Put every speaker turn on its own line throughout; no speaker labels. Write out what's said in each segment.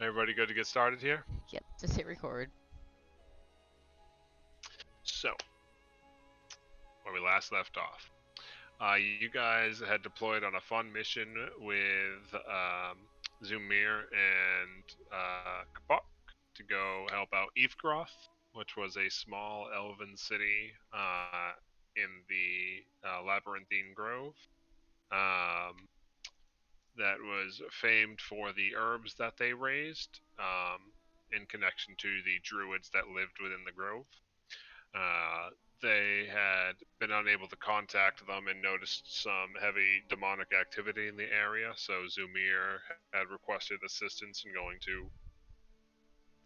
Everybody good to get started here?
Yep, just hit record.
So, where we last left off, you guys had deployed on a fun mission with Zumir and Kabok to go help out Ifgroth, which was a small elven city in the Labyrinthine Grove. Um, that was famed for the herbs that they raised in connection to the druids that lived within the grove. Uh, they had been unable to contact them and noticed some heavy demonic activity in the area, so Zumir had requested assistance in going to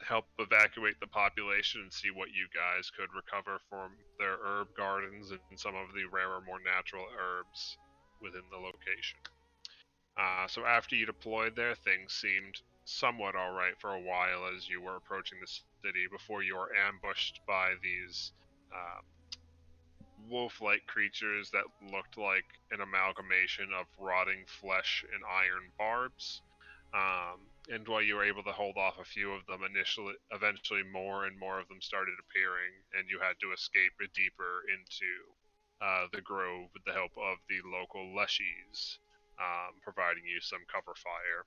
help evacuate the population and see what you guys could recover from their herb gardens and some of the rarer, more natural herbs within the location. So after you deployed there, things seemed somewhat alright for a while as you were approaching the city before you were ambushed by these uh, wolf-like creatures that looked like an amalgamation of rotting flesh and iron barbs. And while you were able to hold off a few of them initially, eventually more and more of them started appearing, and you had to escape deeper into the grove with the help of the local leshies, providing you some cover fire.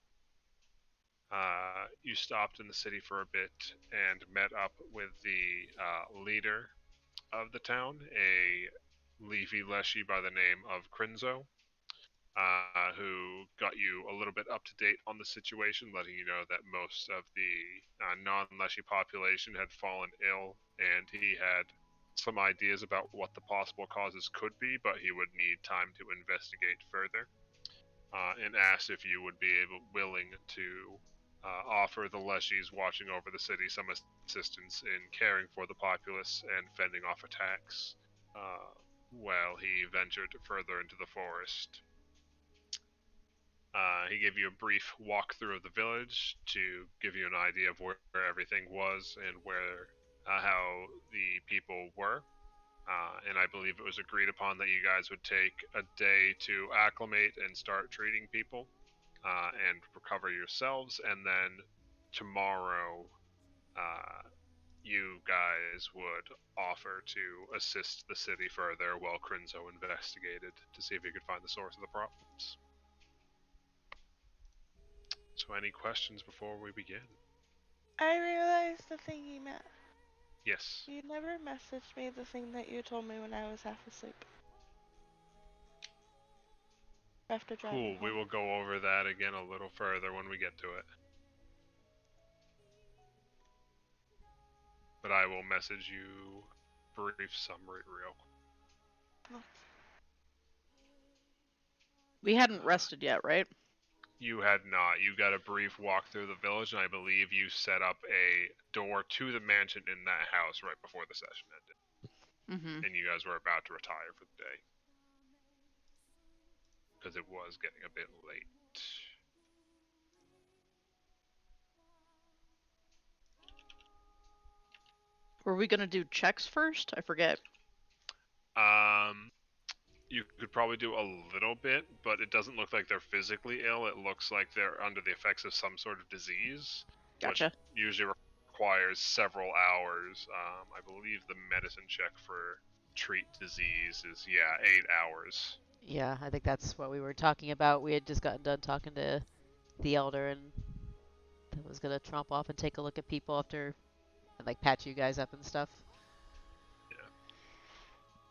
You stopped in the city for a bit and met up with the leader of the town, a leafy leshy by the name of Crinzo, who got you a little bit up to date on the situation, letting you know that most of the non-leshy population had fallen ill, and he had some ideas about what the possible causes could be, but he would need time to investigate further. And asked if you would be willing to offer the leshies watching over the city some assistance in caring for the populace and fending off attacks while he ventured further into the forest. He gave you a brief walkthrough of the village to give you an idea of where everything was and where how the people were. And I believe it was agreed upon that you guys would take a day to acclimate and start treating people and recover yourselves, and then tomorrow you guys would offer to assist the city further while Crinzo investigated to see if he could find the source of the problems. So, any questions before we begin?
I realized the thing you meant.
Yes.
You never messaged me the thing that you told me when I was half asleep. After driving
Cool. We
home.
will go over that again a little further when we get to it. But I will message you brief summary real quick.
We hadn't rested yet, right?
You had not. You got a brief walk through the village, and I believe you set up a door to the mansion in that house right before the session ended.
Mm-hmm.
And you guys were about to retire for the day. Because it was getting a bit late.
Were we gonna do checks first? I forget.
You could probably do a little bit, but it doesn't look like they're physically ill. It looks like they're under the effects of some sort of disease,
Gotcha.
which usually requires several hours. I believe the medicine check for treat disease is 8 hours.
Yeah, I think that's what we were talking about. We had just gotten done talking to the elder, and I was gonna tromp off and take a look at people after, and like patch you guys up and stuff.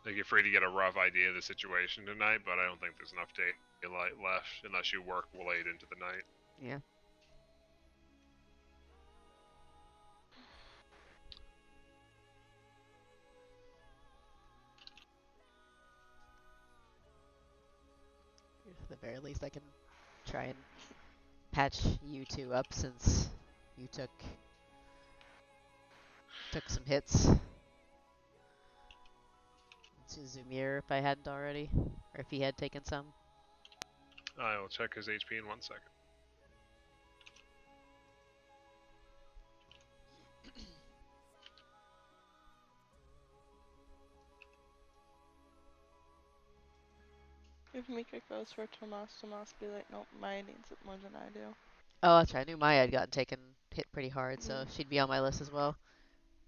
Like, you're free to get a rough idea of the situation tonight, but I don't think there's enough daylight left unless you work late into the night.
Yeah. At the very least, I can try and patch you two up since you took some hits. To Zumir if I hadn't already, or if he had taken some.
I will check his HP in 1 second.
If Mika goes for Tomas be like, nope, Maya needs it more than I do.
Oh, that's right. I knew Maya had gotten taken hit pretty hard, so
Mm.
she'd be on my list as well.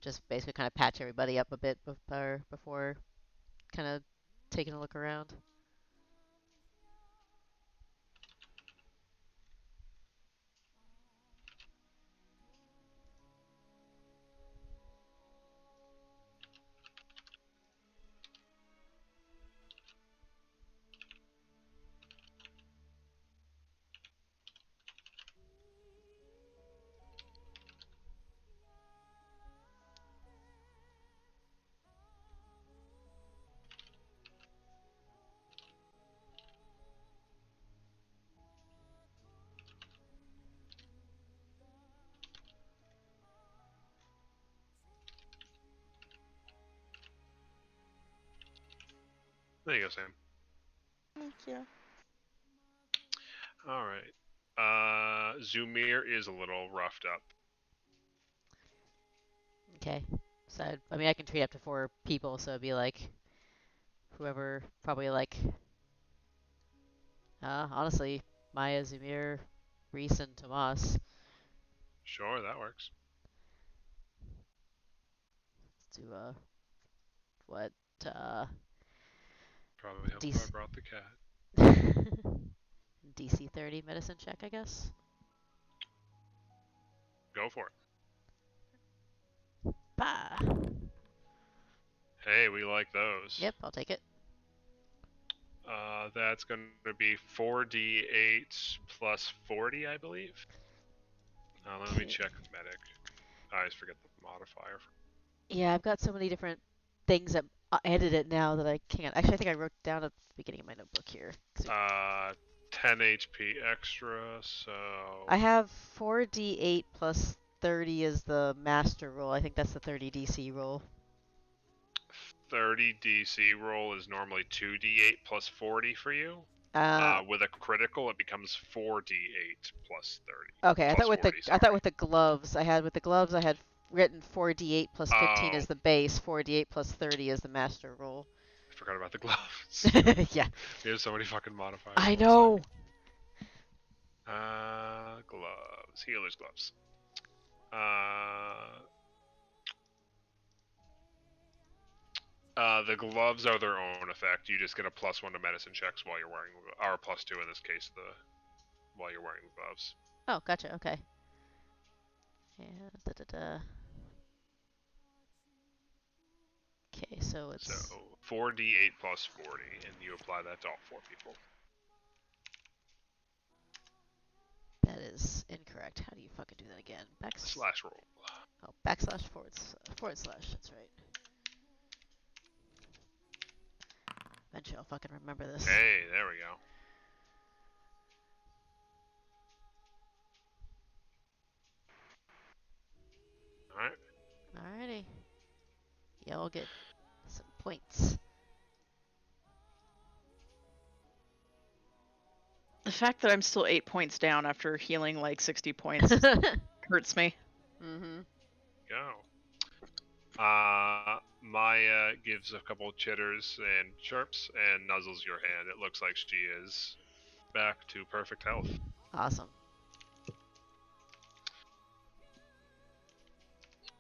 Just basically kind of patch everybody up a bit before kind of taking a look around.
There you go, Sam.
Thank you.
All right. Zumir is a little roughed up.
Okay. So I mean, I can treat up to 4 people, so it'd be like whoever, probably like, honestly, Maya, Zumir, Reese, and Tomas.
Sure, that works.
Let's do what uh
Probably help if I
DC
brought the cat.
DC 30 medicine check, I guess.
Go for it.
Bah.
Hey, we like those.
Yep, I'll take it.
That's going to be 4d8 plus 40, I believe. Let me
Okay.
check medic. I always forget the modifier.
Yeah, I've got so many different things that I edited it now that I can't. Actually, I think I wrote down at the beginning of my notebook here. 'Cause
10 HP extra, so
I have 4d8 plus 30 is the master roll. I think that's the 30 DC roll.
30 DC roll is normally 2d8 plus 40 for you.
Uh,
With a critical, it becomes 4d8 plus 30.
okay. I
Plus
thought with the
40,
I thought
sorry.
with the gloves I had written 4d8 plus 15
Oh,
as the base. 4d8 plus 30 is the master roll.
I forgot about the gloves.
Yeah,
We have so many fucking modifiers.
I
One
know.
sec. Gloves. Healer's gloves. The gloves are their own effect. You just get a +1 to medicine checks while you're wearing, or +2 in this case, while you're wearing the gloves.
Oh, gotcha. Okay. Yeah. Da, da, da. Okay, so
So
it's
4d8 plus 40, and you apply that to all 4 people.
that is incorrect. How do you fucking do that again?
Slash roll.
Oh, backslash forward slash. That's right. Eventually, I'll fucking remember this.
Hey, there we go. Alright.
Alrighty. Y'all get some points.
The fact that I'm still 8 points down after healing like 60 points hurts me.
Mm-hmm.
Go. Maya gives a couple chitters and chirps and nuzzles your hand. It looks like she is back to perfect health.
Awesome.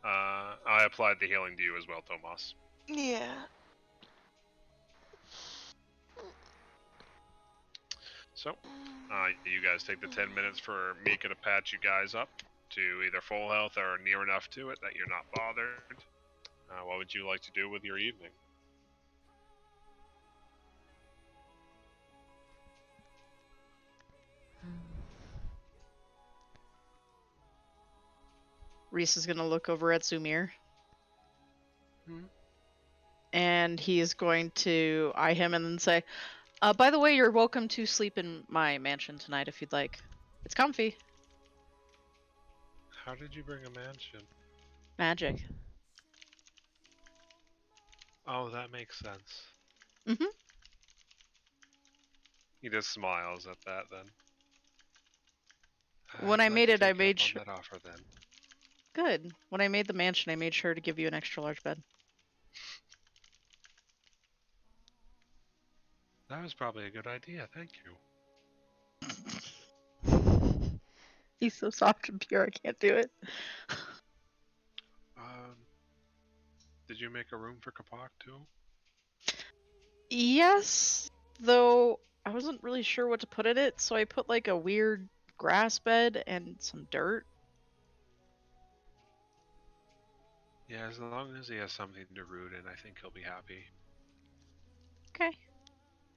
I applied the healing to you as well, Tomas.
Yeah.
So, you guys take the 10 minutes for Mika to patch you guys up to either full health or near enough to it that you're not bothered. What would you like to do with your evening?
Reese is gonna look over at Zumir.
Hmm?
And he is going to eye him and then say, by the way, you're welcome to sleep in my mansion tonight if you'd like. It's comfy.
How did you bring a mansion?
Magic.
Oh, that makes sense.
Mm-hmm.
He just smiles at that then.
When
I'd
I
like
made
to
it, I
take you
made
up on
sure.
that offer then.
Good. When I made the mansion, I made sure to give you an extra large bed.
That was probably a good idea, thank you.
He's so soft and pure, I can't do it.
Um, did you make a room for Kapak too?
Yes, though I wasn't really sure what to put in it, so I put like a weird grass bed and some dirt.
Yeah, as long as he has something to root in, I think he'll be happy.
Okay.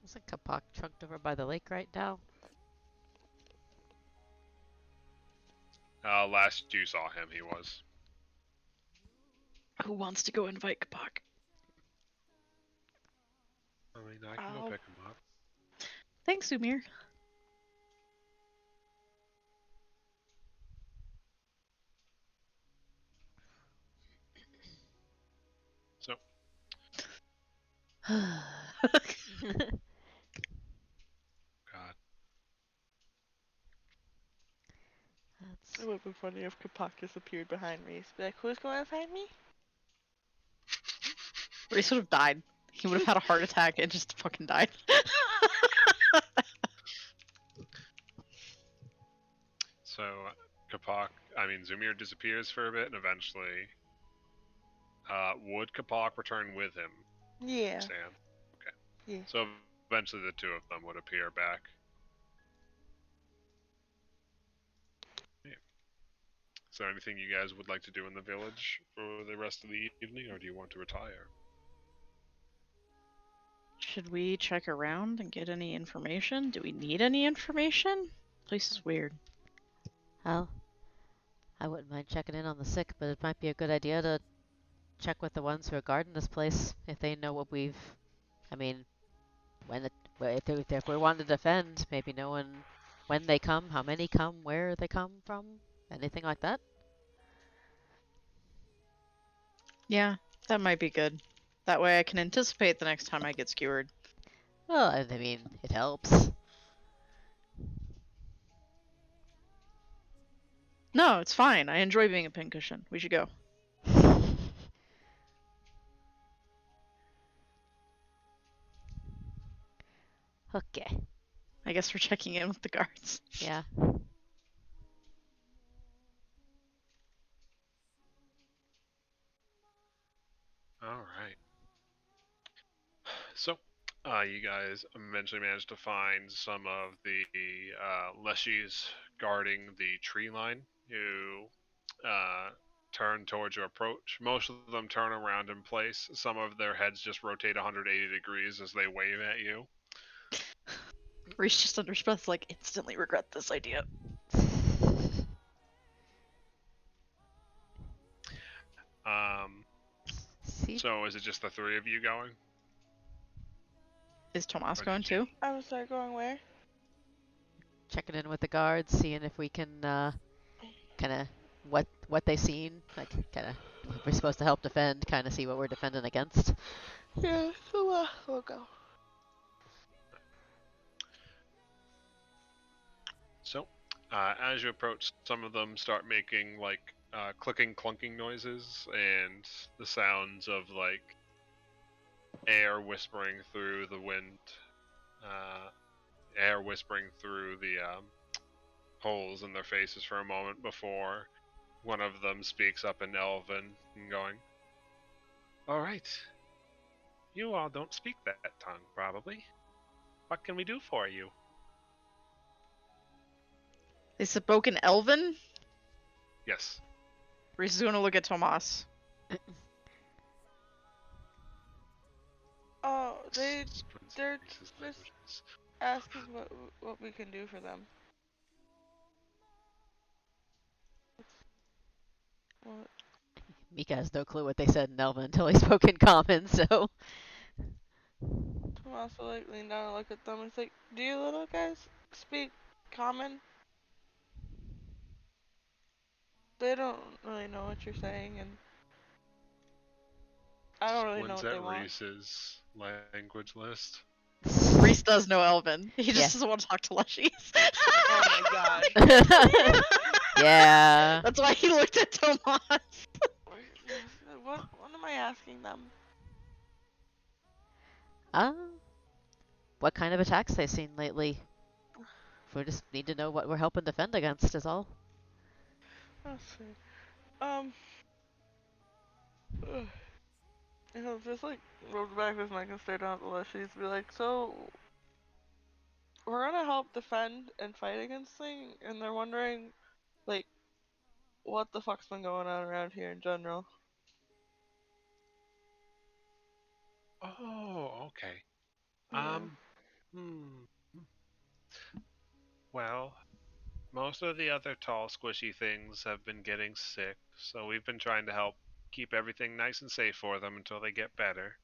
Isn't Kapak trunked over by the lake right now?
Last you saw him, he was.
Who wants to go invite Kapak?
I mean, I can go pick him up.
Thanks, Umir.
So, God.
It would be funny if Kapak disappeared behind me. Be like, who's going to find me?
Reese would have died. He would have had a heart attack and just fucking died.
So, Zumir disappears for a bit, and eventually, would Kapak return with him?
Yeah.
Stan? Okay.
Yeah.
So, eventually the two of them would appear back. Yeah. Is there anything you guys would like to do in the village for the rest of the evening, or do you want to retire?
Should we check around and get any information? Do we need any information? Place is weird.
Well, I wouldn't mind checking in on the sick, but it might be a good idea to check with the ones who are guarding this place if they know what we've. I mean, if we're wanting to defend, maybe knowing when they come, how many come, where they come from, anything like that.
Yeah, that might be good. That way I can anticipate the next time I get skewered.
Well, I mean, it helps.
No, it's fine. I enjoy being a pincushion. We should go.
Okay.
I guess we're checking in with the guards.
Yeah.
Alright. So, you guys eventually managed to find some of the leshies guarding the tree line who turn towards your approach. Most of them turn around in place. Some of their heads just rotate 180 degrees as they wave at you.
Reese just under breath, like, instantly regret this idea.
See,
So is it just the three of you going?
Is Tomas
Or
going
did you-
too?
I was like, going where?
checking in with the guards, seeing if we can kind of what they seen, like kind of we're supposed to help defend, kind of see what we're defending against.
Yeah, so we'll go.
So, as you approach, some of them start making like clicking, clunking noises, and the sounds of like air whispering through the wind, air whispering through the holes in their faces for a moment before one of them speaks up in Elven and going, "All right, you all don't speak that tongue, probably. What can we do for you?"
They spoke in Elven?
Yes.
Reese is going to look at Tomas.
Oh, they're
Racist
just
languages.
asking what we can do for them. What?
Mika has no clue what they said in Elven until he spoke in Common, so.
Tom also like leaned down and looked at them and he's like, "Do you little guys speak common?" They don't really know what you're saying, and I don't really know
When's
what they
that
want.
Reese's language list?
Reese does know Elven. He just
Yeah.
doesn't want to talk to Leshies.
Oh my god.
Yeah.
That's why he looked at Tomas.
What am I asking them?
Um, what kind of attacks they seen lately? We just need to know what we're helping defend against, is all.
Let's see. Ugh. He'll just like roll back his neck and stare down at the Leshies, be like, so we're gonna help defend and fight against things, and they're wondering, like, what the fuck's been going on around here in general.
Oh, okay.
Yeah.
Hmm. Well, most of the other tall, squishy things have been getting sick, so we've been trying to help keep everything nice and safe for them until they get better.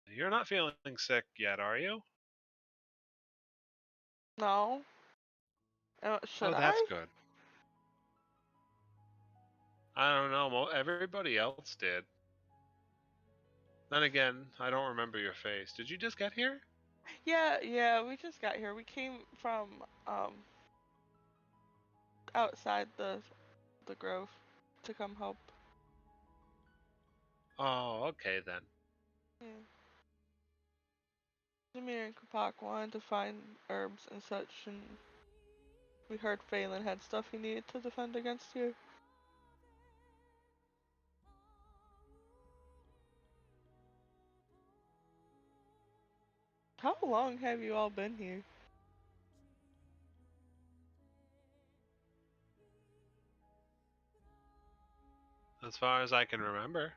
You're not feeling sick yet, are you?
No.
Oh,
Should
that's
I?
good. I don't know. Everybody else did. Then again, I don't remember your face. Did you just get here?
Yeah, we just got here. We came from outside the grove to come help.
Oh, okay then.
Yeah. Demir and Kapak wanted to find herbs and such, and we heard Phelan had stuff he needed to defend against here. How long have you all been here?
As far as I can remember.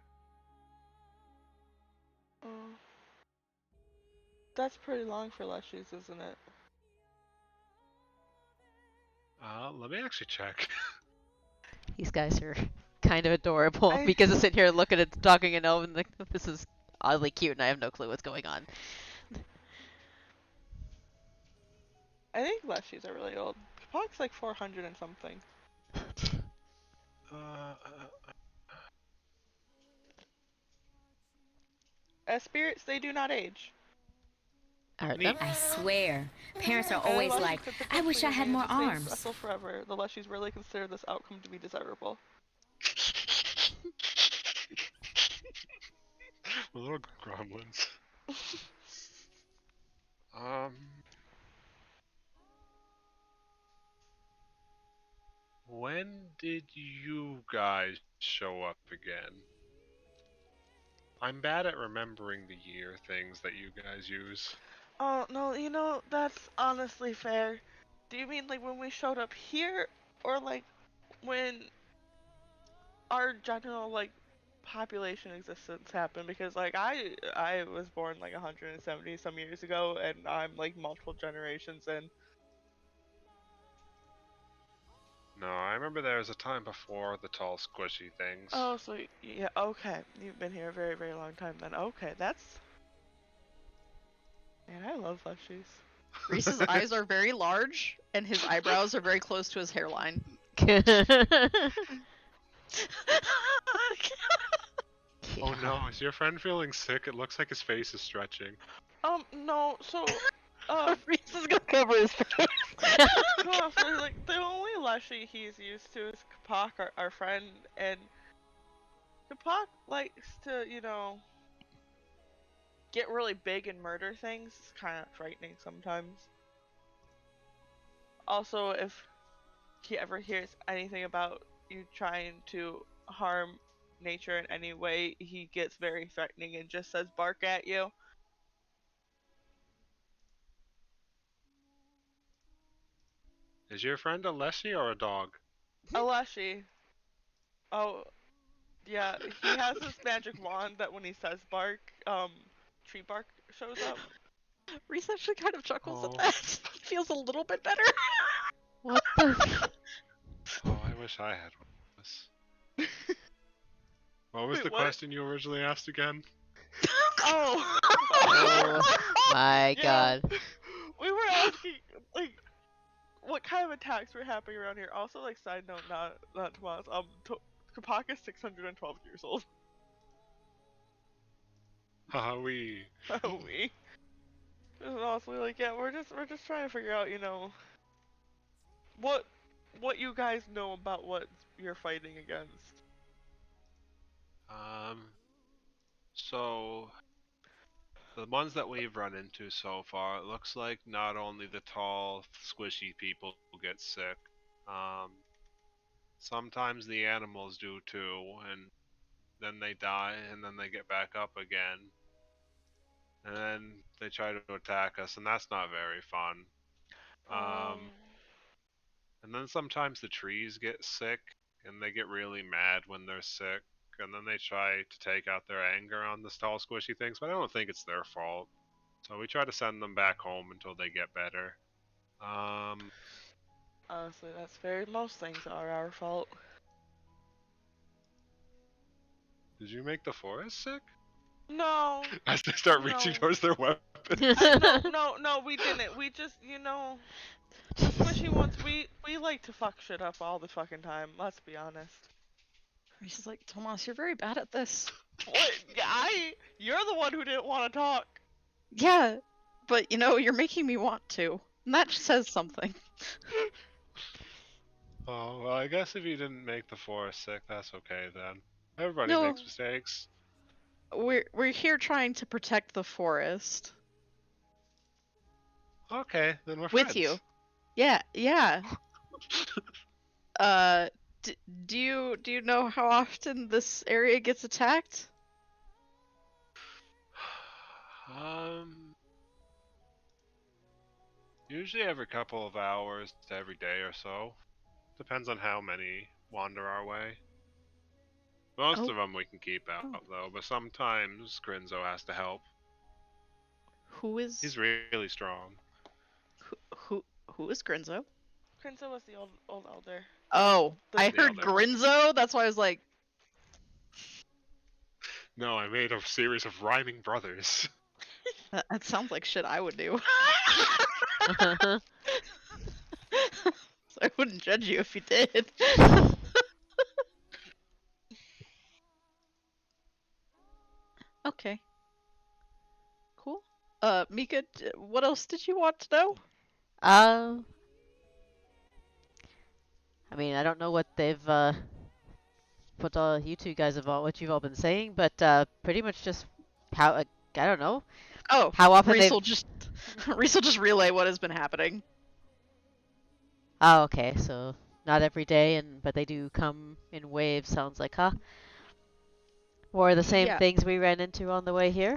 Oh, that's pretty long for Leshies, isn't it?
Let me actually check.
These guys are kind of adorable.
I
Because I sit here looking at talking in Elven, like, this is oddly cute, and I have no clue what's going on.
I think Leshies are really old. Kapak's like 400 and something.
Uh,
As spirits, they do not age.
Are
neat.
them?
I swear, parents are
And
always
Leshies
like,
typically
I wish I had
remain
more
the same
arms.
special forever. The Leshies really consider this outcome to be desirable.
Little gremlins. Um, when did you guys show up again? I'm bad at remembering the year things that you guys use.
Oh, no, that's honestly fair. Do you mean like when we showed up here, or like when our general like population existence happened? Because like I was born like 170 some years ago, and I'm like multiple generations in.
No, I remember there was a time before the tall, squishy things.
Oh, so yeah, okay. You've been here a very, very long time then. Okay, that's. Man, I love Leshies.
Reese's eyes are very large, and his eyebrows are very close to his hairline.
Oh no, is your friend feeling sick? It looks like his face is stretching.
No, so,
Reese is gonna cover his face.
no, so, like, the only Leshy he's used to is Kapak, our friend, and Kapak likes to, get really big and murder things. It's kind of frightening sometimes. Also, if he ever hears anything about you trying to harm nature in any way, he gets very threatening and just says bark at you.
Is your friend a Leshy or a dog?
Alashi. Oh, yeah, he has this magic wand that when he says bark, tree bark shows up.
Reese actually kind of chuckles at
Oh.
that. He feels a little bit better.
What the?
Oh, I wish I had one of this. What was
Wait,
the
what?
question you originally asked again?
Oh!
Oh my
Yeah,
god.
we were asking, like, what kind of attacks were happening around here. Also, like, side note, not Tomas, Kapak is 612 years old.
Haha, we.
We. And also, like, yeah, we're just trying to figure out, what what you guys know about what you're fighting against.
So the ones that we've run into so far, it looks like not only the tall, squishy people get sick. Um, Sometimes the animals do too, and then they die, and then they get back up again, and then they try to attack us, and that's not very fun.
Um,
Um, and then sometimes the trees get sick, and they get really mad when they're sick, and then they try to take out their anger on the tall, squishy things, but I don't think it's their fault. So we try to send them back home until they get better. Um,
honestly, that's fair. Most things are our fault.
did you make the forest sick?
No,
As they start reaching
no.
towards their weapons.
No, we didn't. We just, the squishy ones, we like to fuck shit up all the fucking time. Let's be honest.
He's like, Tomas, you're very bad at this.
What? You're the one who didn't want to talk.
Yeah, but you're making me want to. And that says something.
Oh, well, I guess if you didn't make the forest sick, that's okay then. Everybody
No,
makes mistakes.
we're here trying to protect the forest.
Okay, then we're
With
friends.
you. Yeah. Uh, do you know how often this area gets attacked?
um, Usually every couple of hours to every day or so. Depends on how many wander our way. Most
Oh,
of them we can keep out though, but sometimes Grinzo has to help.
who
He's
is
really strong.
who is Grinzo?
Quinto was the old elder.
Oh,
The
I
The
heard
elder.
Grinzo. That's why I was like,
No, I made a series of rhyming brothers.
that sounds like shit I would do. So I wouldn't judge you if you did. Okay, cool. Mika, what else did you want to know?
um, I mean, I don't know what they've what all you two guys have all what you've all been saying, but pretty much just how I don't know
Oh,
how often
Reese
they've.
will just Reese will just relay what has been happening.
Oh, okay, so not every day, and but they do come in waves. Sounds like, huh? Or the same
Yeah,
things we ran into on the way here.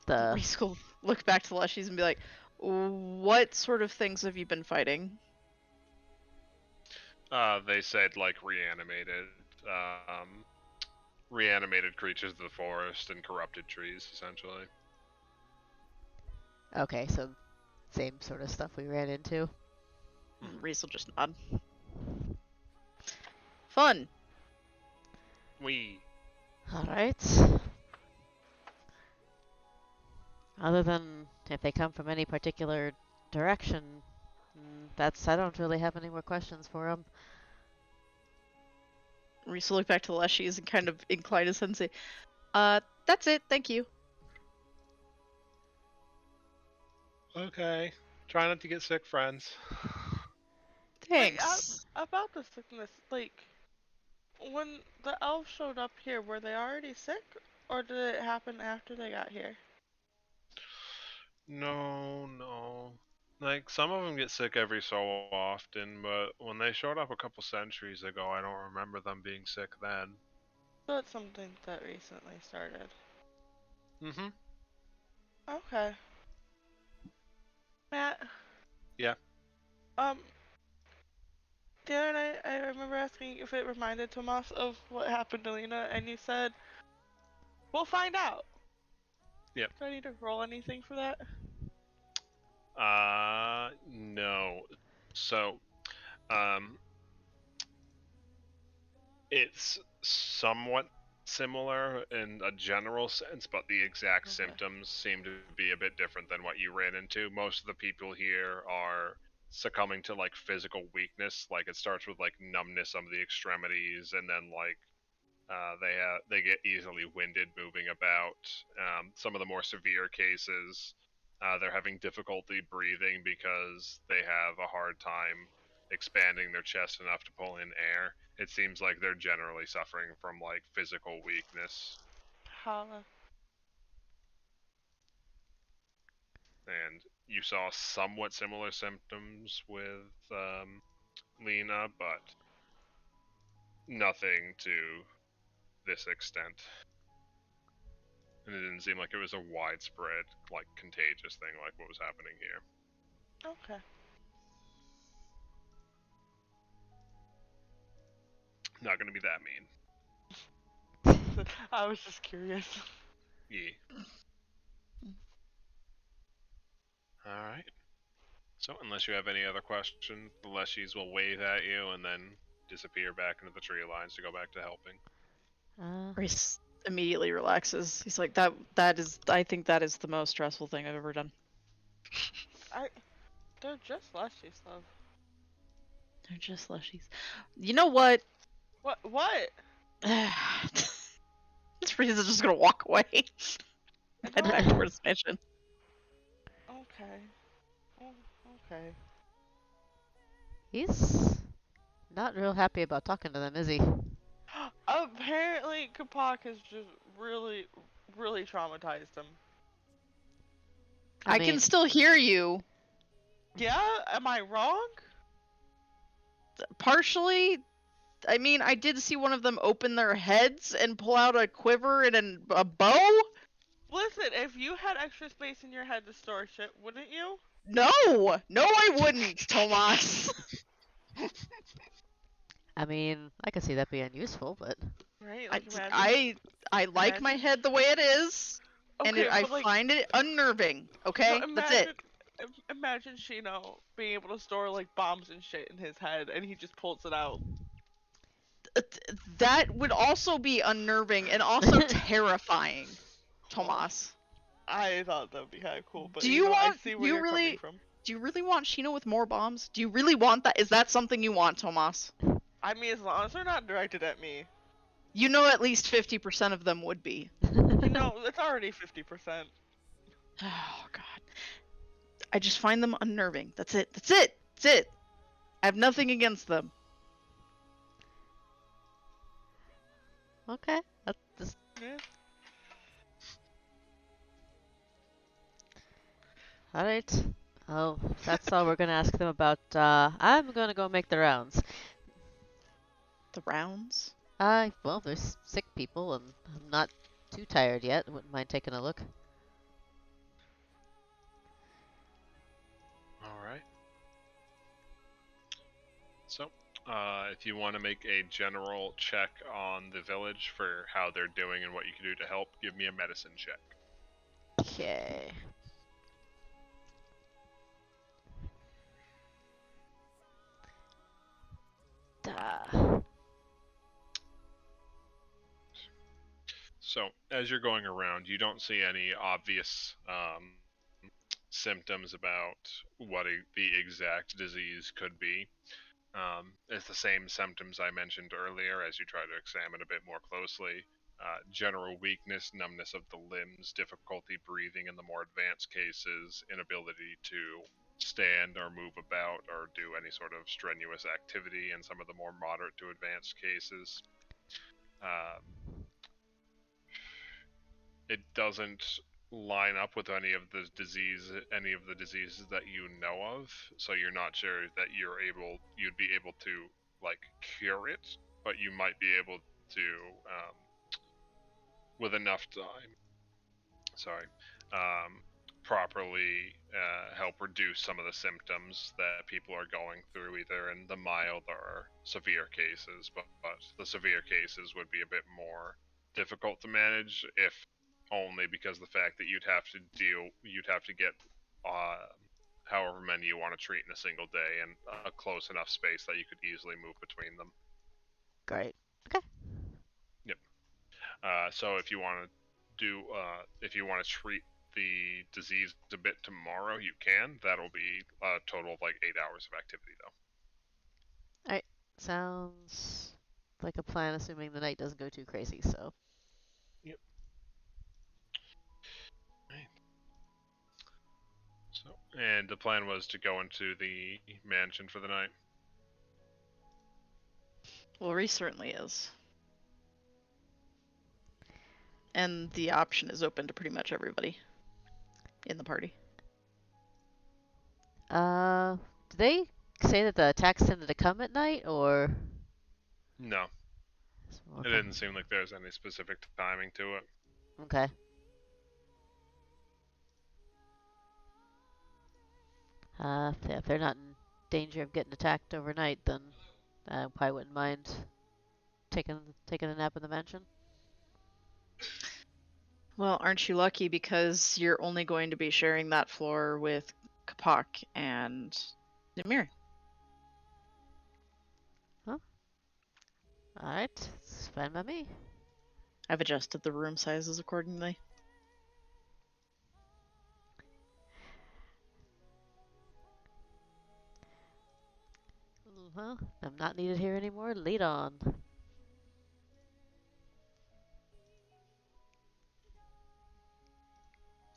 The
Reese will look back to Lushies and be like, "What sort of things have you been fighting?"
They said like reanimated creatures of the forest and corrupted trees, essentially.
okay, so same sort of stuff we ran into.
Reese will just nod. Fun.
We
All right. Other than if they come from any particular direction, that's I don't really have any more questions for them.
Reese will look back to Lushies and kind of incline his head and say, that's it, thank you."
okay. Try not to get sick, friends.
Wait,
Thanks.
about the sickness, like, when the elves showed up here, were they already sick? Or did it happen after they got here?
No, no. Like some of them get sick every so often, but when they showed up a couple centuries ago, I don't remember them being sick then.
So it's something that recently started.
Mm-hmm.
Okay. Matt,
Yeah.
um, the other night I remember asking if it reminded Tomas of what happened to Lena, and you said, we'll find out.
Yep.
Do I need to roll anything for that?
No. So, um, it's somewhat similar in a general sense, but the exact
Okay.
symptoms seem to be a bit different than what you ran into. Most of the people here are succumbing to like physical weakness. Like it starts with like numbness of the extremities, and then like they get easily winded moving about. Some of the more severe cases, they're having difficulty breathing because they have a hard time expanding their chest enough to pull in air. It seems like they're generally suffering from like physical weakness,
Holla.
and you saw somewhat similar symptoms with Lena, but nothing to this extent. And it didn't seem like it was a widespread, like, contagious thing like what was happening here.
Okay.
Not gonna be that mean.
I was just curious.
Yeah. Alright. So, unless you have any other questions, the leshies will wave at you and then disappear back into the tree lines to go back to helping.
Reese immediately relaxes. He's like, that is, I think that is the most stressful thing I've ever done.
They're just leshies, though.
They're just leshies. You know what?
What?
Reese is just gonna walk away. Head back towards the mission.
Okay. Oh, okay.
He's not real happy about talking to them, is he?
Apparently, Kapak has just really, really traumatized him.
I
mean,
can still hear you.
Yeah? Am I wrong?
Partially. I mean, I did see one of them open their heads and pull out a quiver and a bow.
Listen, if you had extra space in your head to store shit, wouldn't you?
No, I wouldn't, Tomas.
I mean, I could see that being useful, but
Right?
I,
Like, imagine.
I like my
imagine-
head the way it is, and
Okay,
I
but like,
find it unnerving. Okay,
no,
that's it.
Imagine Shino being able to store like bombs and shit in his head, and he just pulls it out.
That would also be unnerving and also terrifying, Tomas.
I thought that would be kind of cool, but
Do you
I
want?
see
Do
where
you
you're
really?
coming from.
Do you really want Shino with more bombs? Do you really want that? Is that something you want, Tomas?
I mean, as long as they're not directed at me.
You know, at least 50% of them would be.
You know, it's already 50%.
Oh God. I just find them unnerving. That's it. That's it. That's it. I have nothing against them.
okay. That's just...
Yeah.
All right. Oh, that's all we're gonna ask them about. I'm gonna go make the rounds.
The rounds?
Well, there's sick people, and I'm not too tired yet. Wouldn't mind taking a look.
Alright. So, if you want to make a general check on the village for how they're doing and what you can do to help, give me a medicine check.
Okay.
So, as you're going around, you don't see any obvious symptoms about what the exact disease could be. It's the same symptoms I mentioned earlier as you try to examine a bit more closely. General weakness, numbness of the limbs, difficulty breathing in the more advanced cases, inability to stand or move about or do any sort of strenuous activity in some of the more moderate to advanced cases. It doesn't line up with any of the diseases that you know of, so you're not sure that you'd be able to like cure it, but you might be able to with enough time properly help reduce some of the symptoms that people are going through, either in the mild or severe cases. But the severe cases would be a bit more difficult to manage, if only because the fact that you'd have to get however many you want to treat in a single day, and a close enough space that you could easily move between them.
Great. Okay.
Yep. So if you want to treat the disease a bit tomorrow, you can. That'll be a total of like 8 hours of activity, though.
All right. Sounds like a plan, assuming the night doesn't go too crazy. So.
Yep. Right. So, and the plan was to go into the mansion for the night.
Well, Reese certainly is. And the option is open to pretty much everybody in the party.
Do they say that the attacks tended to come at night, or?
No, it didn't seem like there's any specific timing to it.
Okay. If they're not in danger of getting attacked overnight, then I probably wouldn't mind taking a nap in the mansion.
Well, aren't you lucky because you're only going to be sharing that floor with Kapak and Demir.
Alright, it's fine by me.
I've adjusted the room sizes accordingly.
Well, I'm not needed here anymore. Lead on.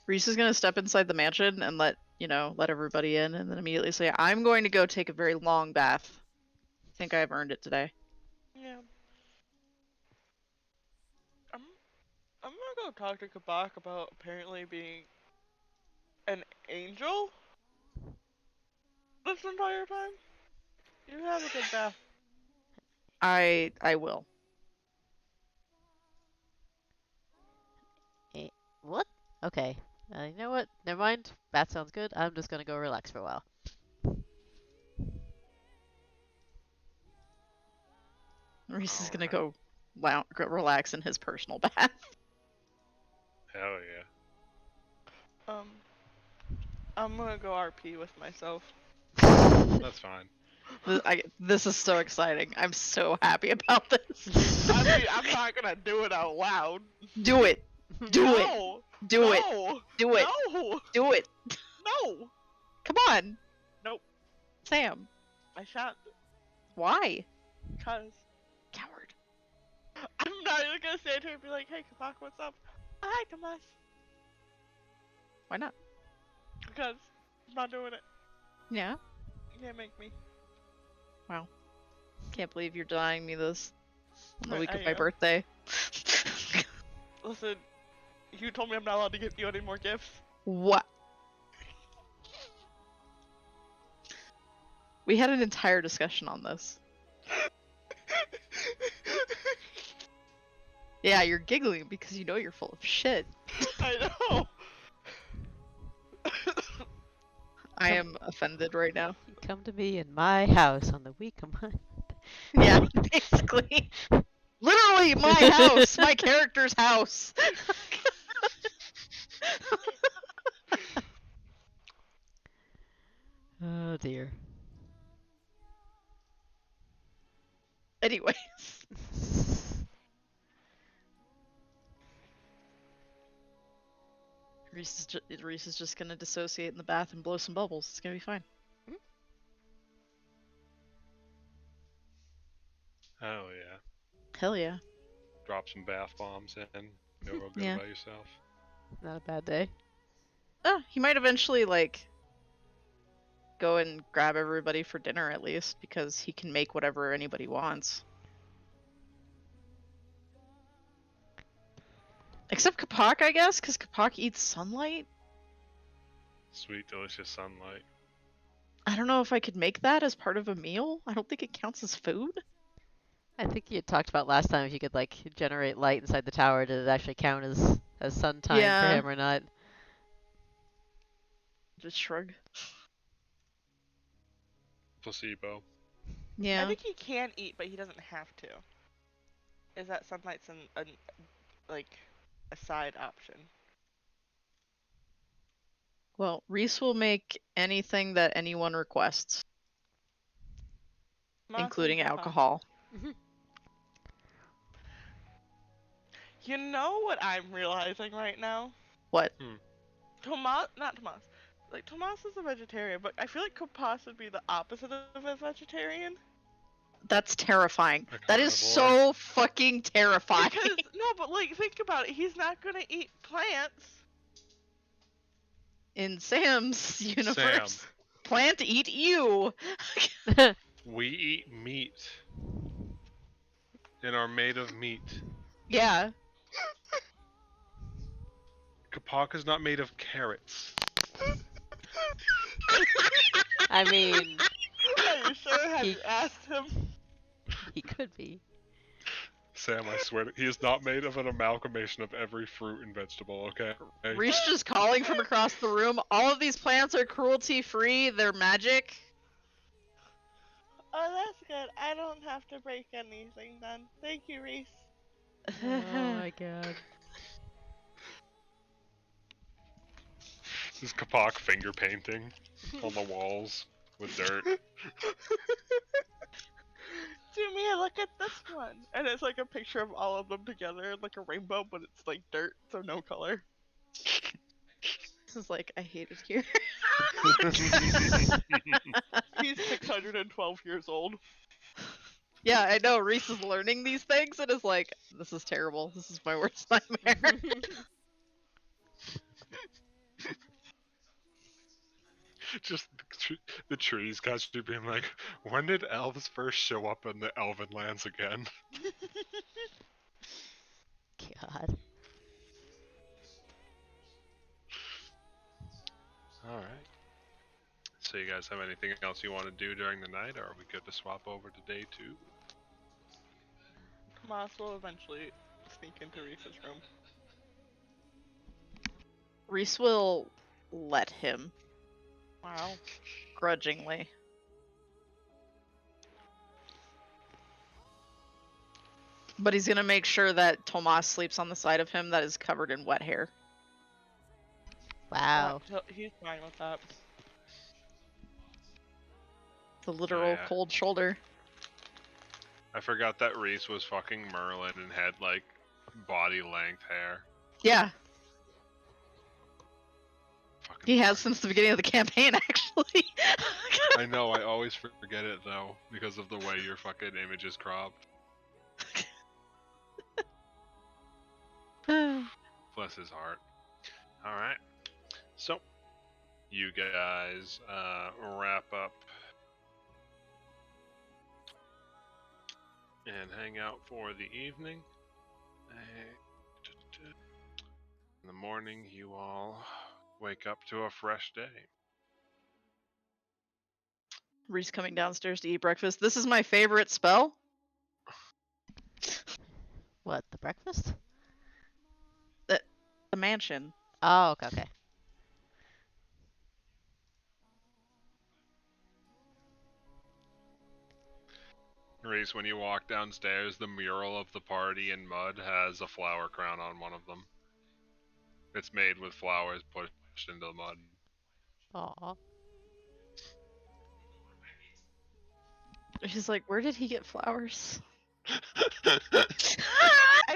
Reese is gonna step inside the mansion and let everybody in, and then immediately say, "I'm going to go take a very long bath. I think I've earned it today."
Yeah. I'm gonna go talk to Kabak about apparently being an angel this entire time. You have a good bath.
I will.
What? Okay. You know what? Never mind. That sounds good. I'm just gonna go relax for a while.
Reese is gonna
Alright.
go relax in his personal bath.
Hell yeah.
I'm gonna go RP with myself.
That's fine.
This is so exciting. I'm so happy about this.
I mean, I'm not gonna do it out loud.
Do it. Do it.
No.
Do
no.
it. Do it.
No.
Do it.
No.
Come on.
Nope.
Sam.
I shan't.
Why?
Cause
Coward.
I'm not even gonna stand here and be like, "Hey, Kabak, what's up?" Hi, Tomas.
Why not?
Because I'm not doing it.
Yeah.
You can't make me.
Wow. Can't believe you're denying me this on the
I-
week
I
of my
am.
birthday.
Listen, you told me I'm not allowed to give you any more gifts.
What? We had an entire discussion on this. Yeah, you're giggling because you know you're full of shit.
I know.
I am offended right now.
Come to me in my house on the week of my.
Yeah, basically. Literally, my house! My character's house!
Oh dear.
Anyways. Reese is just gonna dissociate in the bath and blow some bubbles. It's gonna be fine.
Oh yeah.
Hell yeah.
Drop some bath bombs in. Feel real good
Yeah.
about yourself.
Not a bad day.
He might eventually, go and grab everybody for dinner at least, because he can make whatever anybody wants. Except Kapak, I guess, because Kapak eats sunlight.
Sweet, delicious sunlight.
I don't know if I could make that as part of a meal. I don't think it counts as food.
I think you had talked about last time if you could generate light inside the tower. Did it actually count as sun time
Yeah.
for him or not?
Just shrug.
Placebo.
Yeah.
I think he can eat, but he doesn't have to. Is that sunlight's a side option?
Well, Reese will make anything that anyone requests,
Tomas and
including
Kabak.
alcohol.
You know what I'm realizing right now?
What?
Tomas, not Tomas. Like, Tomas is a vegetarian, but I feel like Kapas would be the opposite of a vegetarian.
That's terrifying.
A
That is
carnivore.
so fucking terrifying.
Because, no, but think about it. He's not gonna eat plants.
In Sam's universe,
Sam.
plant eat you.
We eat meat. And are made of meat.
Yeah.
Kapak is not made of carrots.
I mean,
Hey, you sure? Have
He-
you asked him?
He could be.
Sam, I swear, he is not made of an amalgamation of every fruit and vegetable, okay?
Reese just calling from across the room. All of these plants are cruelty-free. They're magic.
Oh, that's good. I don't have to break anything then. Thank you, Reese.
Oh my god.
This is Kapak finger painting on the walls with dirt.
Jimmy, look at this one. And it's like a picture of all of them together, like a rainbow, but it's like dirt, so no color.
This is like, I hate it here.
He's 612 years old.
Yeah, I know. Reese is learning these things and is like, this is terrible. This is my worst nightmare.
Just the trees got you being like, when did elves first show up in the elven lands again?
God.
Alright. So you guys have anything else you want to do during the night, or are we good to swap over to day 2?
Tomas will eventually sneak into Reese's room.
Reese will let him,
Wow.
grudgingly. But he's gonna make sure that Tomas sleeps on the side of him that is covered in wet hair.
Wow.
He's fine with that.
The literal
yeah.
cold shoulder.
I forgot that Reese was fucking Merlin and had like body length hair.
Yeah,
Fucking
he has
Merlin.
since the beginning of the campaign, actually.
I know, I always forget it though, because of the way your fucking image is cropped. Bless his heart. Alright. So, you guys wrap up and hang out for the evening. In the morning, you all wake up to a fresh day.
Reese coming downstairs to eat breakfast. This is my favorite spell.
What, the breakfast?
The mansion.
Oh, okay, okay.
Reese, when you walk downstairs, the mural of the party in mud has a flower crown on one of them. It's made with flowers pushed into the mud.
Aw.
She's like, where did he get flowers?
I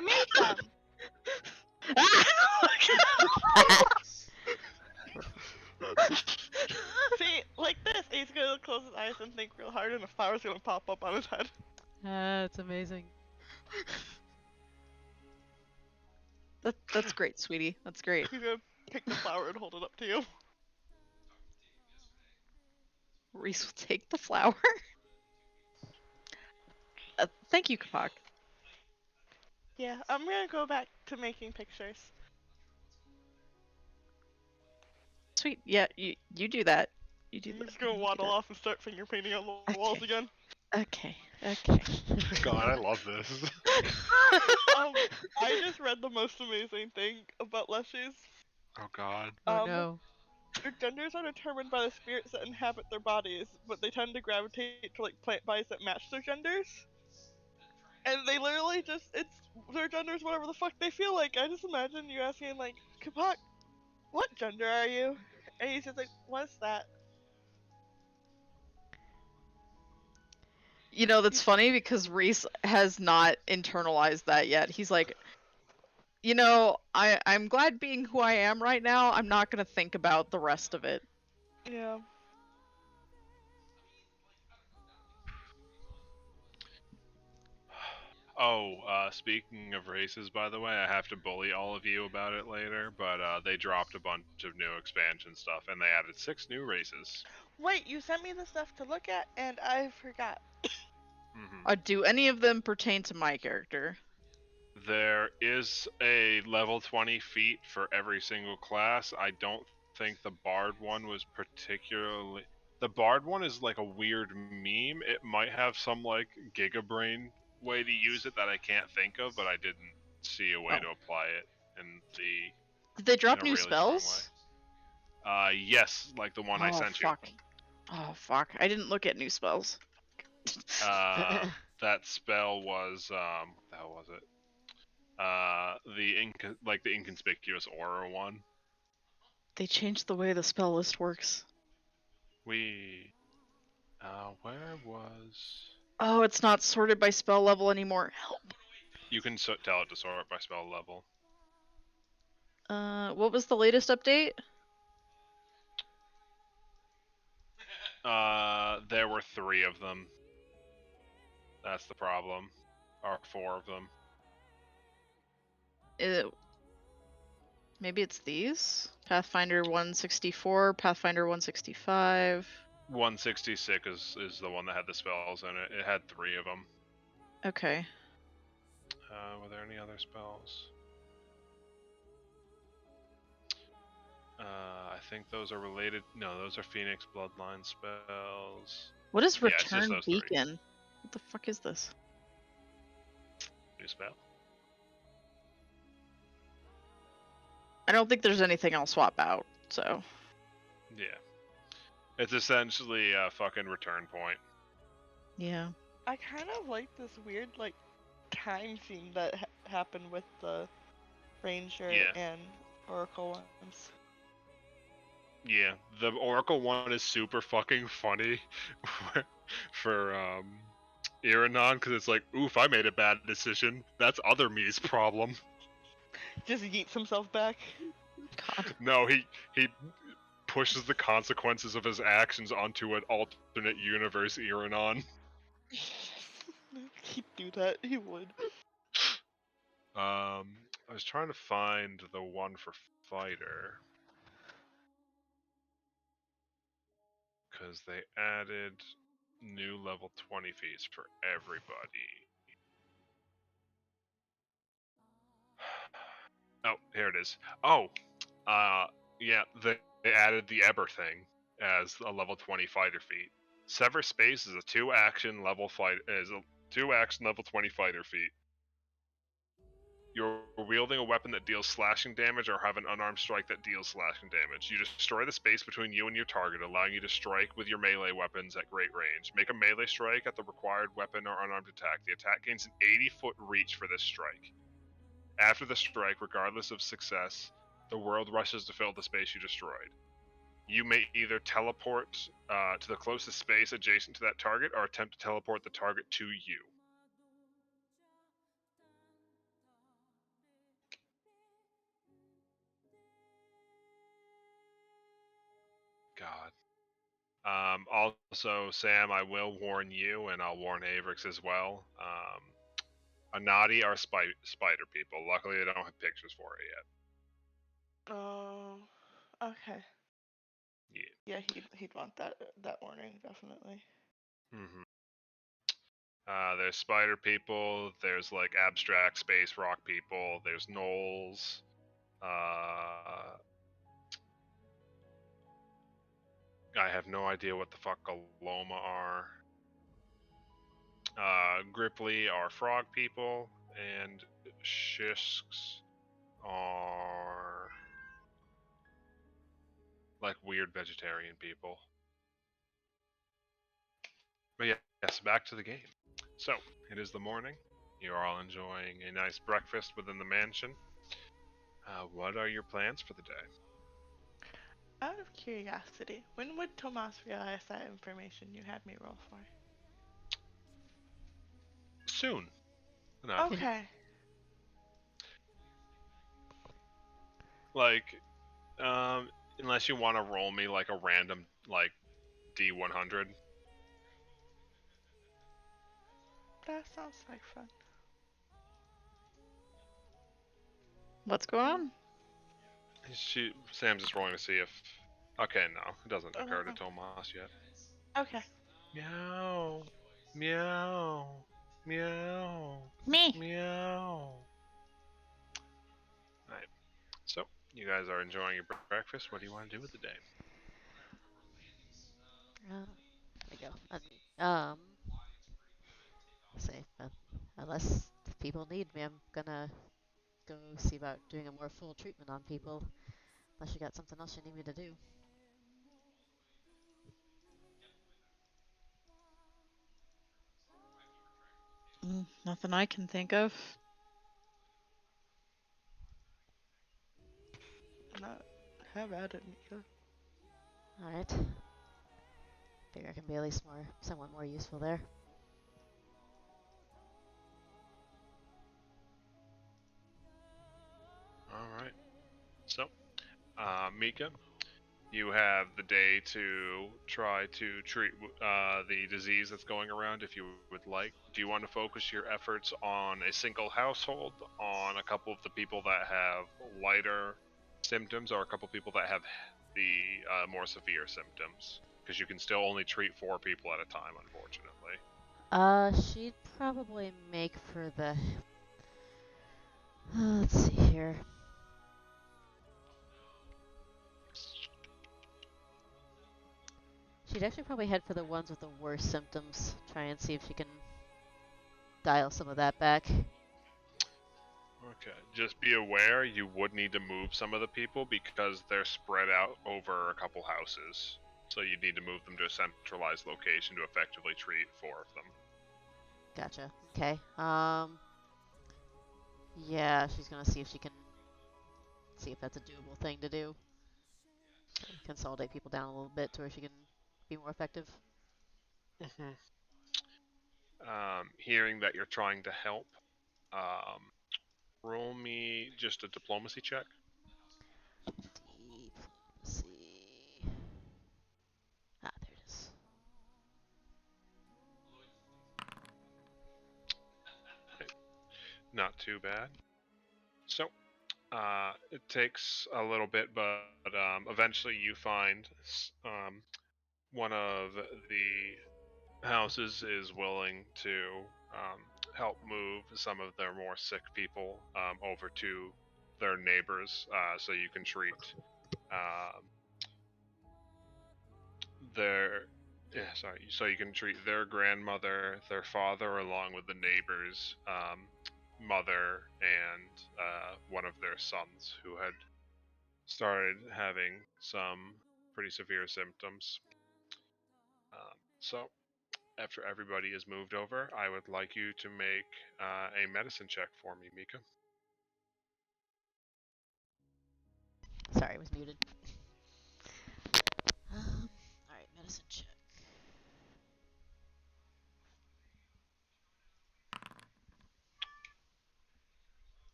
made them! See, like this, he's gonna close his eyes and think real hard and a flower's gonna pop up on his head.
That's amazing.
That's great, sweetie. That's great.
He's gonna pick the flower and hold it up to you.
Reese will take the flower. Thank you, Kapak.
Yeah, I'm gonna go back to making pictures.
Sweet. Yeah, you do that. You do
I'm
that.
just gonna
You do
waddle
that.
off and start finger painting on the walls
Okay.
again.
Okay. Okay.
God, I love this.
I just read the most amazing thing about leshies.
Oh God.
Oh no.
Their genders are determined by the spirits that inhabit their bodies, but they tend to gravitate to like plant bodies that match their genders. And they literally it's their genders whatever the fuck they feel like. I just imagine you asking like, Kapak, what gender are you? And he's just like, what's that?
You know, that's funny because Reese has not internalized that yet. He's like, you know, I'm glad being who I am right now. I'm not gonna think about the rest of it.
Yeah.
Oh, speaking of races, by the way, I have to bully all of you about it later, but they dropped a bunch of new expansion stuff, and they added 6 new races.
Wait, you sent me the stuff to look at, and I forgot.
Do any of them pertain to my character?
There is a level 20 feat for every single class. I don't think the Bard one was particularly... The Bard one is like a weird meme. It might have some like Gigabrain way to use it that I can't think of, but I didn't see a way
Oh.
to apply it in
Did they drop
a
new
really strong way.
spells?
Yes, like the one I sent
fuck. Oh fuck! I didn't look at new spells.
you. That spell was what the hell was it? The inconspicuous aura one.
They changed the way the spell list works.
Where was?
Oh, it's not sorted by spell level anymore. Help.
You can tell it to sort by spell level.
What was the latest update?
There were 3 of them. That's the problem. Or 4 of them.
Maybe it's these? Pathfinder 164, Pathfinder 165.
166 is the one that had the spells in it. It had 3 of them.
Okay.
Were there any other spells? I think those are related. No, those are Phoenix Bloodline spells.
What is
Yeah, it's just
Return
those 3.
Beacon? What the fuck is this?
New spell.
I don't think there's anything I'll swap out, so.
Yeah. It's essentially a fucking return point.
Yeah.
I kind of like this weird like time theme that happened with the Ranger
Yeah.
and Oracle ones.
Yeah, the Oracle one is super fucking funny for Iranon, because it's like, oof, I made a bad decision. That's other me's problem.
Just yeets himself back.
God.
No, he pushes the consequences of his actions onto an alternate universe Iranon.
He'd do that. He would.
I was trying to find the one for Fighter. Because they added new level 20 feats for everybody. Oh, here it is. Oh, yeah, they added the Eber thing as a level 20 fighter feat. Sever Space is a 2-action level 20 fighter feat. You're wielding a weapon that deals slashing damage or have an unarmed strike that deals slashing damage. You destroy the space between you and your target, allowing you to strike with your melee weapons at great range. Make a melee strike at the required weapon or unarmed attack. The attack gains an 80-foot reach for this strike. After the strike, regardless of success, the world rushes to fill the space you destroyed. You may either teleport to the closest space adjacent to that target or attempt to teleport the target to you. God. Also, Sam, I will warn you, and I'll warn Avrix as well. Anati are spider people. Luckily, I don't have pictures for it yet.
Oh, okay.
Yeah.
Yeah, he'd want that warning definitely.
Mm-hmm. There's spider people. There's like abstract space rock people. There's gnolls. I have no idea what the fuck Galoma are. Gripply are frog people, and Shisks are like weird vegetarian people. But yeah, yes, back to the game. So, it is the morning. You are all enjoying a nice breakfast within the mansion. What are your plans for the day?
Out of curiosity, when would Tomas realize that information you had me roll for?
Soon enough.
Okay.
Like, unless you want to roll me like a random like D100.
That sounds like fun.
What's going on?
Sam's just rolling to see if. Okay, no, it doesn't occur to
Okay.
Tomas yet.
Okay.
Meow, meow, meow,
Me.
meow. Alright, so you guys are enjoying your breakfast. What do you want to do with the day?
There we go. Say, unless people need me, I'm gonna go see about doing a more full treatment on people. Unless you got something else you need me to do.
Nothing I can think of.
Not have at it, Mika.
All right. Figure I can be at least somewhat more useful there.
All right. So, Mika, you have the day to try to treat the disease that's going around if you would like. Do you want to focus your efforts on a single household, on a couple of the people that have lighter symptoms, or a couple of people that have the more severe symptoms? Because you can still only treat 4 people at a time, unfortunately.
She'd probably make for the. Let's see here. She'd actually probably head for the ones with the worst symptoms. Try and see if she can dial some of that back.
Okay, just be aware you would need to move some of the people because they're spread out over a couple houses. So you need to move them to a centralized location to effectively treat 4 of them.
Gotcha. Okay. Yeah, she's gonna see if she can see if that's a doable thing to do. Consolidate people down a little bit to where she can be more effective.
Mm-hmm. Hearing that you're trying to help, um, roll me just a diplomacy check.
Diplomacy. Ah, there it is.
Not too bad. So, it takes a little bit, but eventually you find one of the houses is willing to um, help move some of their more sick people over to their neighbors, so you can treat um, their so you can treat their grandmother, their father, along with the neighbor's mother and one of their sons who had started having some pretty severe symptoms. So after everybody is moved over, I would like you to make a medicine check for me, Mika.
Sorry, it was muted. Alright, medicine check.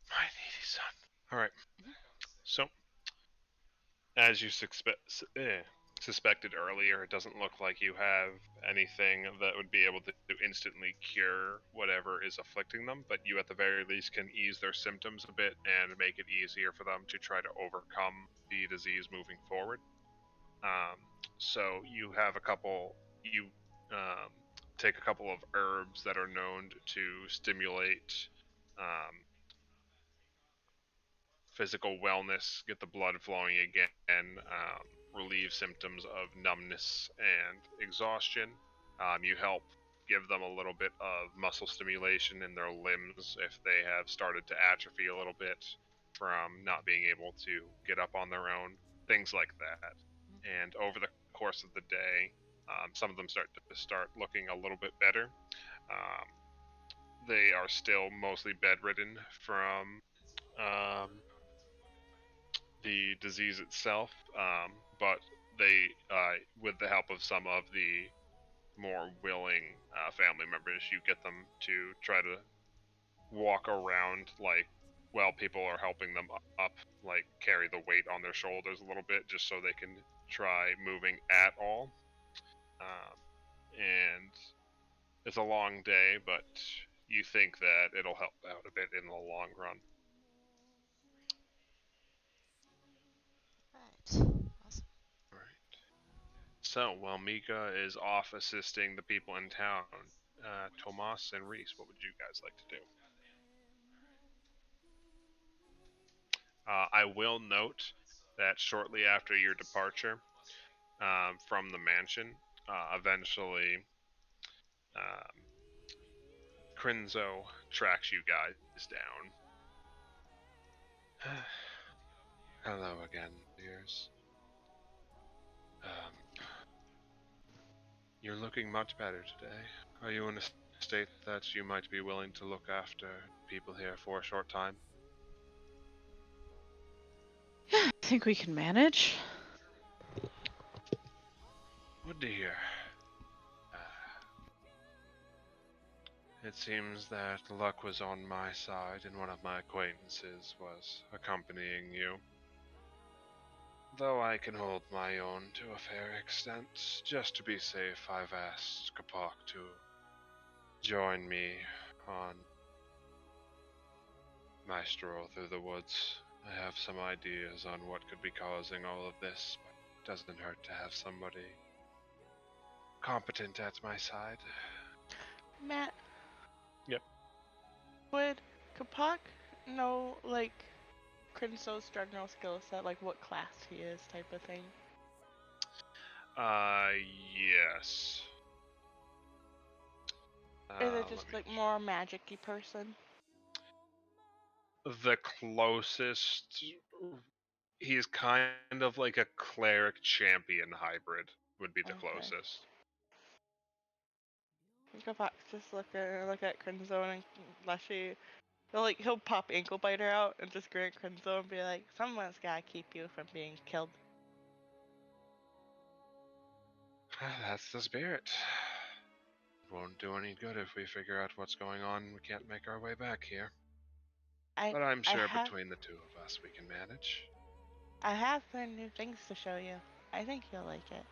My needy son. All right. So, as you suspected earlier, it doesn't look like you have anything that would be able to instantly cure whatever is afflicting them, but you at the very least can ease their symptoms a bit and make it easier for them to try to overcome the disease moving forward. Um, so you have a couple. You um, take a couple of herbs that are known to stimulate um, physical wellness, get the blood flowing again, relieve symptoms of numbness and exhaustion. You help give them a little bit of muscle stimulation in their limbs if they have started to atrophy a little bit from not being able to get up on their own, things like that. And over the course of the day, some of them start looking a little bit better. Um, they are still mostly bedridden from um, the disease itself, but they, with the help of some of the more willing family members, you get them to try to walk around like while people are helping them up, like carry the weight on their shoulders a little bit, just so they can try moving at all. And it's a long day, but you think that it'll help out a bit in the long run.
Right. Awesome.
All right. So while Mika is off assisting the people in town, Tomas and Reese, what would you guys like to do? I will note that shortly after your departure from the mansion, Eventually, um, Crinzo tracks you guys down. Hello again, dears. You're looking much better today. Are you in a state that you might be willing to look after people here for a short time?
I think we can manage.
Good to hear. It seems that luck was on my side, and one of my acquaintances was accompanying you. Though I can hold my own to a fair extent, just to be safe, I've asked Kapak to join me on my stroll through the woods. I have some ideas on what could be causing all of this, but it doesn't hurt to have somebody competent at my side.
Matt,
Yep.
would Kapak know, like, Crinso's general skill set, like what class he is, type of thing?
Yes.
Is it
Let
just,
me.
like, more magic-y person?
The closest. He's kind of like a cleric champion hybrid, would be the
Okay.
closest.
Kapak's just look at Crinzo and Leshy. He'll pop Ankle Biter out and just grin at Crinzo and be like, "Someone's gotta keep you from being killed."
That's the spirit. Won't do any good if we figure out what's going on and we can't make our way back here.
I
But I'm
I
sure
have
between the two of us we can manage.
I have some new things to show you. I think you'll like it.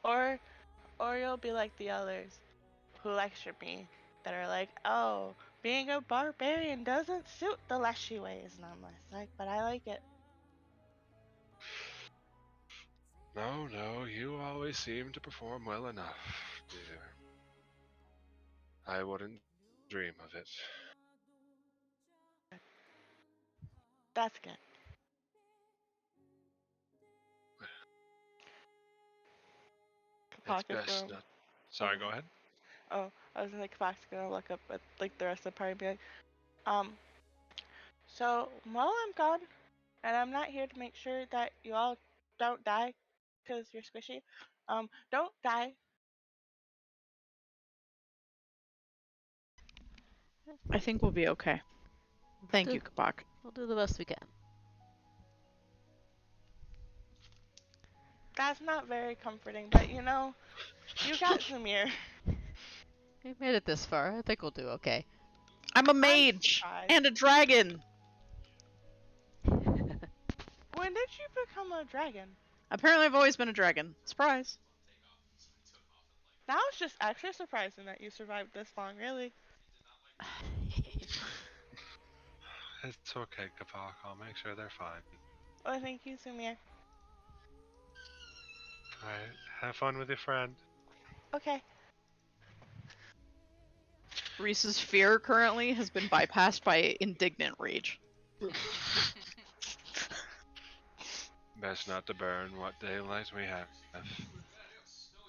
Or you'll be like the others who lecture me that are like, "Oh, being a barbarian doesn't suit the Leshy ways," and I'm like, "But I like it."
No, you always seem to perform well enough, dear. I wouldn't dream of it.
That's good.
It's
Kapak is
best
going.
not. Sorry, go ahead.
Oh, I was like, Kapak's gonna look up at like the rest of the party and be like, um, so while I'm gone, and I'm not here to make sure that you all don't die, because you're squishy. Don't die.
I think we'll be okay. Thank you, Kapak.
We'll do the best we can.
That's not very comforting, but you know, you got Zamir.
We made it this far. I think we'll do okay.
I'm a
I'm
mage
surprised.
and a dragon.
When did you become a dragon?
Apparently, I've always been a dragon. Surprise.
Now it's just extra surprising that you survived this long, really.
It's okay, Kapak. I'll make sure they're fine.
Oh, thank you, Zamir.
Alright, have fun with your friend.
Okay.
Reese's fear currently has been bypassed by indignant rage.
Best not to burn what daylight we have.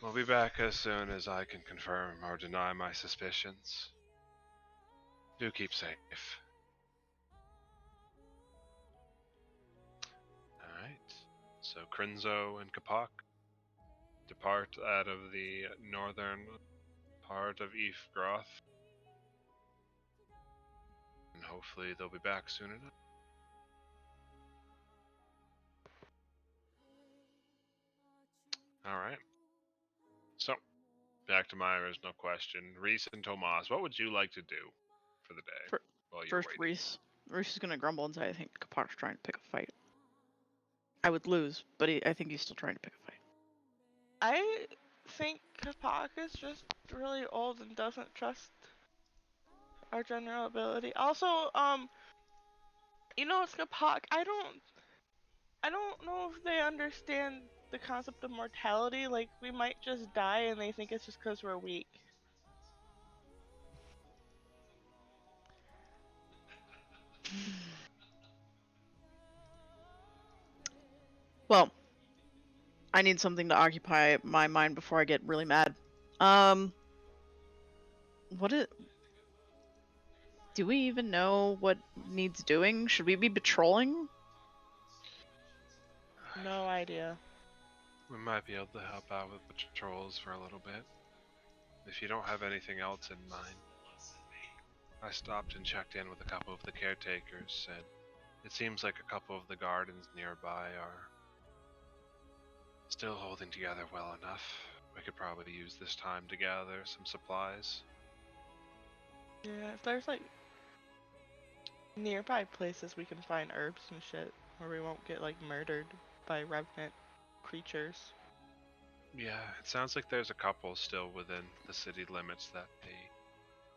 We'll be back as soon as I can confirm or deny my suspicions. Do keep safe. Alright. So Crinzo and Kapak depart out of the northern part of Eafgroth. And hopefully they'll be back soon enough. Alright. So, back to my original question. Reese and Tomas, what would you like to do for the day
Fir-
while you're
First,
waiting?
Reese is gonna grumble and say, "I think Kapak's trying to pick a fight." I would lose, but I think he's still trying to pick a fight.
I think Kapak is just really old and doesn't trust our general ability. Also, you know, it's Kapak. I don't know if they understand the concept of mortality. Like, we might just die and they think it's just because we're weak.
Well, I need something to occupy my mind before I get really mad. What it? Do we even know what needs doing? Should we be patrolling?
No idea.
We might be able to help out with patrols for a little bit. If you don't have anything else in mind. I stopped and checked in with a couple of the caretakers, and it seems like a couple of the gardens nearby are still holding together well enough. We could probably use this time to gather some supplies.
Yeah, if there's like nearby places we can find herbs and shit, where we won't get like murdered by revenant creatures.
Yeah, it sounds like there's a couple still within the city limits that the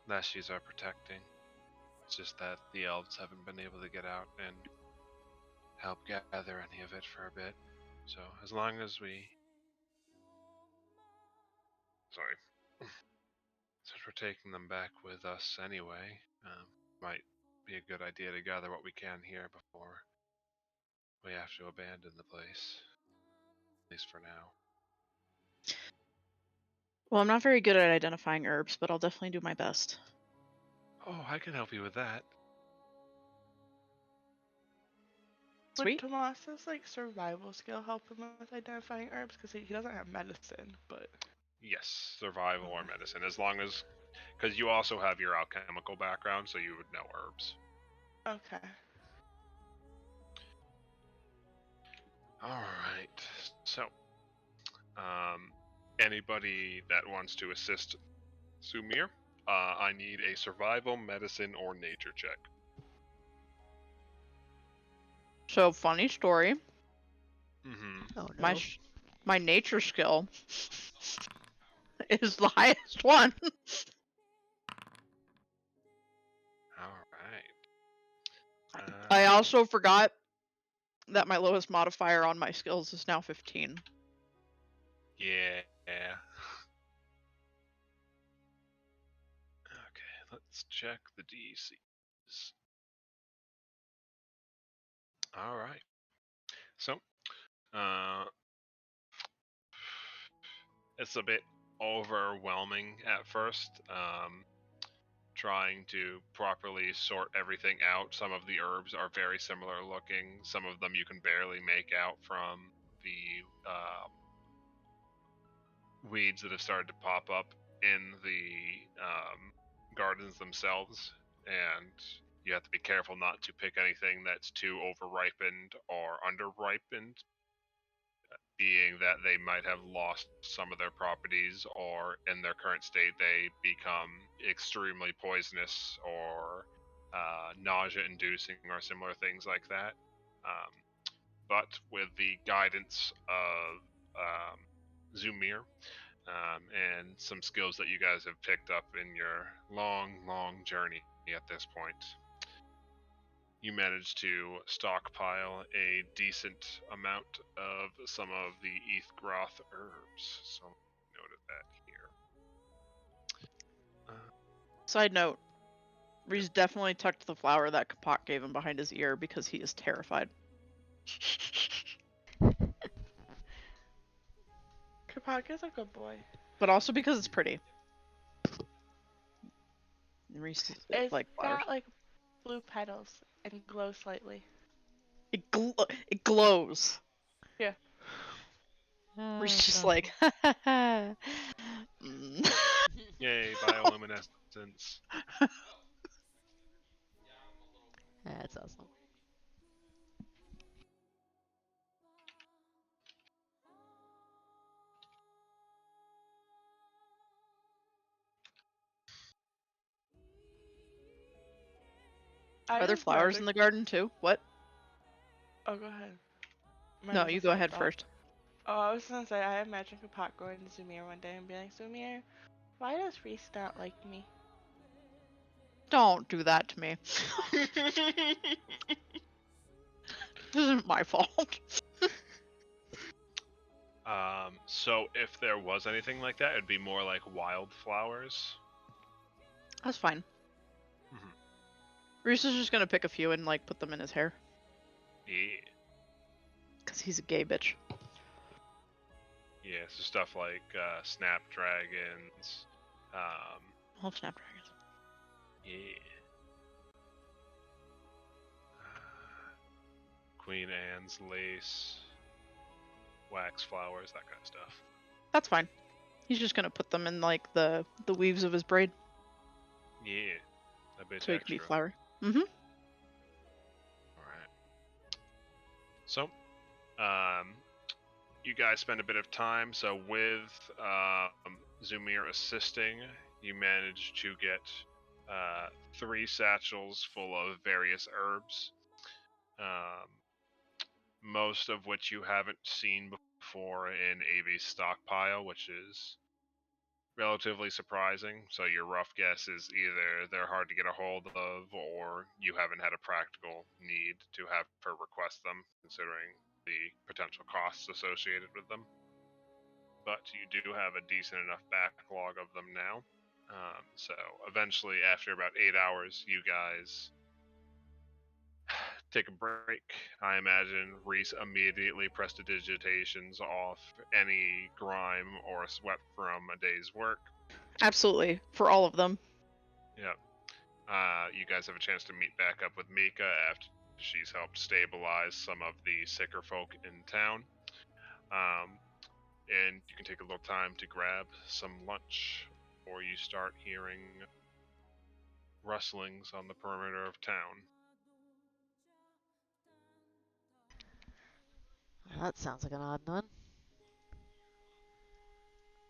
Leshies are protecting. It's just that the elves haven't been able to get out and help gather any of it for a bit. So as long as we... Sorry. Since we're taking them back with us anyway, might be a good idea to gather what we can here before we have to abandon the place. At least for now.
Well, I'm not very good at identifying herbs, but I'll definitely do my best.
Oh, I can help you with that.
Sweet.
Would Tomas's like survival skill help him with identifying herbs? Because he doesn't have medicine, but
Yes, survival or medicine, as long as... Because you also have your alchemical background, so you would know herbs.
okay.
Alright, so... anybody that wants to assist Sumir, I need a survival, medicine, or nature check.
So, funny story.
Mm-hmm.
Oh no.
My nature skill is the highest one.
Alright.
I also forgot that my lowest modifier on my skills is now 15.
Yeah. Okay, let's check the DCs. Alright. So, it's a bit overwhelming at first, trying to properly sort everything out. Some of the herbs are very similar looking. Some of them you can barely make out from the weeds that have started to pop up in the gardens themselves, and you have to be careful not to pick anything that's too overripened or underripened, being that they might have lost some of their properties, or in their current state they become extremely poisonous or nausea inducing or similar things like that. Um, but with the guidance of Zumir, and some skills that you guys have picked up in your long journey at this point, you managed to stockpile a decent amount of some of the Eathgroth herbs. So, noted that here.
Side note, Reese definitely tucked the flower that Kapak gave him behind his ear because he is terrified.
Kapak is a good boy.
But also because it's pretty. Reese
It's
like flowers.
got like blue petals and glow slightly.
It glows.
Yeah.
Oh,
Reese
that's
just
awesome.
like mm.
Yay, bioluminescence.
That's awesome.
I
Are there
have
flowers in
magic.
the garden too? What?
Oh, go ahead. Mine
No,
was a
you go
side
ahead
thought.
first.
Oh, I was gonna say I have magic Kapak going to Zumir one day and be like, Zumir, why does Reese not like me?
Don't do that to me. This isn't my fault.
So if there was anything like that, it'd be more like wildflowers.
That's fine.
Mhm.
Reese is just gonna pick a few and like put them in his hair.
Yeah.
Cause he's a gay bitch.
Yeah, so stuff like snapdragons.
All snapdragons.
Yeah. Queen Anne's lace, wax flowers, that kind of stuff.
That's fine. He's just gonna put them in like the weaves of his braid,
Yeah, a bit
so he
extra.
can be flowery. Mm-hmm.
Alright. So, you guys spend a bit of time. So with Zumir assisting, you manage to get 3 satchels full of various herbs. Most of which you haven't seen before in AV's stockpile, which is relatively surprising. So your rough guess is either they're hard to get a hold of, or you haven't had a practical need to have her request them, considering the potential costs associated with them. But you do have a decent enough backlog of them now. So eventually, after about 8 hours, you guys take a break. I imagine Reese immediately prestidigitations off any grime or sweat from a day's work.
Absolutely, for all of them.
Yep. You guys have a chance to meet back up with Mika after she's helped stabilize some of the sicker folk in town. And you can take a little time to grab some lunch, or you start hearing rustlings on the perimeter of town.
Well, that sounds like an odd one.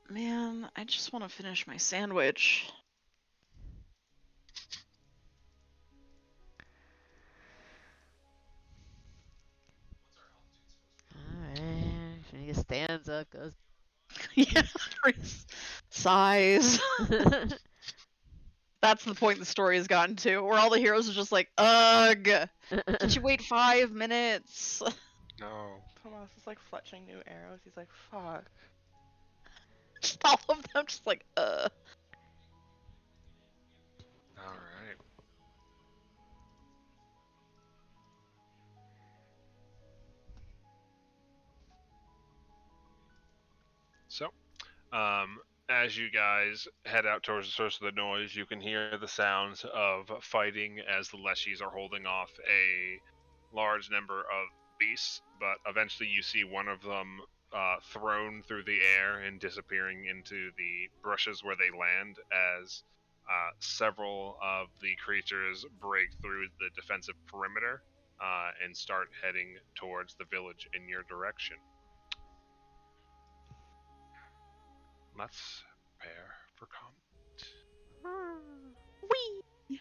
Man, I just want to finish my sandwich.
Alright. He stands up, goes.
Yeah, sighs. That's the point the story has gotten to, where all the heroes are just like, ugh, did you wait 5 minutes?
No.
Tomas is like fletching new arrows. He's like, fuck.
Just all of them just like,
Alright. So, as you guys head out towards the source of the noise, you can hear the sounds of fighting as the Leshies are holding off a large number of beasts, but eventually you see one of them thrown through the air and disappearing into the bushes where they land as several of the creatures break through the defensive perimeter and start heading towards the village in your direction. Let's prepare for combat.
wee.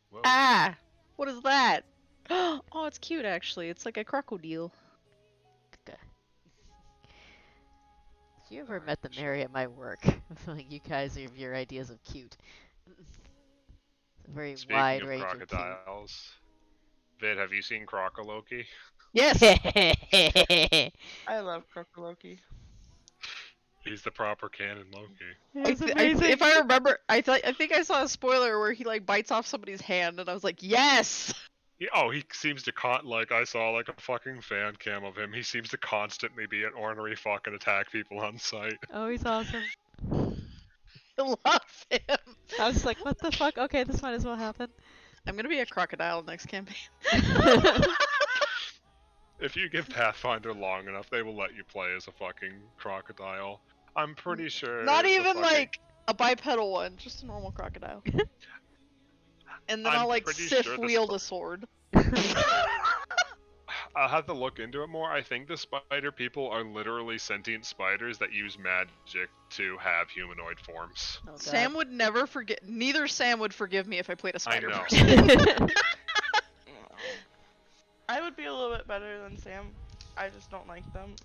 Whoa.
Ah, what is that? Oh, it's cute actually. It's like a crocodile.
If you ever met the Mary at my work, I feel like you guys have your ideas of cute. It's a very
Speaking
wide
of
range of cute.
crocodiles, Vid, have you seen Crocoloki?
Yes.
I love Crocoloki.
He's the proper canon Loki.
It's amazing.
If I remember, I think I saw a spoiler where he like bites off somebody's hand, and I was like, yes.
He seems to I saw like a fucking fan cam of him. He seems to constantly be an ornery fucking attack people on sight.
Oh, he's awesome.
I love him.
I was just like, what the fuck? Okay, this might as well happen.
I'm gonna be a crocodile next campaign.
If you give Pathfinder long enough, they will let you play as a fucking crocodile. I'm pretty sure.
Not
the
even
fucking-
like a bipedal one, just a normal crocodile. And then
I'm
I'll like
pretty
Sith
sure the
wield a sword.
I'll have to look into it more. I think the spider people are literally sentient spiders that use magic to have humanoid forms.
Oh, God.
Sam would never forget. Neither Sam would forgive me if I played a spider
know.
person.
I would be a little bit better than Sam. I just don't like them.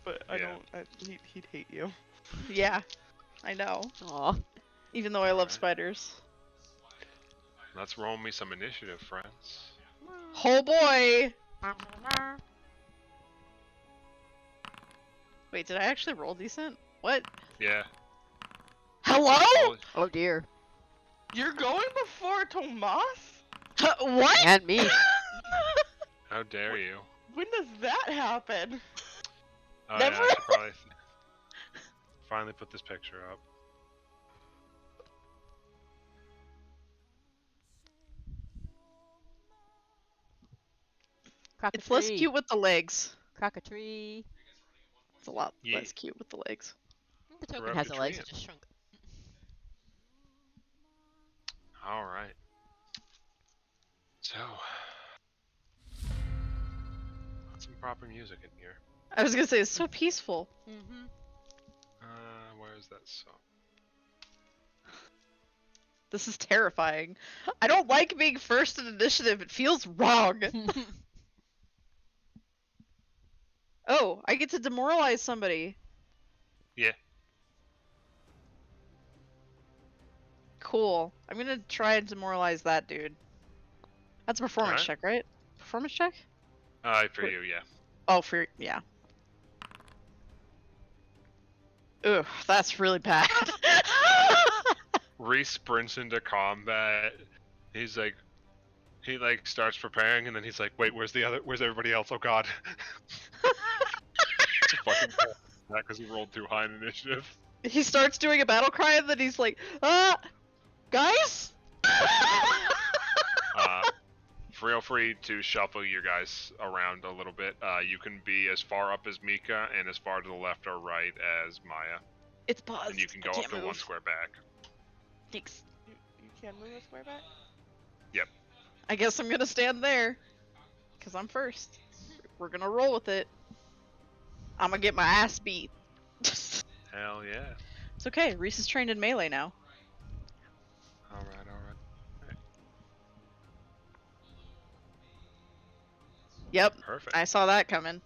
But I
Yeah.
don't. He'd hate you.
Yeah, I know.
Aw.
Even though I love
Alright.
spiders.
Let's roll me some initiative, friends.
Oh boy! Wait, did I actually roll decent? What?
Yeah.
Hello?
Oh,
Oh dear.
You're going before Tomas?
What?
And me.
How dare you?
When does that happen?
Oh
Never.
yeah, I should probably finally put this picture up.
It's less
Crocketry.
cute with the legs.
Crocketry.
It's a lot
Ye-
less cute with the legs.
The token
We're up
has
to
the legs,
tree.
it just shrunk.
All right. So, put some proper music in here.
I was gonna say it's so peaceful.
Mm-hmm.
Where's that song?
This is terrifying. I don't like being first in initiative. It feels wrong. Oh, I get to demoralize somebody.
Yeah.
Cool. I'm gonna try and demoralize that dude. That's a performance
Alright.
check, right? Performance check?
For
Wait.
you, yeah.
Oh, for yeah. Ugh, that's really bad.
Reese sprints into combat. He's like, he like starts preparing, and then he's like, "Wait, where's everybody else? Oh God!" It's a fucking because he rolled too high in initiative.
He starts doing a battle cry and then he's like, guys?
Feel free to shuffle you guys around a little bit. You can be as far up as Mika and as far to the left or right as Maya,
It's paused.
and you can
I
go up
can't
to
move.
one square back.
Thanks.
You can't move a square back?
Yep.
I guess I'm gonna stand there. Because I'm first. We're gonna roll with it. I'm gonna get my ass beat. It's
Hell yeah.
okay, Reese is trained in melee now.
All right.
Yep,
Perfect.
I saw that coming.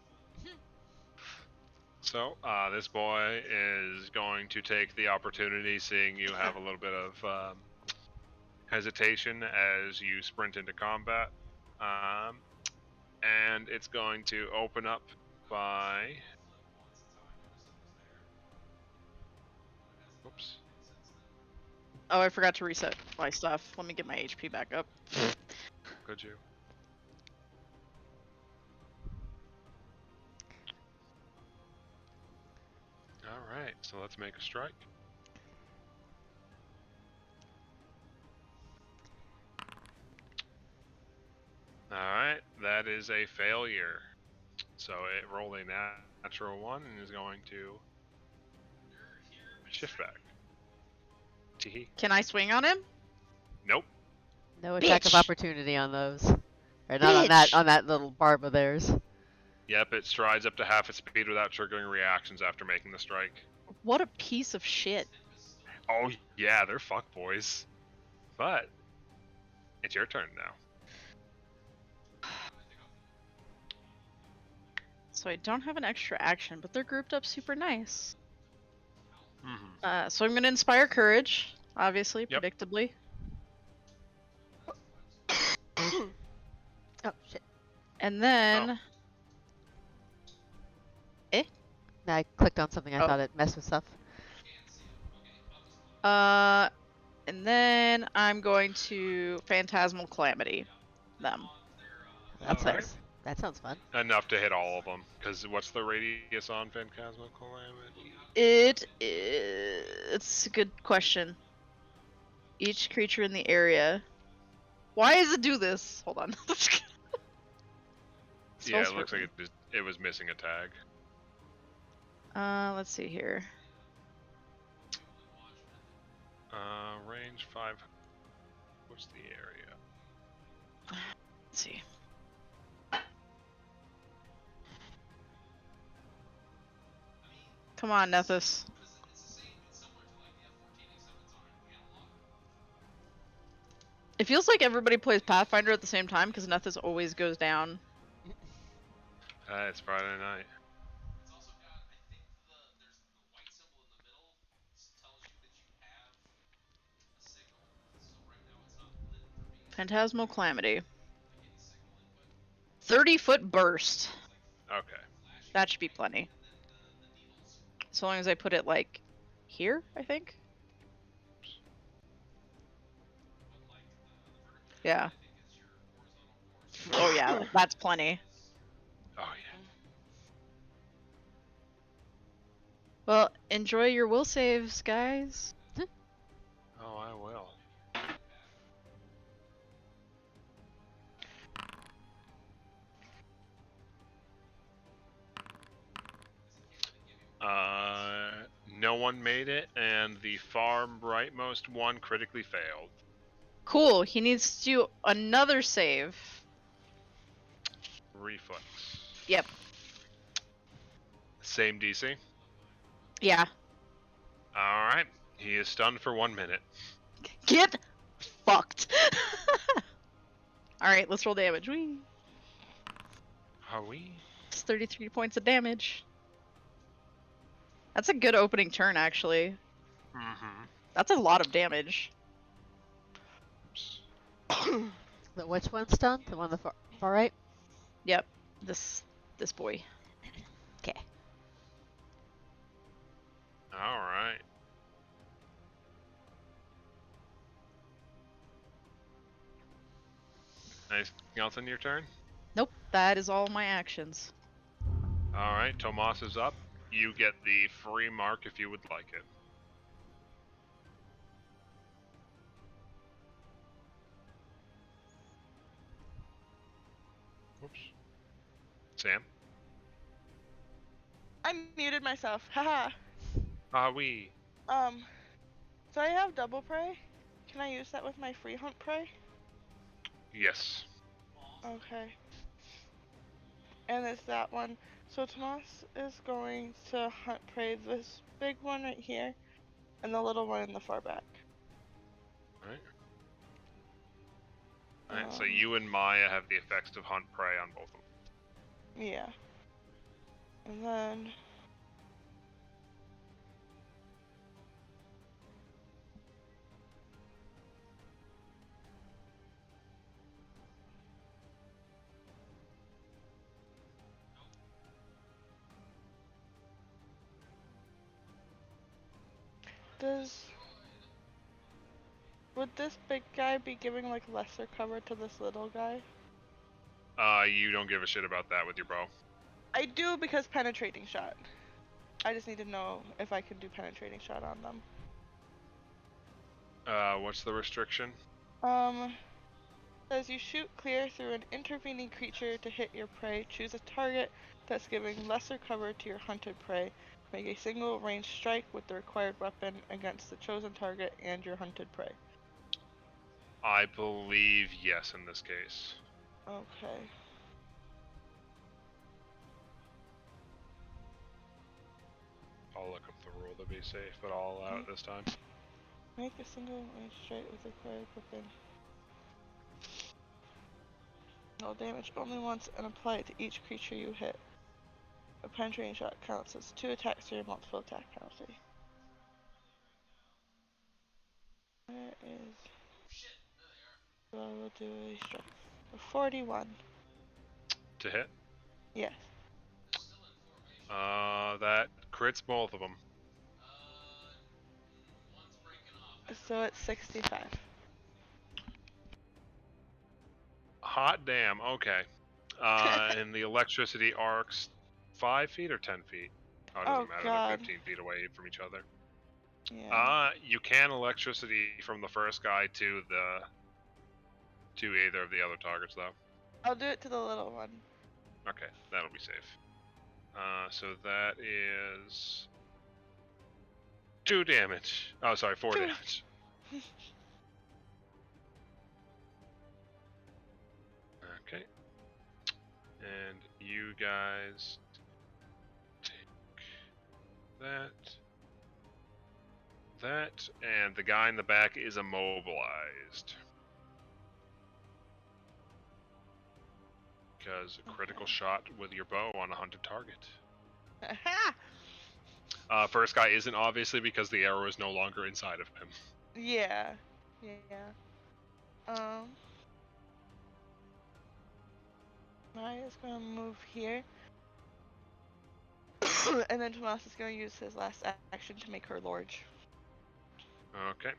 So, this boy is going to take the opportunity, seeing you have a little bit of hesitation as you sprint into combat. And it's going to open up by... Whoops.
Oh, I forgot to reset my stuff. Let me get my HP back up.
Could you? Alright, so let's make a strike. Alright, that is a failure. So it rolled a natural 1 and is going to shift back. Teehee.
Can I swing on him?
Nope.
No attack of
Bitch.
opportunity on those. Or not
Bitch.
on that little barb of theirs.
Yep, it strides up to half its speed without triggering reactions after making the strike.
What a piece of shit.
Oh yeah, they're fuckboys. But it's your turn now.
So I don't have an extra action, but they're grouped up super nice.
Mm-hmm.
So I'm gonna inspire courage, obviously,
Yep.
predictably.
Oh, shit.
And then
I clicked on something, I
Oh.
thought it messed with stuff.
and then I'm going to Phantasmal Calamity them.
That's
Alright.
nice. That sounds fun.
Enough to hit all of them. Because what's the radius on Phantasmal Calamity?
It's a good question. Each creature in the area. Why does it do this? Hold on.
Yeah, it looks like it was missing a tag.
Let's see here.
Range 5. What's the area?
Let's see. Come on, Nethys. It feels like everybody plays Pathfinder at the same time because Nethys always goes down.
It's Friday night.
Phantasmal Calamity. 30-foot burst.
Okay.
That should be plenty. So long as I put it like here, I think. Yeah. Oh yeah, that's plenty.
Oh yeah.
Well, enjoy your will saves, guys.
Oh, I will. No one made it, and the far rightmost one critically failed.
Cool. He needs to do another save.
Reflex.
Yep.
Same DC.
Yeah.
All right. He is stunned for 1 minute.
Get fucked. All right, let's roll damage. Whee.
Are we?
It's 33 points of damage. That's a good opening turn, actually.
Mm-hmm.
That's a lot of damage.
Which one's done? The one on the far right?
Yep. This boy.
Okay.
All right. Anything else on your turn?
Nope. That is all my actions.
All right. Tomas is up. You get the free mark if you would like it. Oops. Sam?
I muted myself. Haha.
Ah, we.
So I have double prey. Can I use that with my free hunt prey?
Yes.
Okay. And it's that one. So Tomas is going to hunt prey this big one right here, and the little one in the far back.
Alright. Alright, so you and Maya have the effects of hunt prey on both of them.
Yeah. And then would this big guy be giving like lesser cover to this little guy?
You don't give a shit about that with your bow.
I do, because penetrating shot. I just need to know if I can do penetrating shot on them.
What's the restriction?
Says you shoot clear through an intervening creature to hit your prey. Choose a target that's giving lesser cover to your hunted prey. Make a single ranged strike with the required weapon against the chosen target and your hunted prey.
I believe yes in this case.
Okay.
I'll look up the rule to be safe, but I'll allow it this time.
Make a single ranged strike with the required weapon. No damage only once and apply it to each creature you hit. A penetrating shot counts as 2 attacks or a multiple attack penalty. Where is... So I will do a strike. A 41.
To hit?
Yes.
That crits both of them.
So it's 65.
Hot damn, okay. And the electricity arcs 5 feet or 10 feet? Oh, it doesn't
Oh,
matter,
God.
they're 15 feet away from each other.
Yeah.
You can electricity from the first guy to either of the other targets, though.
I'll do it to the little one.
Okay, that'll be safe. So that is 2 damage. Oh, sorry, 4
Two.
damage. Okay. And you guys take that, and the guy in the back is immobilized. Because a critical shot with your bow on a hunted target. First guy isn't, obviously, because the arrow is no longer inside of him.
Yeah. Maya's gonna move here. And then Tomas is gonna use his last action to make her large.
Okay.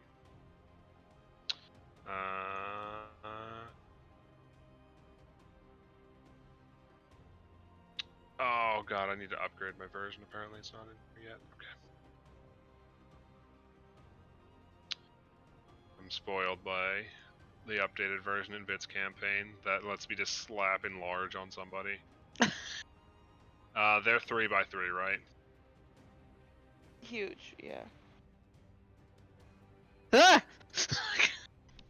Oh god, I need to upgrade my version. Apparently, it's not in here yet. Okay. I'm spoiled by the updated version in Bit's campaign that lets me just slap enlarge on somebody. They're 3x3, right?
Huge, yeah.
Ah!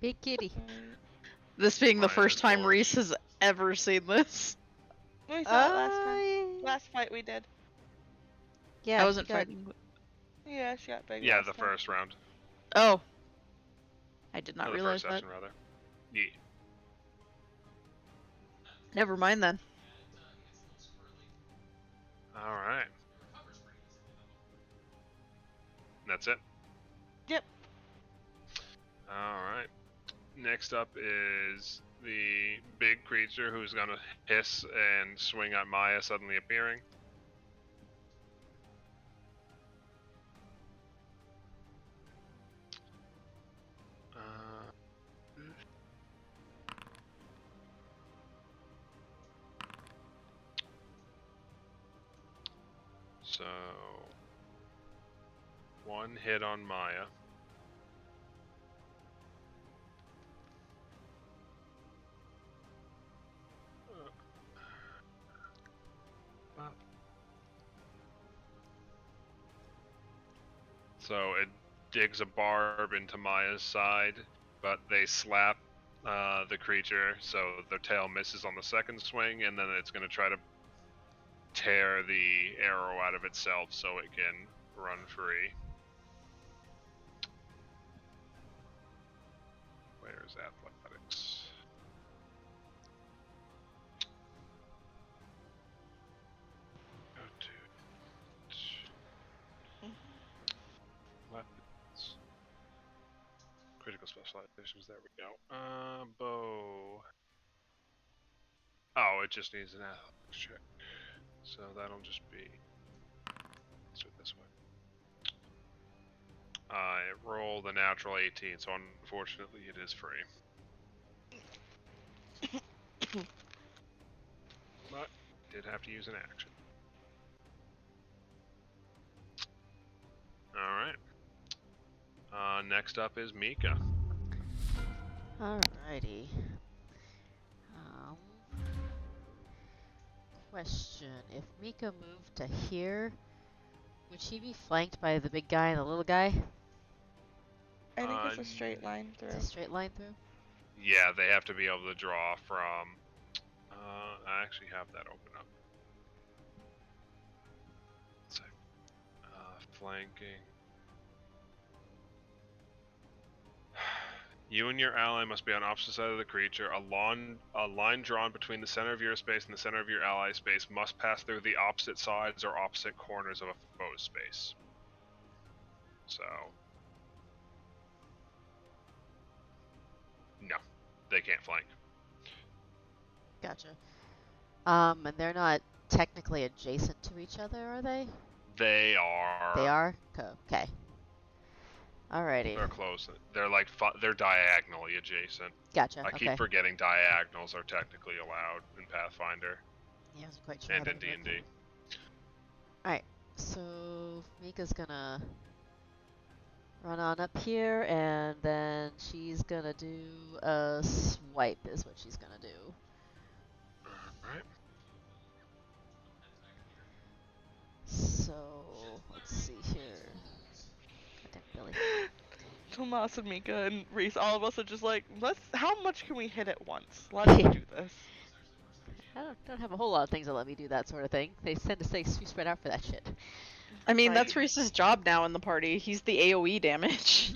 Big kitty.
Right.
This being the
Mine
first
is
time
large.
Reese has ever seen this.
We saw it last time.
I...
Last fight we did.
Yeah,
I
she
wasn't
got...
fighting.
Yeah, she got big
Yeah,
last
the
time.
first round.
Oh. I did
Or
not
the
realize
first
that.
session, rather. Yeah.
Never mind then.
Alright. That's it?
Yep.
Alright. Next up is the big creature who's gonna hiss and swing at Maya, suddenly appearing. So, one hit on Maya. So it digs a barb into Maya's side, but they slap the creature, so the tail misses on the second swing, and then it's going to try to tear the arrow out of itself so it can run free. Where's athletics? Go to weapons. Critical specializations, there we go. Bow. Oh, it just needs an athletics check. So that'll just be... Let's do it this way. I rolled a natural 18, so unfortunately it is free. But did have to use an action. Alright. Next up is Mika.
Alrighty. Question. If Mika moved to here, would she be flanked by the big guy and the little guy?
I think it's a straight line through.
It's a straight line through?
Yeah, they have to be able to draw from... I actually have that open up. Let's see. Flanking. You and your ally must be on opposite side of the creature. A line drawn between the center of your space and the center of your ally's space must pass through the opposite sides or opposite corners of a foe's space. So... No, they can't flank.
Gotcha. And they're not technically adjacent to each other, are they?
They are.
They are? Okay. Alrighty.
They're close. They're like they're diagonally adjacent.
Gotcha.
I keep
Okay.
forgetting diagonals are technically allowed in Pathfinder
Yeah, I wasn't quite sure.
and
how
in
that would
D&D.
work. Alright, so Mika's gonna run on up here, and then she's gonna do a swipe, is what she's gonna do.
Alright.
So, let's see here. Goddamn Billy.
Tomas and Mika and Reese, all of us are just like, how much can we hit at once? Let's do this.
I don't have a whole lot of things that let me do that sort of thing. They tend to stay spread out for that shit.
I mean,
Right.
that's Reese's job now in the party. He's the AoE damage.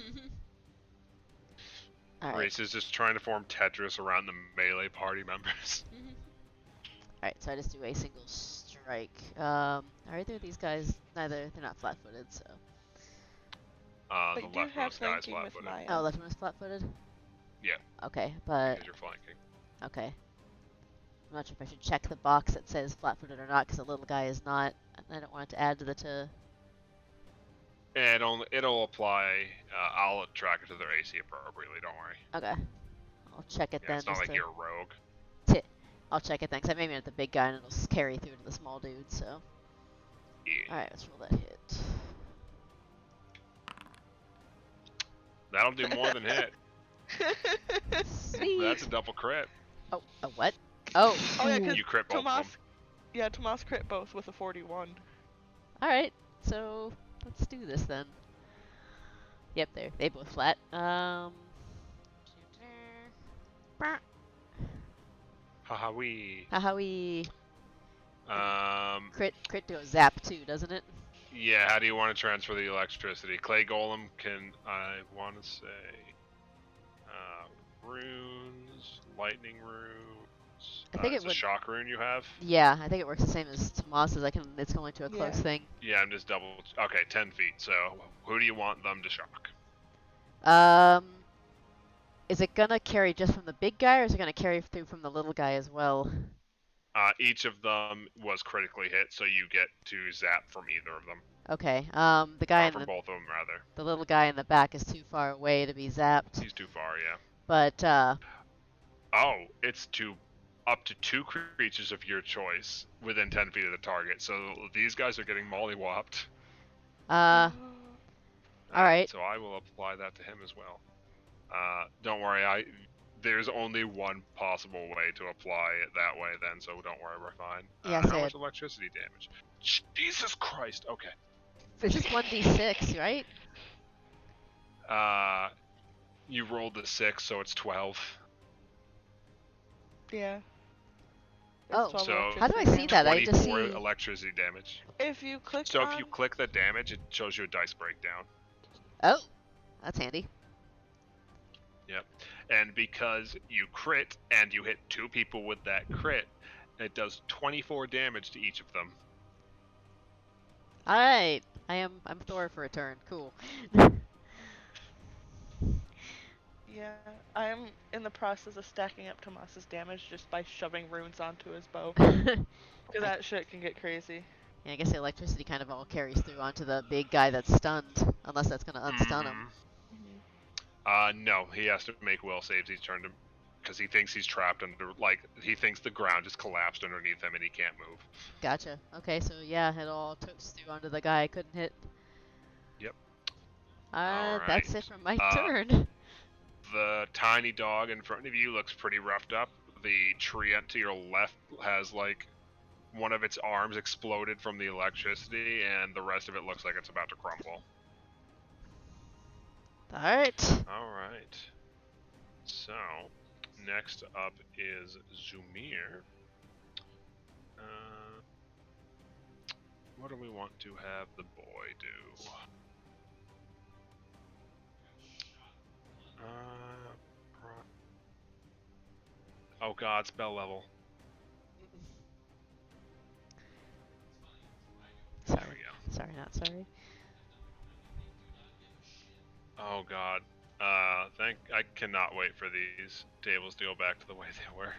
Alright.
Reese is just trying to form Tetris around the melee party members.
Alright, so I just do a single strike. Are either of these guys, they're not flat-footed, so...
But
The
you do have
leftmost guy's
flanking with
flat-footed.
Maya.
Oh, left one is flat-footed?
Yeah.
Okay, but...
Because you're flanking.
Okay. I'm not sure if I should check the box that says flat-footed or not, because the little guy is not. I don't want it to add to the
It'll apply. I'll track it to their AC appropriately. Don't worry.
Okay. I'll check it
Yeah,
then.
it's not
just
like
to...
you're a rogue.
I'll check it then, because I maybe at the big guy and it'll carry through to the small dude, so.
Yeah.
Alright, let's roll that hit.
That'll do more than hit.
Sweet.
That's a double crit.
Oh, a what? Oh.
Oh yeah, because
You crit both of them.
Tomas crit both with a 41.
Alright, so let's do this then. Yep, they both flat.
Haha, we.
Haha, we crit goes zap too, doesn't it?
Yeah, how do you want to transfer the electricity? Clay Golem can, I want to say, runes, lightning runes.
I think it
it's
would.
a shock rune you have?
Yeah, I think it works the same as Tomas's. It's going to a close
Yeah.
thing.
Yeah, I'm just double. Okay, 10 feet. So, who do you want them to shock?
Is it gonna carry just from the big guy, or is it gonna carry through from the little guy as well?
Each of them was critically hit, so you get to zap from either of them.
Okay. The guy in
from
the
both of them, rather.
the little guy in the back is too far away to be zapped.
He's too far, yeah.
But
Oh, it's up to 2 creatures of your choice within 10 feet of the target. So these guys are getting mollywopped.
all right.
So I will apply that to him as well. Don't worry, there's only one possible way to apply it that way then, so don't worry, we're fine.
Yeah,
how much electricity damage? Jesus Christ, okay.
It's just 1d6, right?
You rolled a 6, so it's 12.
Yeah.
Oh,
It's 12
so
how do I
electricity
see
damage.
that? I just
24
see.
electricity damage.
If you click
So
on...
if you click the damage, it shows you a dice breakdown.
Oh, that's handy.
Yep. And because you crit and you hit 2 people with that crit, it does 24 damage to each of them.
All right. I'm Thor for a turn. Cool.
Yeah, I'm in the process of stacking up Tomas's damage just by shoving runes onto his bow.
Yeah,
Because that shit can get crazy.
I guess the electricity kind of all carries through onto the big guy that's stunned, unless that's gonna unstun him.
No, he has to make will saves each turn because he thinks he's trapped under, he thinks the ground just collapsed underneath him and he can't move.
Gotcha. Okay, so yeah, it all totes through onto the guy I couldn't hit.
Yep.
That's it
Alright.
from my turn.
The tiny dog in front of you looks pretty roughed up. The tree to your left has, one of its arms exploded from the electricity, and the rest of it looks like it's about to crumble.
Alright.
Alright. So, next up is Zumir. What do we want to have the boy do? Oh god, spell level.
Sorry.
There we go.
Sorry, not sorry.
Oh god. I cannot wait for these tables to go back to the way they were.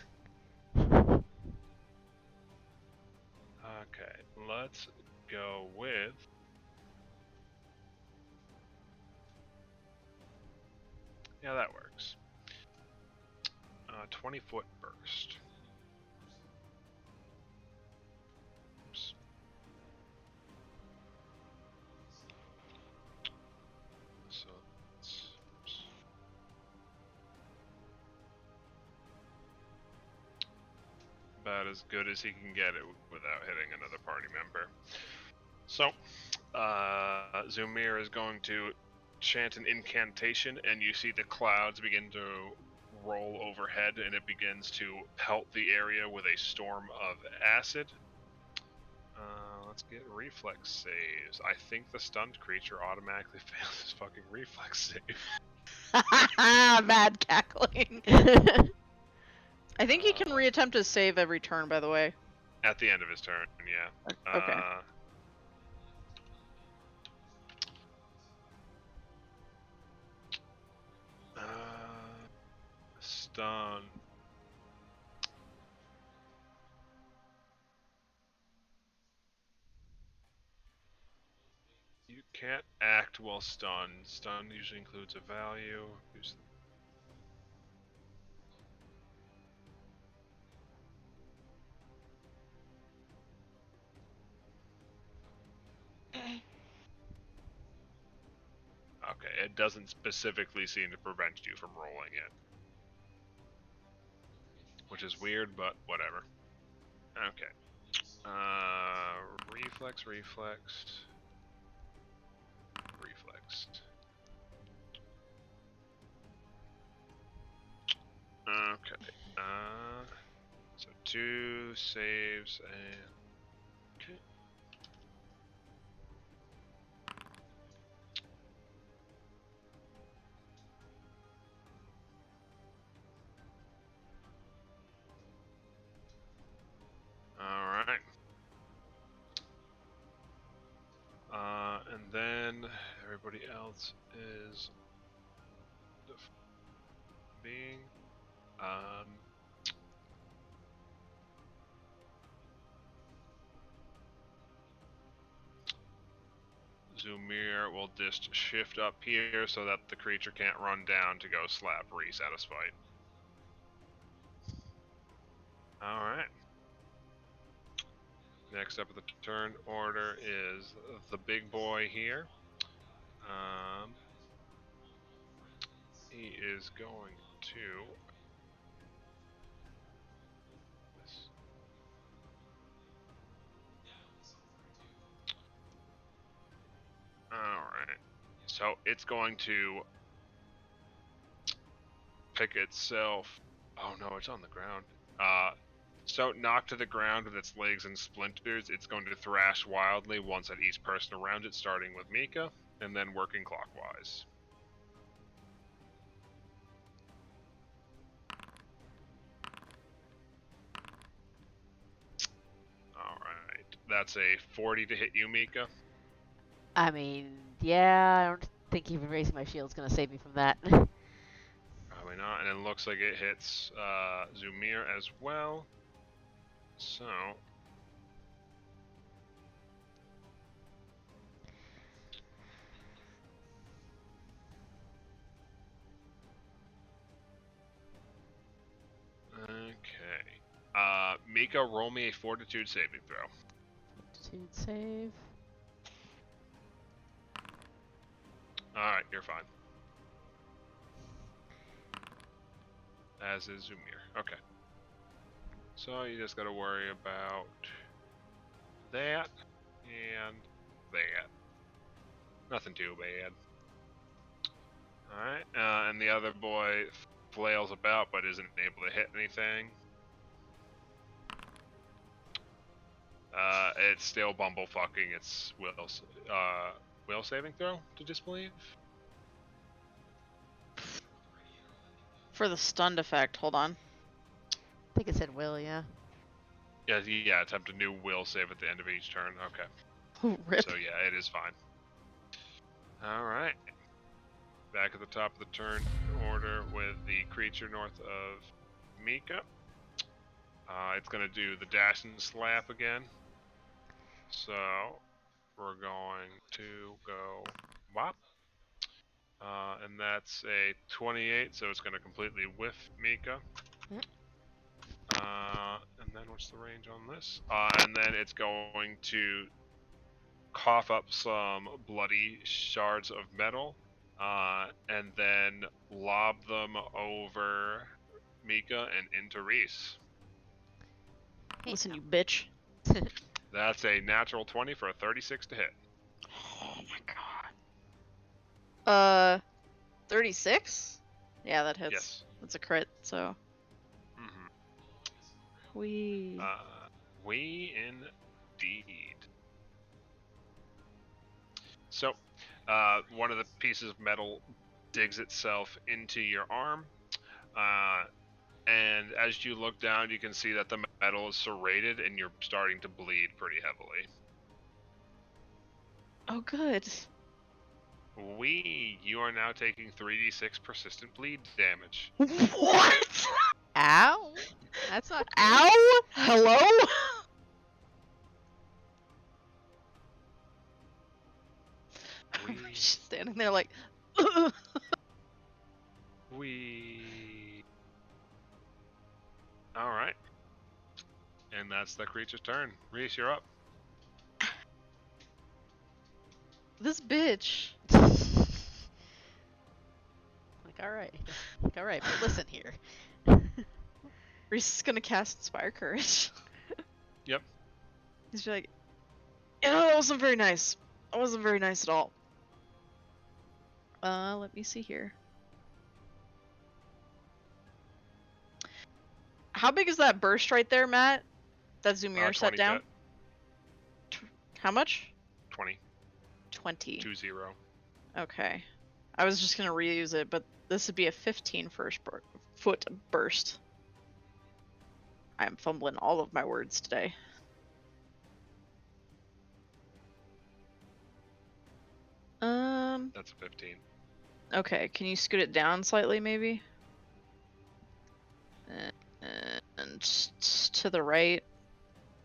Okay, let's go with... Yeah, that works. 20-foot burst. Oops. So, oops. About as good as he can get it without hitting another party member. So, Zumir is going to chant an incantation, and you see the clouds begin to roll overhead, and it begins to pelt the area with a storm of acid. Let's get reflex saves. I think the stunned creature automatically fails his fucking reflex save.
Mad cackling. I think he can reattempt his save every turn, by the way.
At the end of his turn, yeah.
Okay.
Stun. You can't act while stunned. Stun usually includes a value. Okay, it doesn't specifically seem to prevent you from rolling it. Which is weird, but whatever. Okay. Reflex. Okay. So 2 saves and... Okay. Alright. And then everybody else is being Zumir will just shift up here so that the creature can't run down to go slap Reese out of spite. Alright. Next up at the turn order is the big boy here. He is going to... Alright. So it's going to pick itself... Oh no, it's on the ground. So knocked to the ground with its legs and splinters, it's going to thrash wildly once at each person around it, starting with Mika, and then working clockwise. Alright. That's a 40 to hit you, Mika.
I mean, yeah, I don't think even raising my shield's gonna save me from that.
Probably not. And it looks like it hits Zumir as well. So... Okay. Mika, roll me a fortitude saving throw.
Fortitude save.
Alright, you're fine. As is Zumir. Okay. So you just gotta worry about that and that. Nothing too bad. Alright, and the other boy flails about but isn't able to hit anything. It's still bumblefucking its will saving throw to disbelieve.
For the stunned effect, hold on.
I think it said will, yeah.
Yeah, attempt a new will save at the end of each turn. Okay.
Rip.
So yeah, it is fine. Alright. Back at the top of the turn order with the creature north of Mika. It's going to do the dash and slap again. So, we're going to go whop. And that's a 28, so it's going to completely whiff Mika.
Yep.
And then what's the range on this? And then it's going to cough up some bloody shards of metal, and then lob them over Mika and into Reese.
Listen, you bitch.
That's a natural 20 for a 36 to hit.
Oh my god. 36? Yeah, that hits.
Yes.
That's a crit, so.
Mm-hmm.
We
Indeed. So, one of the pieces of metal digs itself into your arm, and as you look down, you can see that the metal is serrated and you're starting to bleed pretty heavily.
Oh, good.
You are now taking 3d6 persistent bleed damage.
What?
Ow! That's not good.
Ow? Hello? We're just standing there like,
Alright. And that's the creature's turn. Reese, you're up.
this bitch.
alright. Like, alright, but listen here.
Reese is gonna cast Inspire Courage.
Yep.
He's like, that wasn't very nice. That wasn't very nice at all. Let me see here. How big is that burst right there, Matt? That Zumir set
20
down?
foot.
How much?
20.
20.
20.
Okay. I was just gonna reuse it, but this would be a 15 foot burst. I'm fumbling all of my words today.
That's a 15.
Okay, can you scoot it down slightly, maybe? And to the right,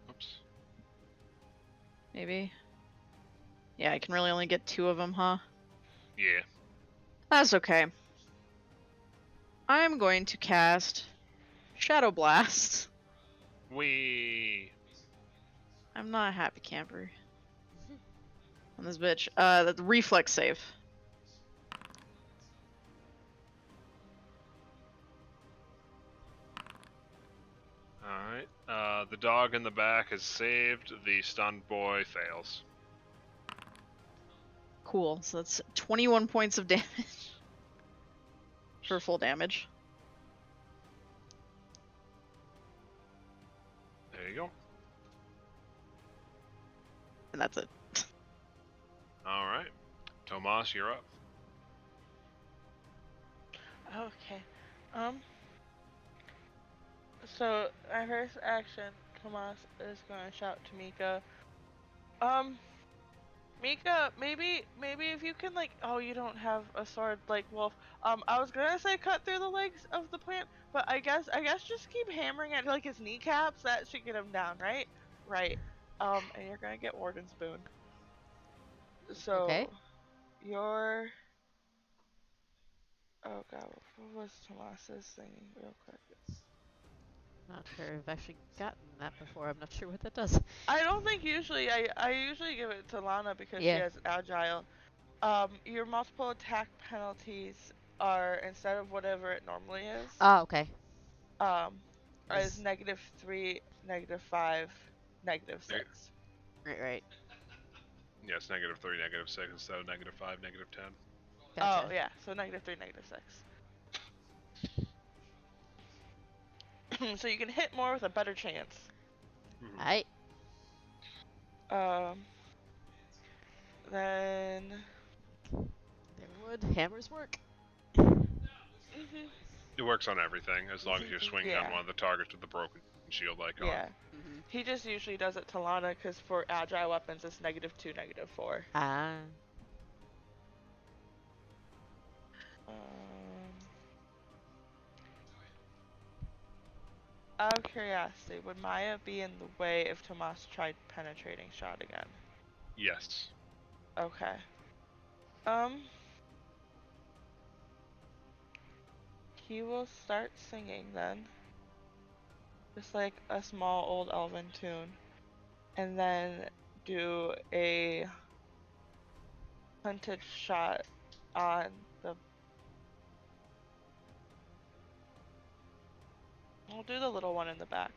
Oops.
maybe? Yeah, I can really only get 2 of them, huh?
Yeah.
That's okay. I'm going to cast Shadow Blast.
Wee.
I'm not a happy camper. On this bitch. The reflex save.
Alright. The dog in the back is saved. The stunned boy fails.
Cool. So that's 21 points of damage. For full damage.
There you go.
And that's it.
Alright. Tomas, you're up.
Okay. So our first action, Tomas is gonna shout to Mika. Mika, maybe if you can oh, you don't have a sword like Wolf. I was gonna say cut through the legs of the plant, but I guess just keep hammering at like his kneecaps. That should get him down, right? Right. And you're gonna get Warden's Boon. So
Okay.
your oh god, what was Tomas's thing real quick?
Not sure I've actually gotten that before. I'm not sure what that does.
I don't think usually I usually give it to Lana because she
Yeah.
has agile. Your multiple attack penalties are instead of whatever it normally is.
Oh, okay.
Is -3, -5, -6.
Right.
Yes, -3, -6 instead of -5, -10.
Gotcha.
Oh yeah, so -3, -6. So you can hit more with a better chance.
Mhm.
Alright.
Then.
There would. Hammers work.
Mhm.
It works on everything, as long as you're swinging on
Yeah.
one of the targets with the broken shield icon.
Yeah.
Mm-hmm.
He just usually does it to Lana because for agile weapons it's -2, -4.
Ah.
Out of curiosity, would Maya be in the way if Tomas tried penetrating shot again?
Yes.
Okay. He will start singing then. Just like a small old elven tune. And then do a hunted shot on the... We'll do the little one in the back.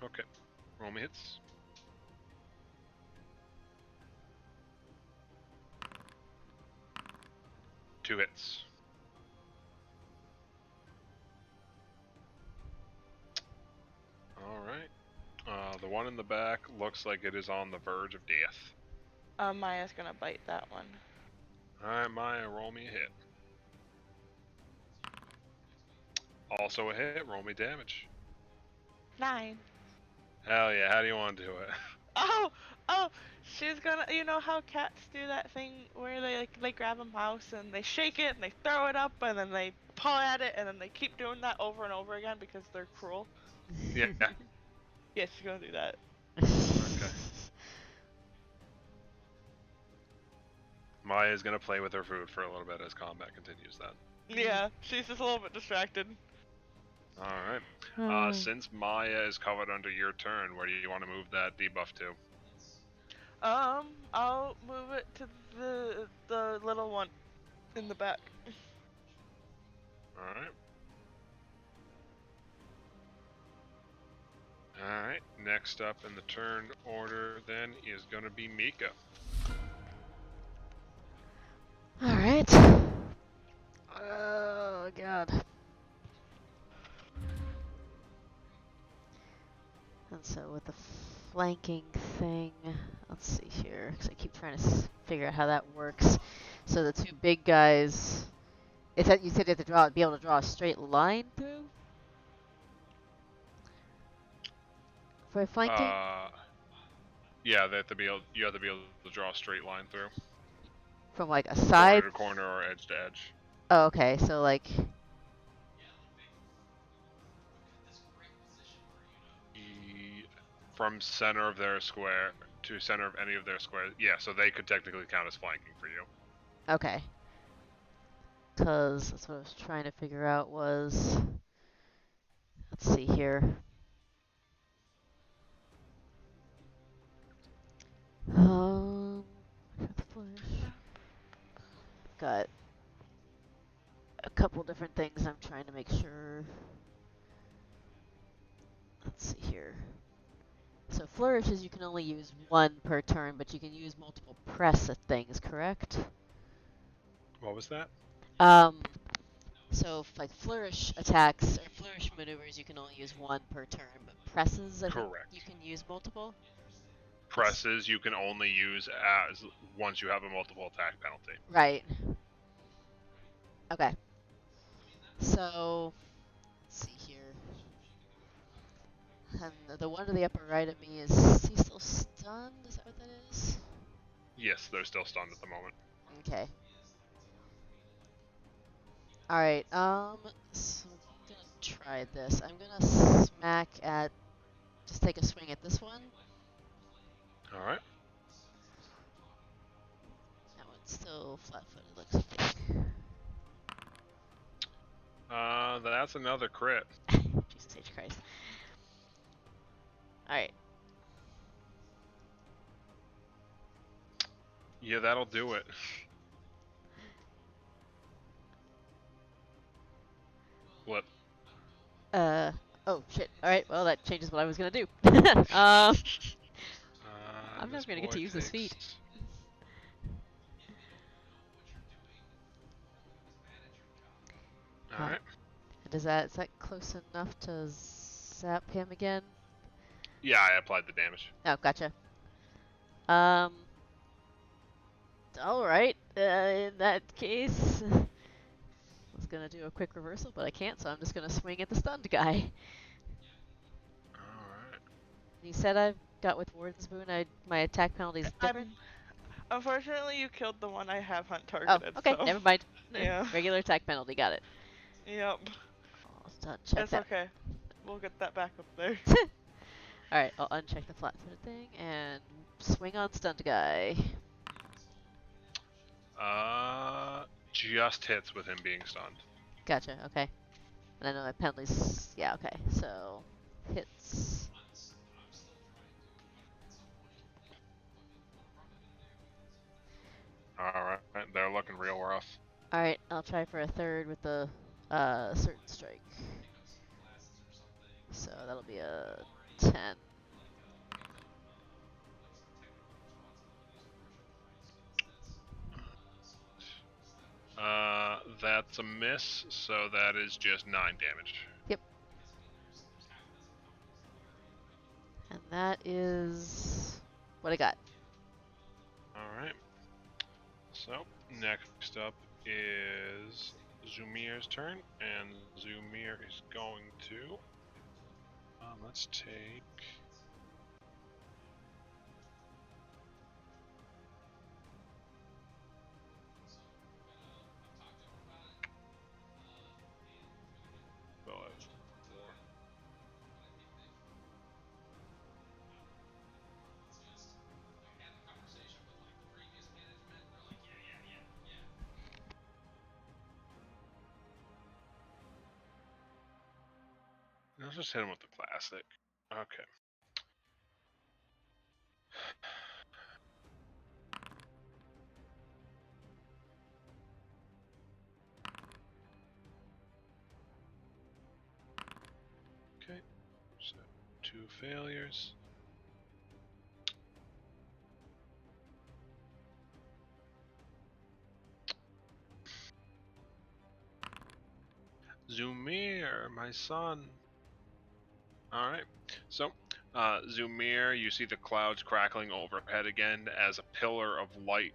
Okay. Roll me hits. Two hits. Alright. The one in the back looks like it is on the verge of death.
Maya's gonna bite that one.
Alright, Maya, roll me a hit. Also a hit, roll me damage.
9.
Hell yeah, how do you want to do it?
Oh, she's gonna, you know how cats do that thing where they grab a mouse and they shake it and they throw it up and then they paw at it and then they keep doing that over and over again because they're cruel?
Yeah.
Yeah, she's gonna do that.
Okay. Maya's gonna play with her food for a little bit as combat continues then.
Yeah, she's just a little bit distracted.
Alright. Since Maya is covered under your turn, where do you want to move that debuff to?
I'll move it to the little one in the back.
Alright. Alright, next up in the turn order then is going to be Mika.
Alright. Oh, God. And so with the flanking thing, let's see here, because I keep trying to figure out how that works. So the two big guys, is that you said you have to be able to draw a straight line through for flanking?
Yeah, they have to be able, you have to be able to draw a straight line through.
From like a
Corner
side?
to corner or edge to edge.
Oh, okay, so like...
From center of their square to center of any of their squares. Yeah, so they could technically count as flanking for you.
Okay. Because that's what I was trying to figure out was... Let's see here. Um... Got a couple different things I'm trying to make sure. Let's see here. So flourishes you can only use one per turn, but you can use multiple press at things, correct?
What was that?
So like flourish attacks or flourish maneuvers you can only use one per turn, but presses I think
Correct.
you can use multiple?
Presses you can only use as once you have a multiple attack penalty.
Right. Okay. So let's see here. And the one to the upper right of me is he still stunned? Is that what that is?
Yes, they're still stunned at the moment.
Okay. Alright, so I'm gonna try this. I'm gonna smack at, just take a swing at this one.
Alright.
That one's still flat-footed, looks like.
That's another crit.
Jesus H. Christ. Alright.
Yeah, that'll do it. What?
Oh shit. Alright, well that changes what I was gonna do. I'm never gonna get to use this feat.
Alright.
And is that close enough to zap him again?
Yeah, I applied the damage.
Oh, gotcha. Alright, in that case, I was gonna do a quick reversal, but I can't, so I'm just gonna swing at the stunned guy.
Alright.
You said I've got with Warden's Boon, my attack penalty is different?
Unfortunately, you killed the one I have hunt
Oh,
targeted.
okay,
so.
never mind.
Yeah.
Regular attack penalty, got it.
Yep.
I'll check
It's
that.
okay. We'll get that back up there.
Alright, I'll uncheck the flat-footed thing and swing on stunned guy.
Just hits with him being stunned.
Gotcha, okay. And I know my penalties, yeah, okay. So, hits.
Alright, they're looking real rough.
Alright, I'll try for a third with the certain strike. So that'll be a 10.
That's a miss, so that is just 9 damage.
Yep. And that is what I got.
Alright. So, next up is Zumir's turn, and Zumir is going to... let's take... Let's just hit him with the classic. Okay. failures. Zumir, my son. Alright, so, Zumir, you see the clouds crackling overhead again as a pillar of light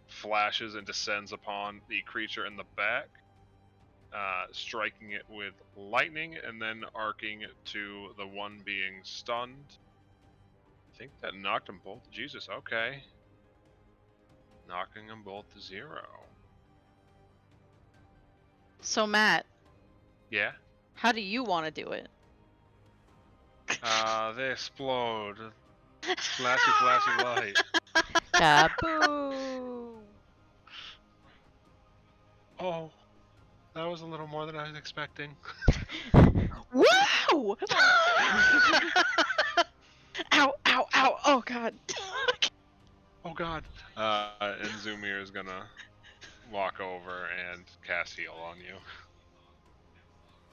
flashes and descends upon the creature in the back, striking it with lightning and then arcing to the one being stunned. I think that knocked them both. Jesus, okay. Knocking them both to 0.
So Matt,
Yeah?
how do you want to do it?
They explode. Flashy, flashy light.
Kaboom!
Oh, that was a little more than I was expecting.
Wow! Ow! Ow! Ow! Oh God!
Oh god. And Zumir is gonna walk over and cast heal on you.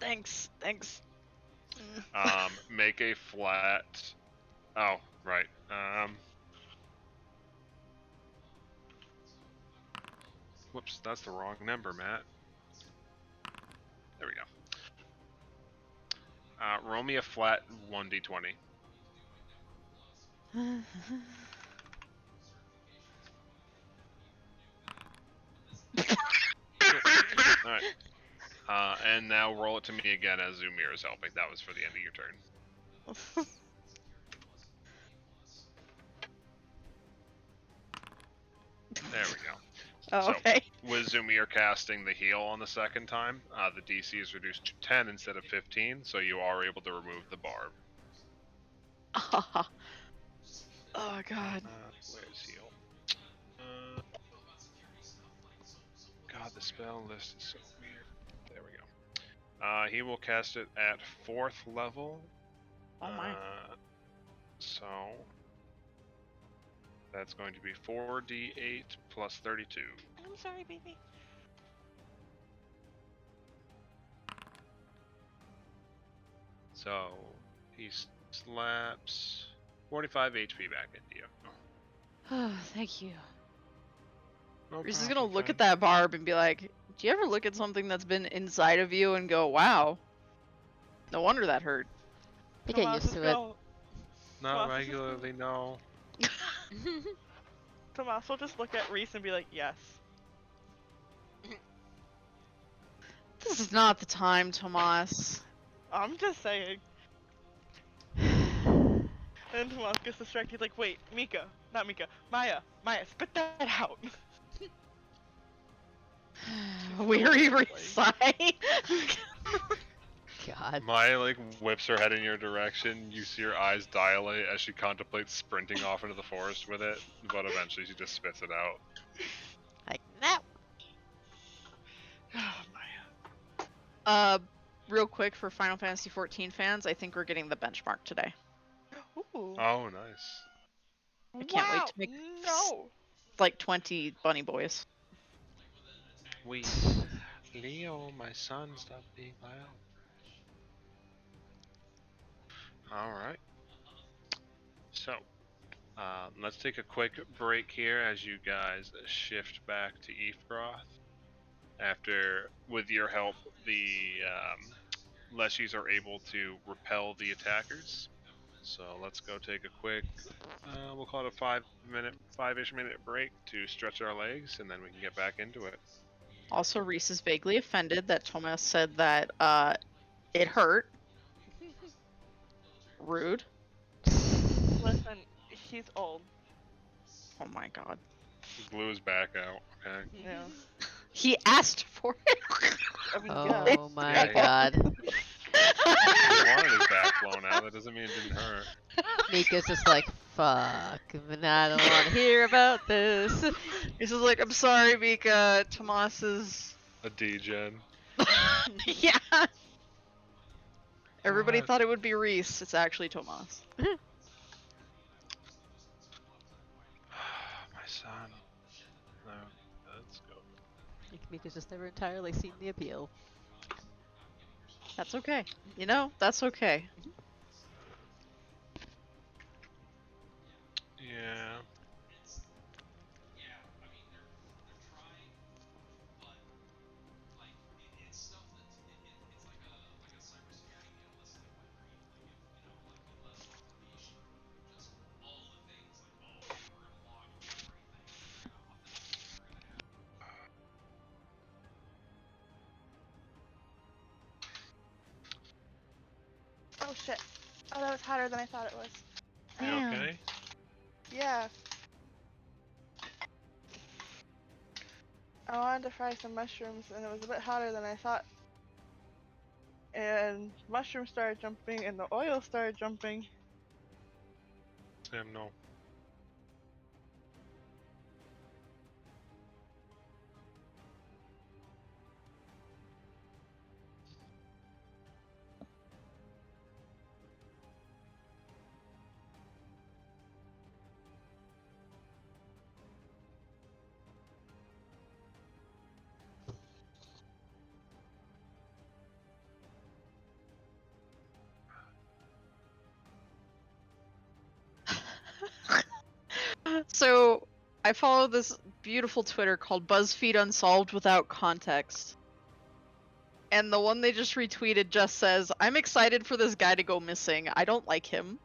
Thanks. Thanks.
Make a flat. Oh, right. Whoops, that's the wrong number, Matt. There we go. Roll me a flat 1d20. Alright. And now roll it to me again as Zumir is helping. That was for the end of your turn. There we go.
Oh,
So,
okay.
with Zumir casting the heal on the second time, the DC is reduced to 10 instead of 15, so you are able to remove the barb.
Oh God.
Where's heal? God, the spell list is so weird. There we go. He will cast it at 4th level.
Oh my.
So that's going to be 4d8 plus 32.
I'm sorry, baby.
So he slaps 45 HP back into you.
Oh, thank you.
No
Reese is
problem,
gonna look at
friend.
that barb and be like, "Do you ever look at something that's been inside of you and go, wow, no wonder that hurt."
You get used to it.
Not
Tomas is
regularly, no.
Tomas will just look at Reese and be like, yes.
This is not the time, Tomas.
I'm just saying. And Tomas gets distracted. He's like, wait, Mika. Not Mika. Maya. Maya, spit that out.
Weary sigh.
God.
Maya like whips her head in your direction. You see her eyes dilate as she contemplates sprinting off into the forest with it, but eventually she just spits it out.
Like, no!
Maya.
Real quick for Final Fantasy XIV fans, I think we're getting the benchmark today.
Ooh.
Oh, nice.
I can't wait
Wow,
to make
no.
like 20 bunny boys.
We, Leo, my son, stop being loud. Alright. So, let's take a quick break here as you guys shift back to Efroth. After, with your help, the Leshies are able to repel the attackers. So let's go take a quick, we'll call it a 5-ish minute break to stretch our legs, and then we can get back into it.
Also, Reese is vaguely offended that Tomas said that it hurt. Rude.
Listen, he's old.
Oh my God.
Glue his back out, okay?
Yeah.
He asked for it.
I mean, yeah.
Oh my
Yeah.
God.
He wanted his back blown out, that doesn't mean it didn't hurt.
Mika's just like, fuck, and I don't want to hear about this.
He's just like, I'm sorry, Mika. Tomas is.
A degen.
Yeah. Everybody
What?
thought it would be Reese. It's actually Tomas.
My son. No, let's go.
Mika's just never entirely seen the appeal.
That's okay. You know, that's okay.
Yeah.
Oh shit. Oh, that was hotter than I thought it was.
You
Damn.
okay?
Yeah. I wanted to fry some mushrooms and it was a bit hotter than I thought. And mushrooms started jumping and the oil started jumping.
Sam, no.
So I follow this beautiful Twitter called BuzzFeed Unsolved Without Context. And the one they just retweeted just says, I'm excited for this guy to go missing. I don't like him.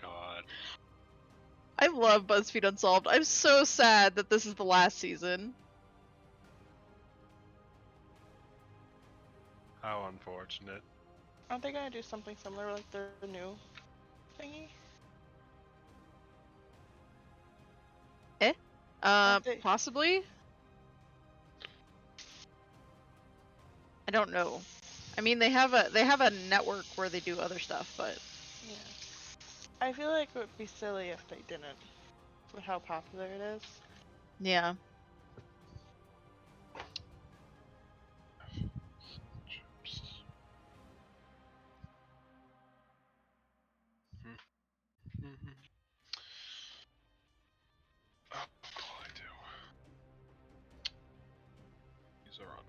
God.
I love BuzzFeed Unsolved. I'm so sad that this is the last season.
How unfortunate.
Aren't they gonna do something similar like their new thingy? They-
Possibly? I don't know. I mean, they have a network where they do other stuff, but
Yeah. I feel like it would be silly if they didn't, with how popular it is.
yeah.
Mm-hmm. Oh, I do. These are on.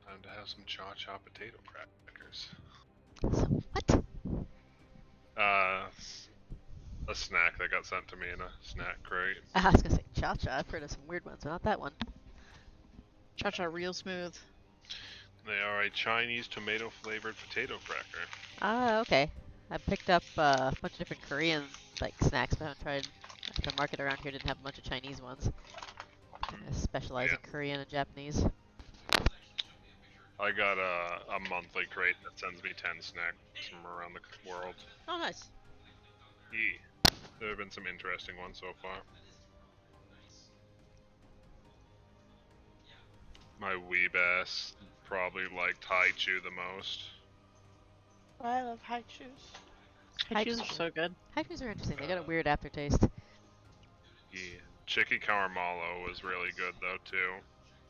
Time to have some cha-cha potato crackers.
What?
A snack that got sent to me in a snack crate.
I was gonna say cha-cha. I've heard of some weird ones, but not that one.
Cha-cha real smooth.
They are a Chinese tomato flavored potato cracker.
Ah, okay. I picked up a bunch of different Korean like snacks, but I haven't tried. The market around here didn't have a bunch of Chinese ones. I specialize
Yeah.
in Korean and Japanese.
I got a monthly crate that sends me 10 snacks from around the world.
Oh, nice.
Yeah. There have been some interesting ones so far. My weeb ass probably liked Haichu the most.
I love high shoes.
Haichus are so good.
Haikus are interesting. They got a weird aftertaste.
Yeah. Chicky Caramalo was really good though too.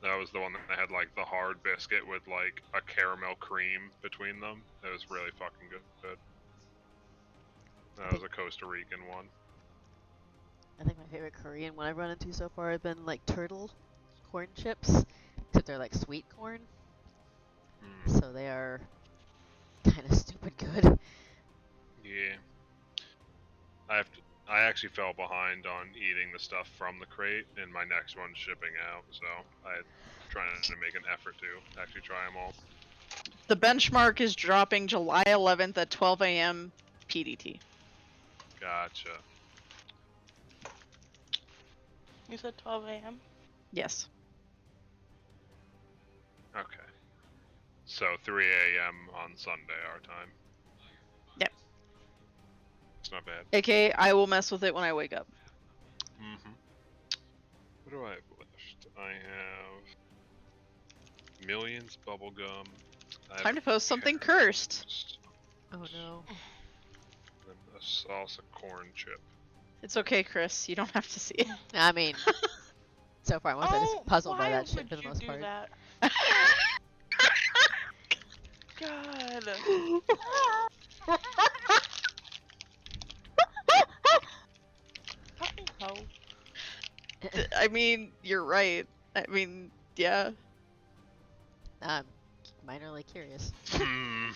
That was the one that had like the hard biscuit with like a caramel cream between them. That was really fucking good. That was a Costa Rican one.
I think my favorite Korean one I've run into so far have been like turtle corn chips, except they're like sweet corn,
Mm.
so they are kind of stupid good.
Yeah. I actually fell behind on eating the stuff from the crate, and my next one's shipping out, so I'm trying to make an effort to actually try them all.
The benchmark is dropping July 11th at 12 a.m. PDT.
Gotcha.
You said 12 a.m.?
Yes.
Okay. So 3 a.m. on Sunday, our time.
Yep.
It's not bad.
AKA, I will mess with it when I wake up.
Mm-hmm. What do I have left? I have millions bubblegum.
Time to post something cursed.
Oh no.
And a salsa corn chip.
It's okay, Chris. You don't have to see it.
I mean, so far I'm just puzzled by
why
that shit
would
for the
you
most
do
part.
that? God. Fucking hoe.
I mean, you're right. I mean, yeah.
I'm minorly curious.
Hmm.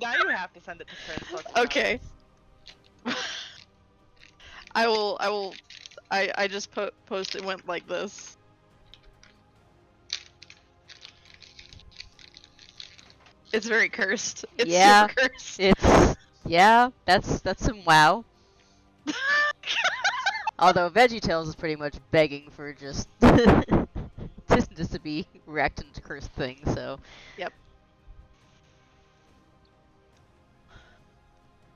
Now you have to send it to Prince. Let's be
Okay. I just posted went like this. It's very cursed. It's
Yeah.
super cursed.
Yeah, that's some wow. Although VeggieTales is pretty much begging for just just to be wrecked into cursed things, so
Yep.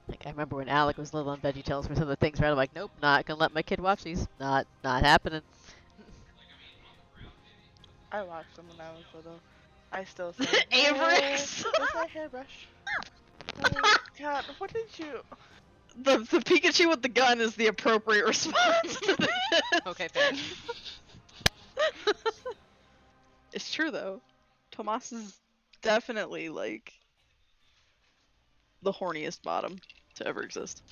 like I remember when Alec was little on VeggieTales for some of the things where I'm like, nope, not gonna let my kid watch these. Not happening.
I watched them when I was little. I still say,
Averix.
where's my hairbrush? Oh, God, what did you?
The Pikachu with the gun is the appropriate response to this.
Okay, fair.
It's true though. Tomas is definitely like the horniest bottom to ever exist.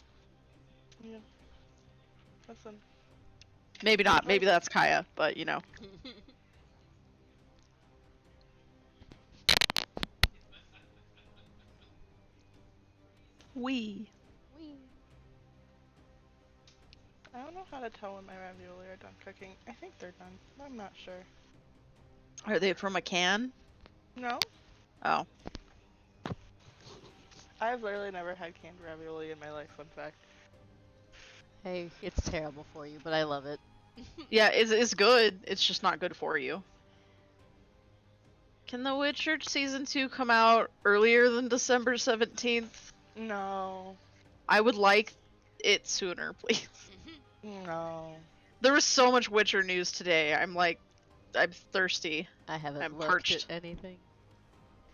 Yeah, listen.
Maybe not.
Like,
Maybe that's Kaya, but you know. We.
Whee.
I don't know how to tell when my ravioli are done cooking. I think they're done. I'm not sure.
Are they from a can?
No,
Oh.
I've literally never had canned ravioli in my life. Fun fact.
Hey, it's terrible for you, but I love it.
Yeah, it's good. It's just not good for you. Can The Witcher season 2 come out earlier than December 17th?
No,
I would like it sooner, please.
no.
There was so much Witcher news today. I'm thirsty.
I haven't
I'm
looked at
parched.
anything.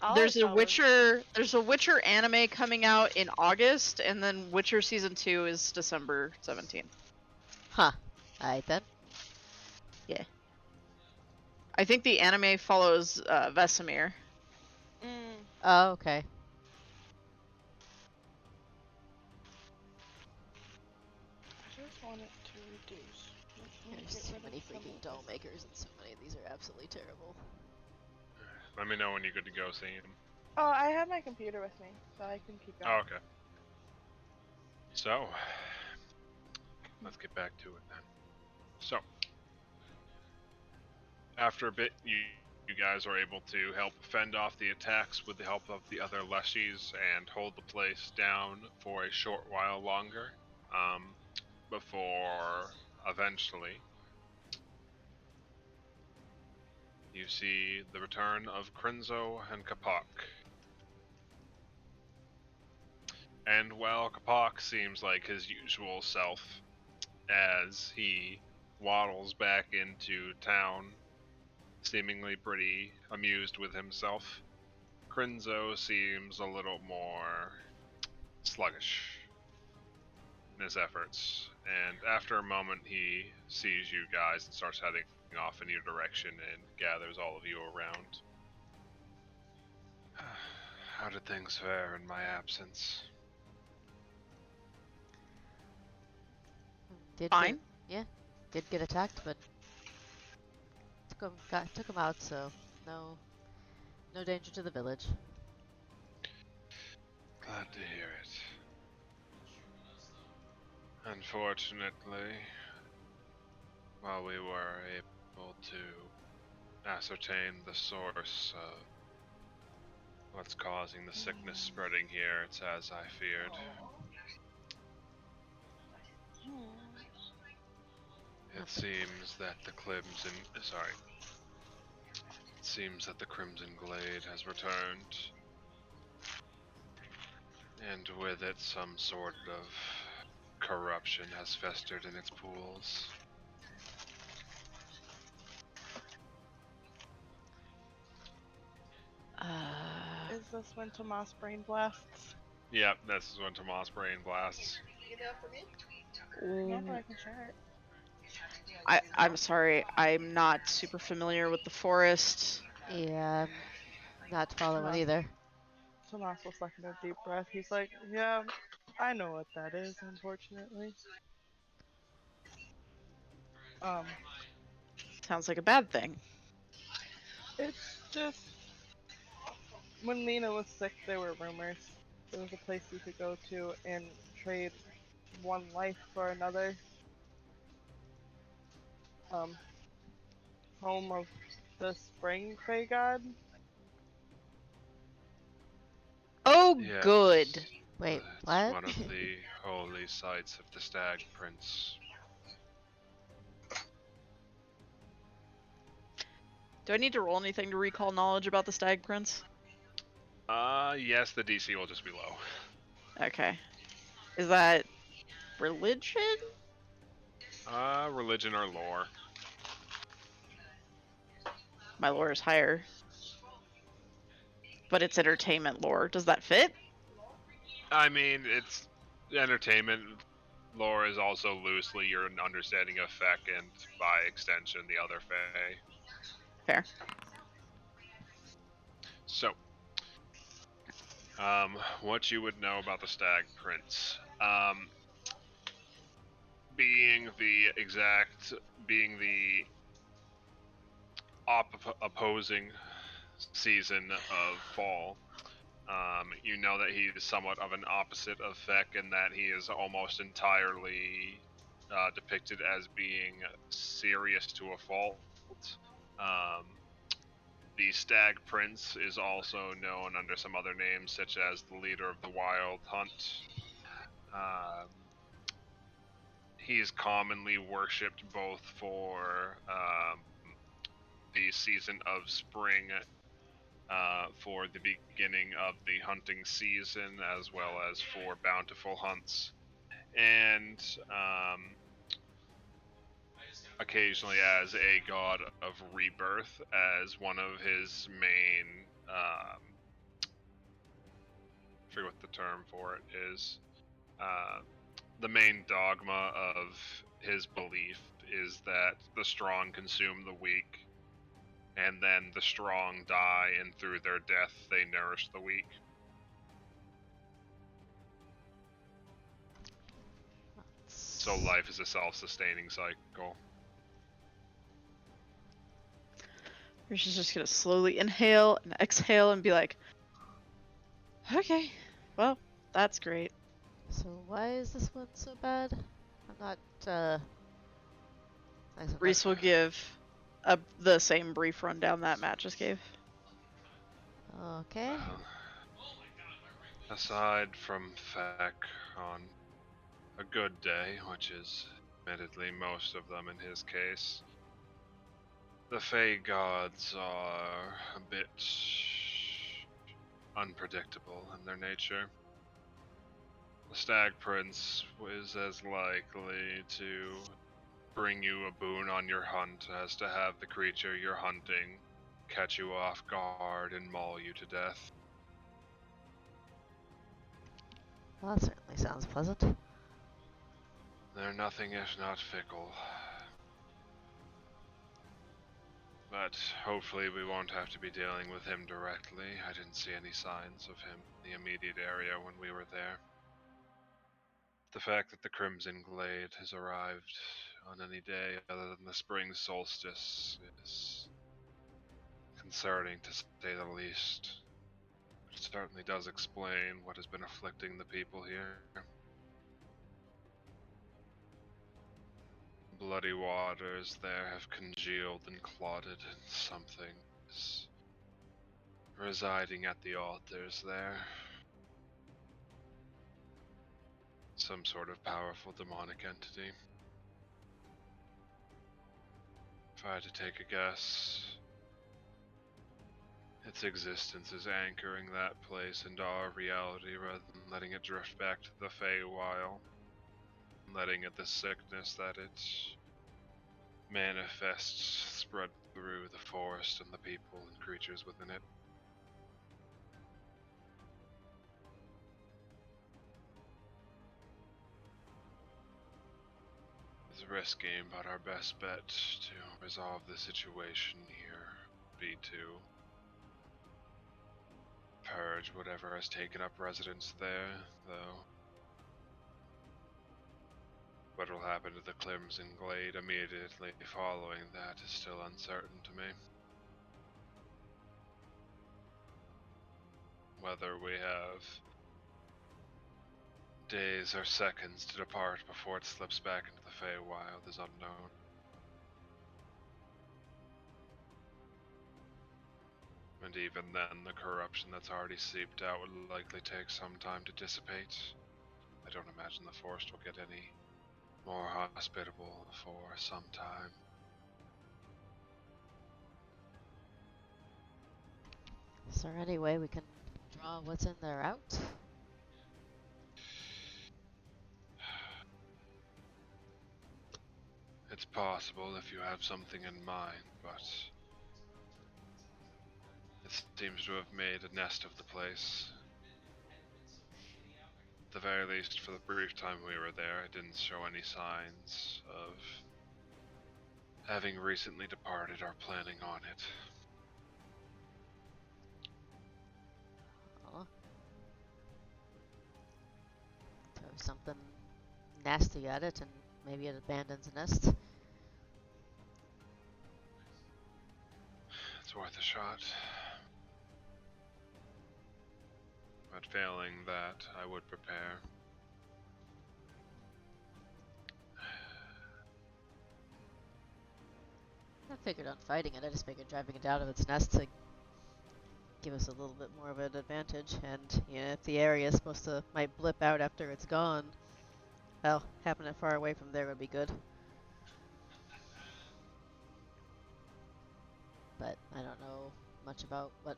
All I
There's a
saw was
Witcher anime coming out in August, and then Witcher season 2 is December 17th.
Huh. Alright then.
I think the anime follows Vesemir.
Oh, okay.
I just want it to reduce. Let me
There's
get
too
rid of
many
some
freaking
of
doll
this.
makers, and so many of these are absolutely terrible.
Let me know when you're good to go, Sam.
Oh, I have my computer with me, so I can keep going.
Oh, okay. So, let's get back to it then. So, after a bit, you guys are able to help fend off the attacks with the help of the other Leshies and hold the place down for a short while longer, before eventually you see the return of Krinzo and Kapak. And while Kapak seems like his usual self as he waddles back into town, seemingly pretty amused with himself, Krinzo seems a little more sluggish in his efforts. And after a moment, he sees you guys and starts heading off in your direction and gathers all of you around. How did things fare in my absence?
Did
Fine.
did get attacked, but took him out, so no danger to the village.
Glad to hear it. Unfortunately, while we were able to ascertain the source of what's causing the sickness spreading here, it's as I feared. It seems that the Crimson Glade has returned, and with it some sort of corruption has festered in its pools.
Is this when Tomas brain blasts?
Yep, this is when Tomas brain blasts.
Yeah, but I can share it.
I'm sorry. I'm not super familiar with the forest.
Yeah, I'm not following either.
Tomas will suck in a deep breath. He's like, yeah, I know what that is, unfortunately. Um,
Sounds like a bad thing.
it's just when Lena was sick, there were rumors. There was a place you could go to and trade one life for another. Um, home of the spring Fey god.
Oh,
Yes.
good.
Wait,
It's
what?
one of the holy sites of the Stag Prince.
Do I need to roll anything to recall knowledge about the Stag Prince?
Yes, the DC will just be low.
Okay. Is that religion?
Religion or lore.
My lore is higher. But it's entertainment lore. Does that fit?
I mean, it's entertainment. Lore is also loosely your understanding of Feck and, by extension, the other Fae.
Fair.
So, what you would know about the Stag Prince. Being the opposing season of fall, you know that he is somewhat of an opposite of Feck in that he is almost entirely depicted as being serious to a fault. Um, the Stag Prince is also known under some other names, such as the leader of the Wild Hunt. Um, he's commonly worshipped both for the season of spring, for the beginning of the hunting season, as well as for bountiful hunts, and occasionally as a god of rebirth, as one of his main, I forget what the term for it is. The main dogma of his belief is that the strong consume the weak, and then the strong die, and through their death they nourish the weak. So life is a self-sustaining cycle.
Or she's just gonna slowly inhale and exhale and be like, okay, well, that's great.
So why is this one so bad? I'm not,
Reese will give the same brief rundown that Matt just gave.
Okay.
Aside from Feck, on a good day, which is admittedly most of them in his case, the Fey gods are a bit unpredictable in their nature. The Stag Prince is as likely to bring you a boon on your hunt as to have the creature you're hunting catch you off guard and maul you to death.
Well, that certainly sounds pleasant.
They're nothing if not fickle. But hopefully we won't have to be dealing with him directly. I didn't see any signs of him in the immediate area when we were there. The fact that the Crimson Glade has arrived on any day other than the spring solstice is concerning, to say the least. It certainly does explain what has been afflicting the people here. Bloody waters there have congealed and clotted, and something is residing at the altars there. Some sort of powerful demonic entity. If I had to take a guess, its existence is anchoring that place into our reality rather than letting it drift back to the Feywild, letting it the sickness that it manifests spread through the forest and the people and creatures within it. It's risky, but our best bet to resolve the situation here would be to purge whatever has taken up residence there, though What will happen to the Crimson Glade immediately following that is still uncertain to me. Whether we have days or seconds to depart before it slips back into the Feywild is unknown. And even then, the corruption that's already seeped out would likely take some time to dissipate. I don't imagine the forest will get any more hospitable for some time.
Is there any way we can draw what's in there out?
It's possible if you have something in mind, but it seems to have made a nest of the place. At the very least, for the brief time we were there, it didn't show any signs of having recently departed or planning on it.
Oh. Throw something nasty at it and maybe it abandons a nest.
It's worth a shot. But failing that, I would prepare.
I figured on fighting it, I just figured driving it out of its nest to give us a little bit more of an advantage. And, you know, if the area is supposed to might blip out after it's gone, well, having it far away from there would be good. But I don't know much about what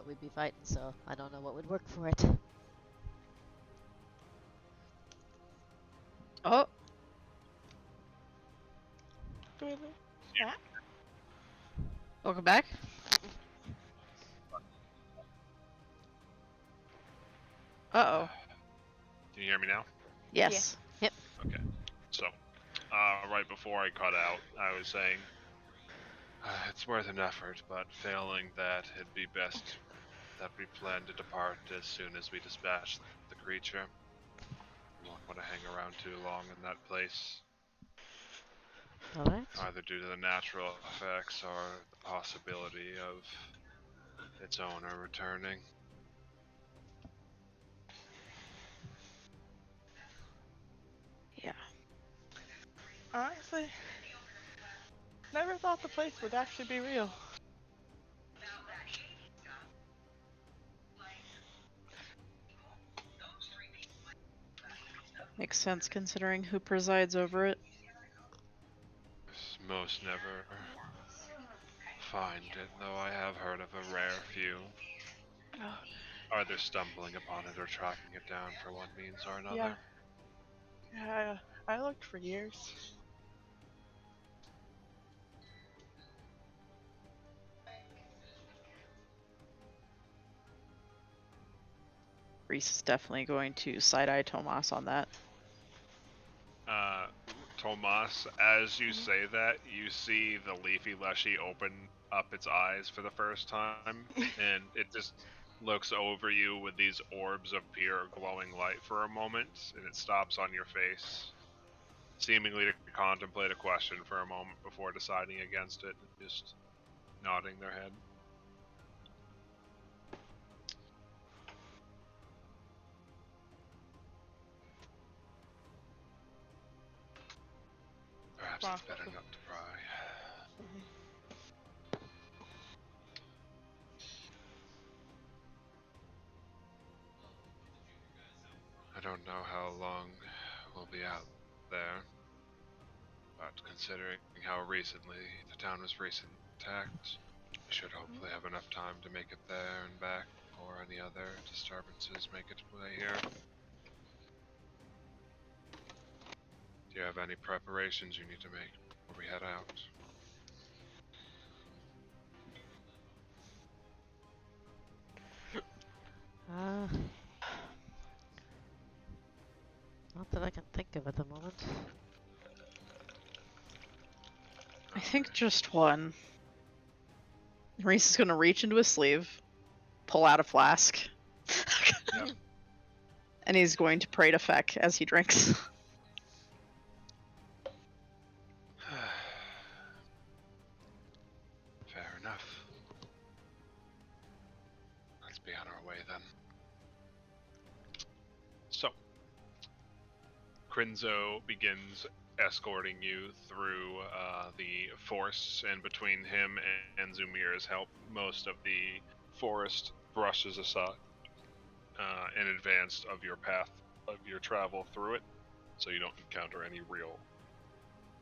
we'd be fighting, so I don't know what would work for it.
Oh,
Yeah.
welcome back. Uh-oh.
Can you hear me now?
Yes.
Yep.
Okay. So, right before I cut out, I was saying it's worth an effort, but failing that, it'd be best that we plan to depart as soon as we dispatch the creature. We won't want to hang around too long in that place,
Alright.
either due to the natural effects or the possibility of its owner returning.
Yeah.
Honestly, never thought the place would actually be real.
Makes sense considering who presides over it.
Most never find it, though I have heard of a rare few either stumbling upon it or tracking it down for one means or another.
Yeah. Yeah, I looked for years.
Reese is definitely going to side-eye Tomas on that.
Tomas, as you say that, you see the leafy leshy open up its eyes for the first time, and it just looks over you with these orbs of pure glowing light for a moment, and it stops on your face, seemingly to contemplate a question for a moment before deciding against it, and just nodding their head. Perhaps it's better not to pry. I don't know how long we'll be out there, but considering how recently the town was recently attacked, we should hopefully have enough time to make it there and back before any other disturbances make its way here. Do you have any preparations you need to make before we head out?
Not that I can think of at the moment.
I think just one. Reese is gonna reach into his sleeve, pull out a flask,
Yep.
and he's going to pray to Feck as he drinks.
enough. Let's be on our way then. So, Crinzo begins escorting you through the forests, and between him and Zumir's help, most of the forest brushes aside in advance of your path of your travel through it, so you don't encounter any real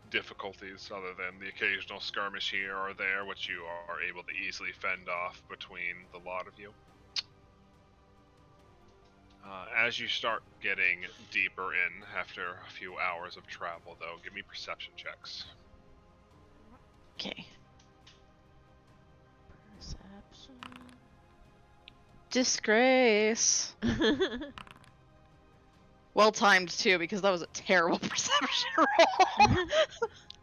difficulties other than the occasional skirmish here or there, which you are able to easily fend off between the lot of you. As you start getting deeper in after a few hours of travel, though, give me perception checks.
Okay.
Perception.
Disgrace. Well timed too, because that was a terrible perception roll.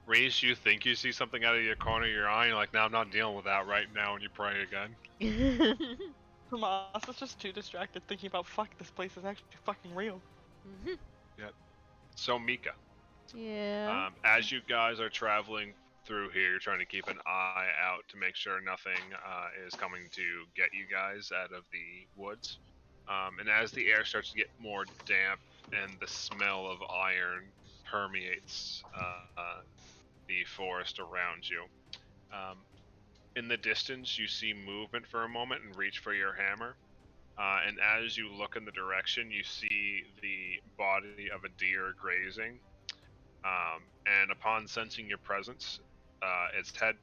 Reese, you think you see something out of your corner of your eye, and you're like, no, I'm not dealing with that right now, and you pray again.
Tomas is just too distracted thinking about fuck, this place is actually fucking real.
So, Mika,
Yeah.
as you guys are traveling through here, you're trying to keep an eye out to make sure nothing is coming to get you guys out of the woods. And as the air starts to get more damp and the smell of iron permeates the forest around you, in the distance you see movement for a moment and reach for your hammer. And as you look in the direction, you see the body of a deer grazing. And upon sensing your presence, its head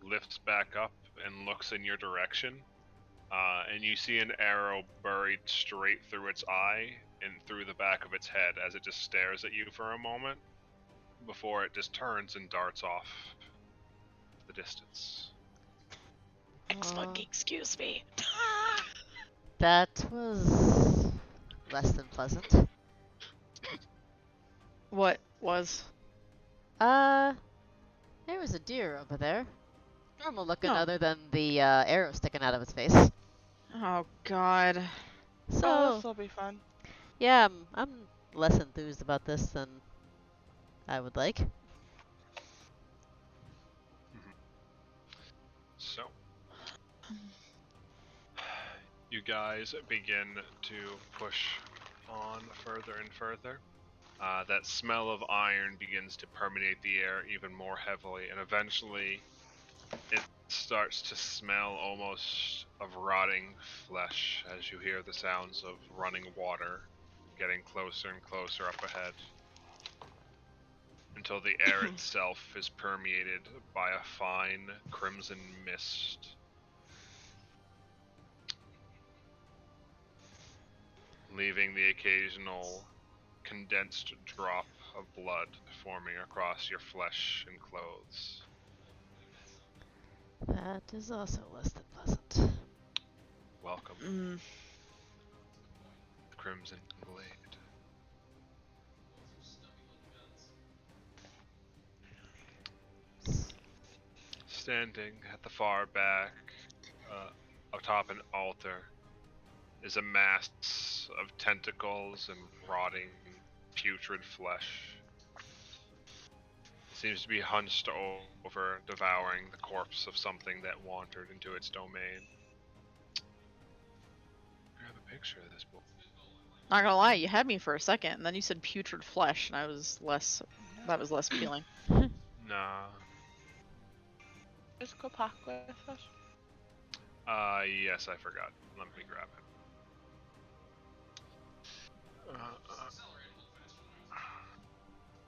lifts back up and looks in your direction. And you see an arrow buried straight through its eye and through the back of its head as it just stares at you for a moment before it just turns and darts off the distance.
Ex-monkey, excuse me.
That was less than pleasant.
What was?
There was a deer over there. Normal looking,
Oh.
other than the arrow sticking out of its face.
Oh God.
Oh,
So,
this'll be fun.
yeah, I'm less enthused about this than I would like.
So, you guys begin to push on further and further. That smell of iron begins to permeate the air even more heavily, and eventually it starts to smell almost of rotting flesh as you hear the sounds of running water getting closer and closer up ahead, until the air itself is permeated by a fine crimson mist. Leaving the occasional condensed drop of blood forming across your flesh and clothes.
That is also less than pleasant.
Welcome,
Mm.
Crimson Glade. Standing at the far back, atop an altar, is a mass of tentacles and rotting, putrid flesh. It seems to be hunched over, devouring the corpse of something that wandered into its domain. Grab a picture of this boy.
Not gonna lie, you had me for a second, and then you said putrid flesh, and I was less. That was less appealing.
Nah.
Is Kopak with us?
Yes, I forgot. Let me grab it.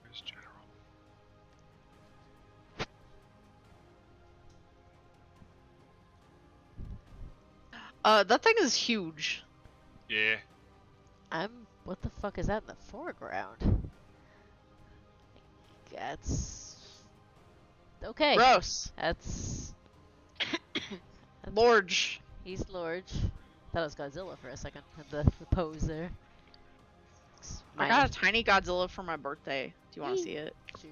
Where's General?
That thing is huge.
Yeah.
What the fuck is that in the foreground? That's... Okay.
Gross.
That's...
Large.
He's large. Thought it was Godzilla for a second. Had the pose there.
I got a tiny Godzilla for my birthday. Do you want to see it?
Sure.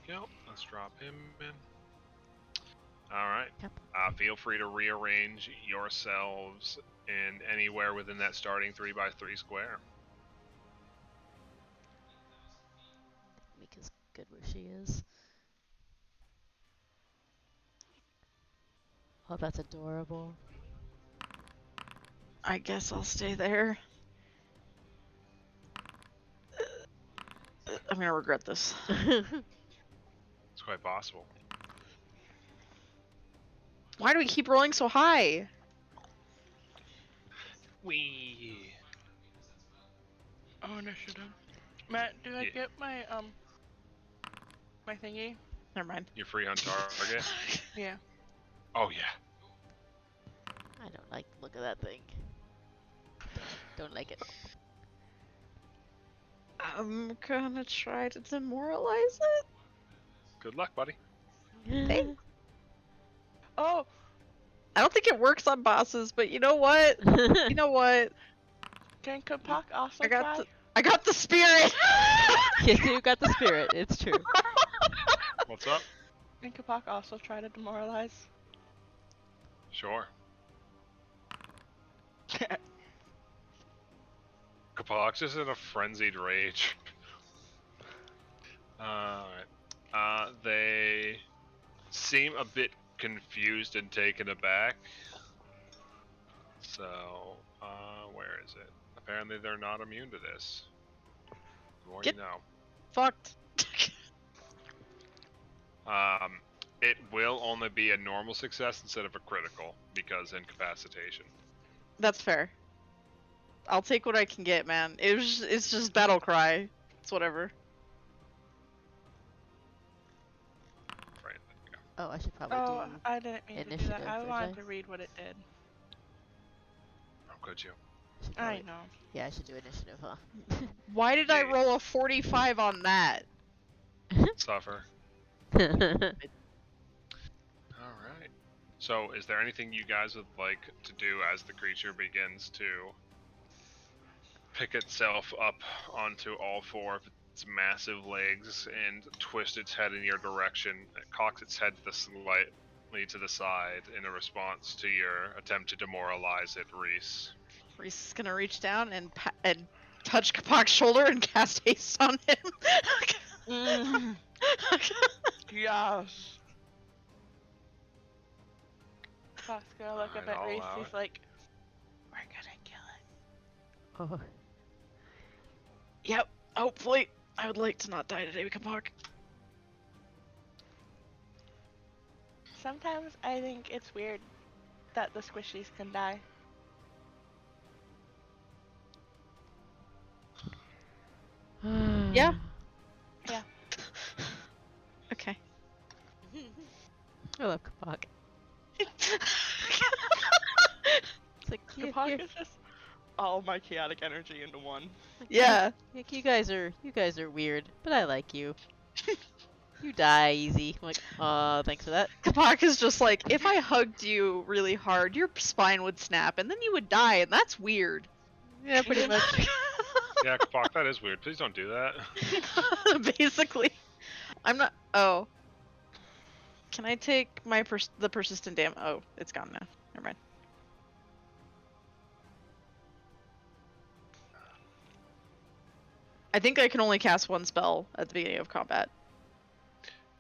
Yep, let's drop him in. Alright.
Yep.
Feel free to rearrange yourselves in anywhere within that starting 3x3 square.
good where she is. Oh, that's adorable.
I guess I'll stay there. I'm gonna regret this.
It's quite possible.
Why do we keep rolling so high?
Wee.
Oh, initiative. Matt, do I
Yeah.
get my my thingy?
Never mind.
You're free on target?
Yeah.
Oh, yeah.
I don't like the look of that thing. Don't like it.
I'm gonna try to demoralize it.
Good luck, buddy.
Thanks.
Oh,
I don't think it works on bosses, but you know what? You know what?
can Kapak also
I got
try?
I got the spirit.
Yes, you got the spirit. It's true.
What's up?
Can Kapak also try to demoralize?
Sure. Kapok's is in a frenzied rage. Alright. They seem a bit confused and taken aback. So, where is it? Apparently they're not immune to this. The more
Get-
you know.
Fucked.
It will only be a normal success instead of a critical, because incapacitation.
That's fair. I'll take what I can get, man. It's just battle cry. It's whatever.
Right.
Oh, I should probably
Oh,
do.
I didn't mean to do that.
initiative,
I
did
wanted
I?
to read what it did.
Oh, could you?
Should
I
probably-
know.
Yeah, I should do initiative, huh?
Why did I
Yeah.
roll a 45 on that?
Suffer. Alright. So, is there anything you guys would like to do as the creature begins to pick itself up onto all four of its massive legs and twist its head in your direction? It cocks its head slightly to the side in a response to your attempt to demoralize it, Reese.
Reese is gonna reach down and touch Kapak's shoulder and cast haste on him.
Mm. Yes. Kapak's gonna look up
Alright,
at
I'll
Reese.
allow
He's
it.
like, "We're gonna kill it."
Oh,
Yep. Hopefully, I would like to not die today, Kapak.
Sometimes I think it's weird that the squishies can die.
Yeah.
Hmm.
Okay.
I love Kapak. It's like
Kapak is just all my chaotic energy into one.
Yeah.
you guys are weird, but I like you. You die easy. I'm like, thanks for that.
Kapak is just like, if I hugged you really hard, your spine would snap, and then you would die, and that's weird.
Yeah, pretty much.
Yeah, Kapok, that is weird. Please don't do that.
Basically. I'm not. Oh. Can I take my the persistent damage? Oh, it's gone now. Never mind. I think I can only cast one spell at the beginning of combat.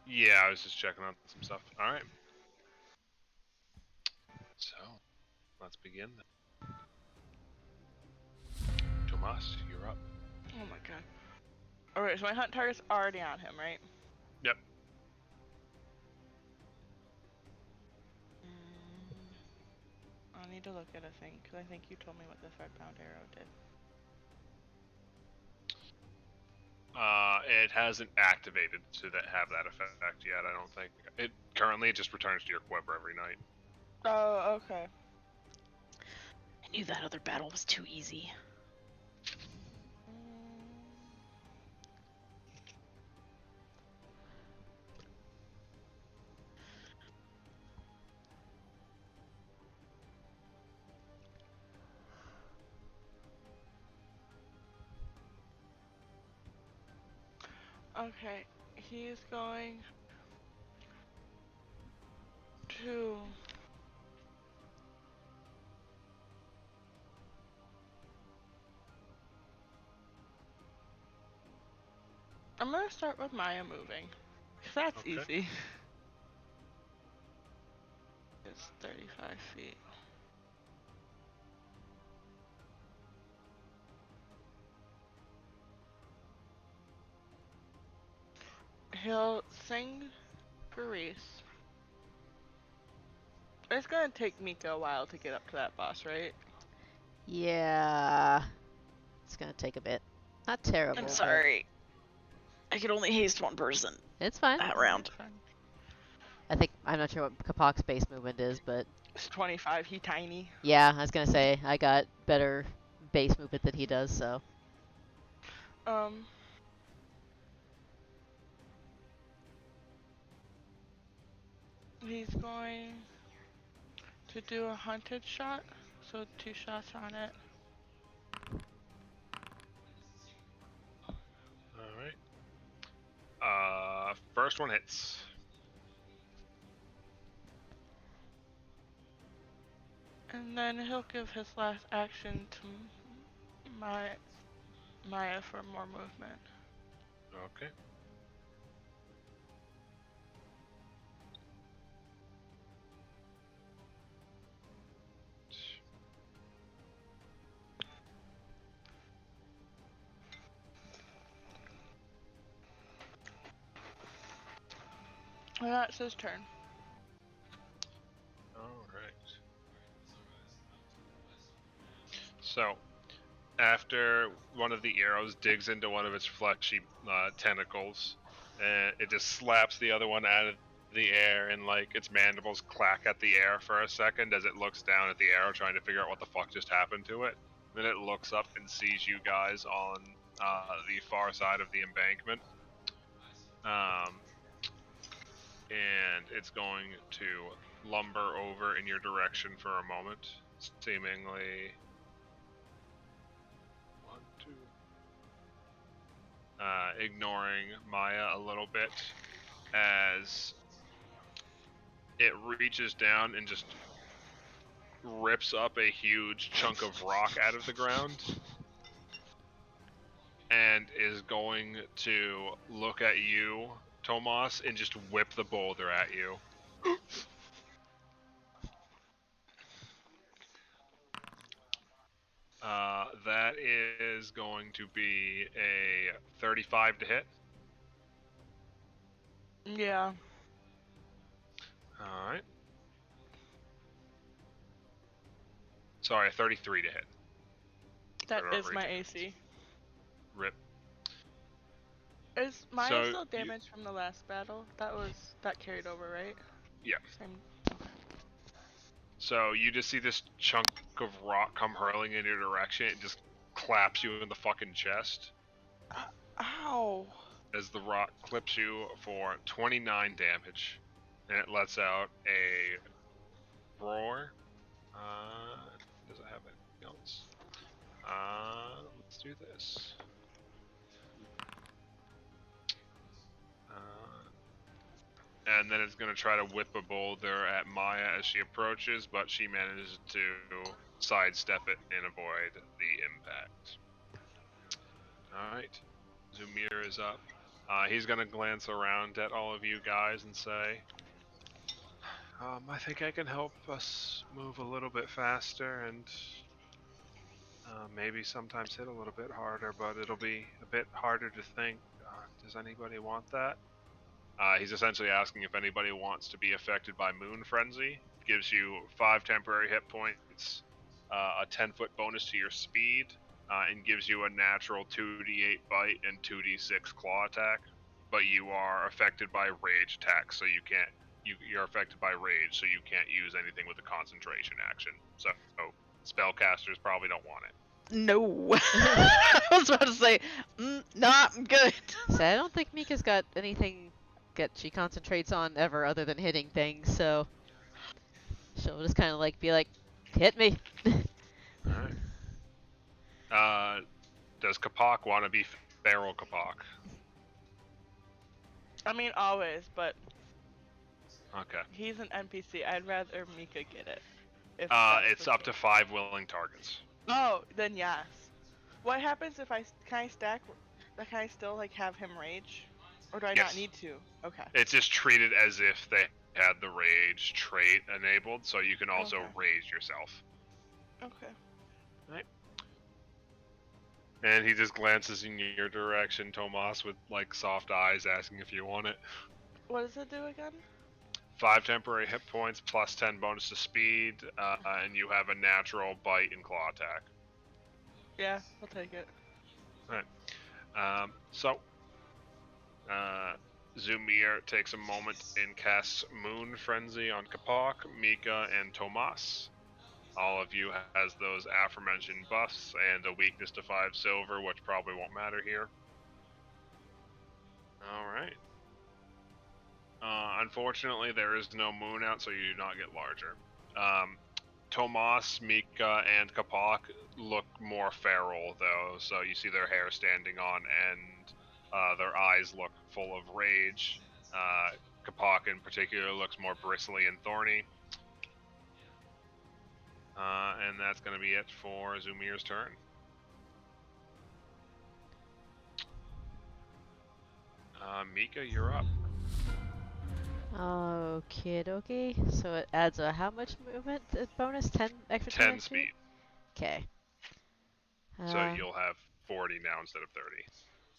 Yeah, I was just checking on some stuff. Alright. So, let's begin then. Tomas, you're up.
Oh my god. Alright, so my hunt target's already on him, right?
Yep.
I need to look at a thing, because I think you told me what this red pound arrow did.
It hasn't activated to have that effect yet, I don't think. It currently just returns to your quiver every night.
Oh, okay.
I knew that other battle was too easy.
Okay, he's going to I'm gonna start with Maya moving. 'Cause that's
Okay.
easy. It's 35 feet. He'll sing for Reese. It's gonna take Mika a while to get up to that boss, right?
Yeah. It's gonna take a bit. Not terrible,
I'm
but
sorry. I could only haste one person
it's fine.
that round.
It's fine.
I think I'm not sure what Kapok's base movement is, but
It's 25. He tiny.
yeah, I was gonna say I got better base movement than he does, so
Um. He's going to do a hunted shot. So 2 shots on it.
All right. First one hits.
And then he'll give his last action to Maya for more movement.
Okay.
Well, that's his turn.
All right. So, after one of the arrows digs into one of its fleshy tentacles, and it just slaps the other one out of the air, and like its mandibles clack at the air for a second as it looks down at the arrow, trying to figure out what the fuck just happened to it. Then it looks up and sees you guys on the far side of the embankment. And it's going to lumber over in your direction for a moment, seemingly one, two, ignoring Maya a little bit as it reaches down and just rips up a huge chunk of rock out of the ground and is going to look at you, Tomas, and just whip the boulder at you. That is going to be a 35 to hit.
Yeah.
Alright. Sorry, 33 to hit.
That
Right,
is
right,
my
right.
AC.
Rip.
Is Maya
So,
still damaged from the last battle? That carried over, right?
Yeah.
Same.
So you just see this chunk of rock come hurling in your direction. It just claps you in the fucking chest
Ow!
as the rock clips you for 29 damage. And it lets out a roar. Does it have anything else? Let's do this. And then it's going to try to whip a boulder at Maya as she approaches, but she manages to sidestep it and avoid the impact. Alright, Zumir is up. He's going to glance around at all of you guys and say, I think I can help us move a little bit faster and maybe sometimes hit a little bit harder, but it'll be a bit harder to think. Does anybody want that? He's essentially asking if anybody wants to be affected by Moon Frenzy. Gives you 5 temporary hit points, a 10-foot bonus to your speed, and gives you a natural 2d8 bite and 2d6 claw attack. But you are affected by rage attacks, so you can't. You're affected by rage, so you can't use anything with a concentration action. So spellcasters probably don't want it.
No. I was about to say, not good.
so I don't think Mika's got anything that she concentrates on ever other than hitting things, so she'll just kind of like be like, hit me.
Alright. Does Kapak want to be Feral Kapak?
I mean, always, but
Okay.
he's an NPC. I'd rather Mika get it. If that's
It's
the
up to
case.
5 willing targets.
Oh, then yes. What happens if can I stack But can I still like have him rage, or do I
Yes.
not need to? Okay.
It's just treated as if they had the rage trait enabled, so you can also
Okay.
rage yourself.
Okay.
And he just glances in your direction, Tomas, with like soft eyes, asking if you want it.
What does it do again?
5 temporary hit points plus 10 bonus to speed, and you have a natural bite and claw attack.
Yeah, I'll take it.
Zumir takes a moment and casts Moon Frenzy on Kapak, Mika, and Tomas. All of you has those aforementioned buffs and a weakness to 5 silver, which probably won't matter here. Alright. Unfortunately, there is no moon out, so you do not get larger. Tomas, Mika, and Kapak look more feral, though, so you see their hair standing on end. Their eyes look full of rage. Kapak, in particular, looks more bristly and thorny. And that's going to be it for Zumir's turn. Mika, you're up.
Okay, dokie. So it adds a how much movement bonus? 10 extra
10
HP?
speed.
Okay.
So you'll have 40 now instead of 30.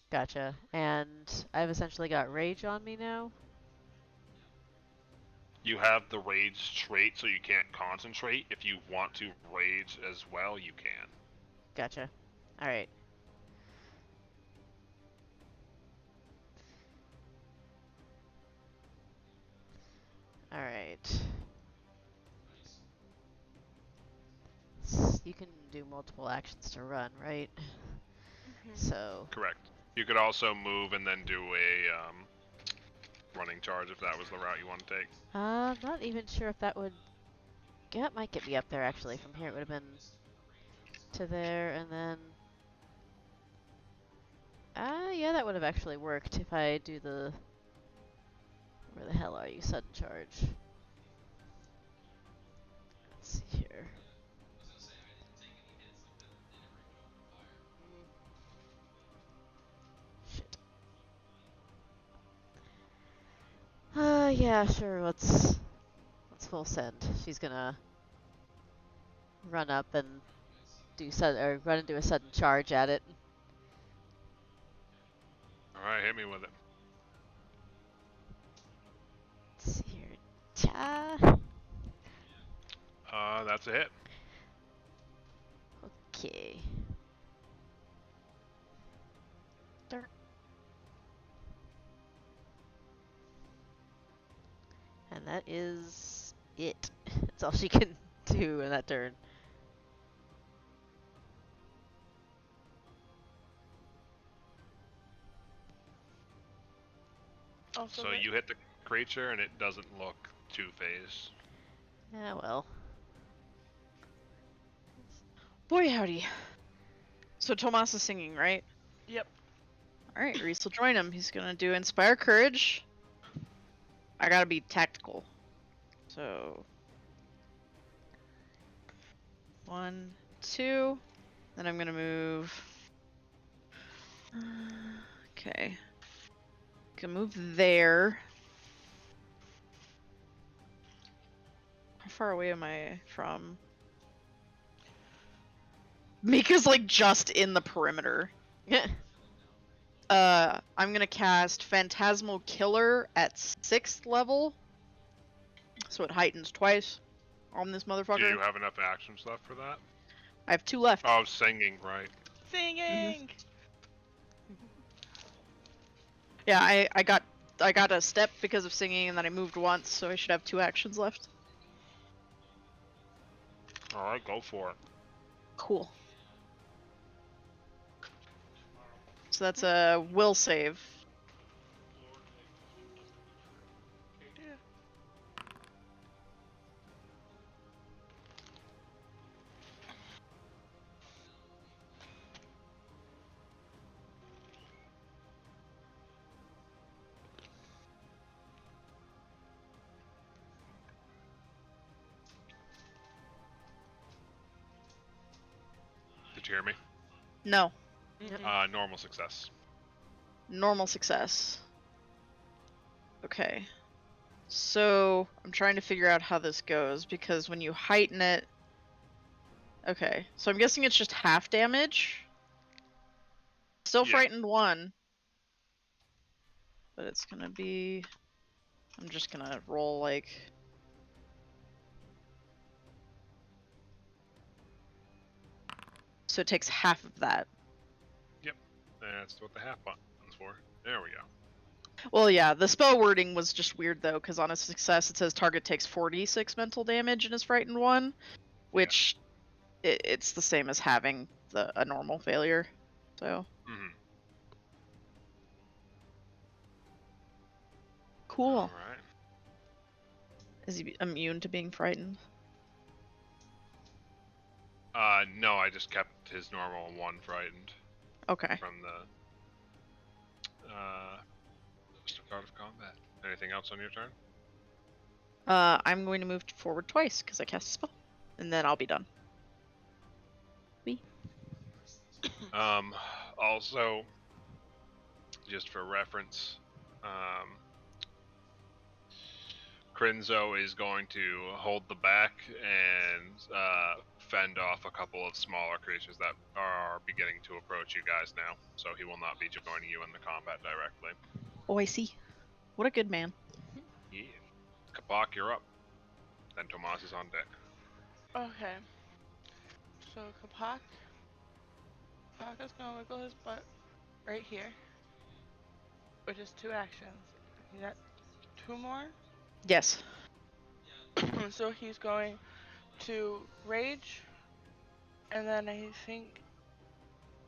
Gotcha. And I've essentially got rage on me now.
You have the rage trait, so you can't concentrate. If you want to rage as well, you can.
Gotcha. Alright. Alright. You can do multiple actions to run, right? So.
Correct. You could also move and then do a running charge if that was the route you want to take.
I'm not even sure if that would. That might get me up there actually. From here it would have been to there and then. Yeah, that would have actually worked if I do the. Where the hell are you? Sudden charge. Let's see here. Shit. Yeah, sure. Let's full send. She's gonna run up and run and do a sudden charge at it.
All right, hit me with it.
Let's see here. Cha.
That's a hit.
Okay. Darn. And that is it. That's all she can do in that turn.
Also,
So you hit the creature and it doesn't look two-phased.
Yeah, well.
Boy howdy. So Tomas is singing, right?
Yep.
Alright, Reese will join him. He's gonna do Inspire Courage. I gotta be tactical. So 1, 2. Then I'm gonna move. Okay. Gonna move there. How far away am I from? Mika's like just in the perimeter. I'm gonna cast Phantasmal Killer at 6th level. So it heightens twice on this motherfucker.
Do you have enough actions left for that?
I have 2 left.
Oh, singing, right.
Singing!
Yeah, I got a step because of singing and then I moved once, so I should have 2 actions left.
Alright, go for it.
Cool. So that's a will save.
Yeah.
Did you hear me?
No.
Mm-mm.
Normal success.
Normal success. Okay. So, I'm trying to figure out how this goes, because when you heighten it... Okay, so I'm guessing it's just half damage? Still
Yeah.
frightened 1. But it's gonna be... I'm just gonna roll, like... So it takes half of that.
That's what the half button's for. There we go.
Well, yeah, the spell wording was just weird, though, because on a success it says target takes 46 mental damage and is frightened 1, which it's the same as having a normal failure. So,
Mm-hmm.
cool.
All right.
Is he immune to being frightened?
No, I just kept his normal 1 frightened
Okay.
from the start of combat. Anything else on your turn?
I'm going to move forward twice because I cast a spell, and then I'll be done.
Also, just for reference, Crinzo is going to hold the back and fend off a couple of smaller creatures that are beginning to approach you guys now, so he will not be joining you in the combat directly.
Oh, I see. What a good man.
Yeah. Kapak, you're up. Then Tomas is on deck.
Okay. So Kapak is gonna wiggle his butt right here, which is 2 actions. He got 2 more.
Yes.
So he's going to rage, and then I think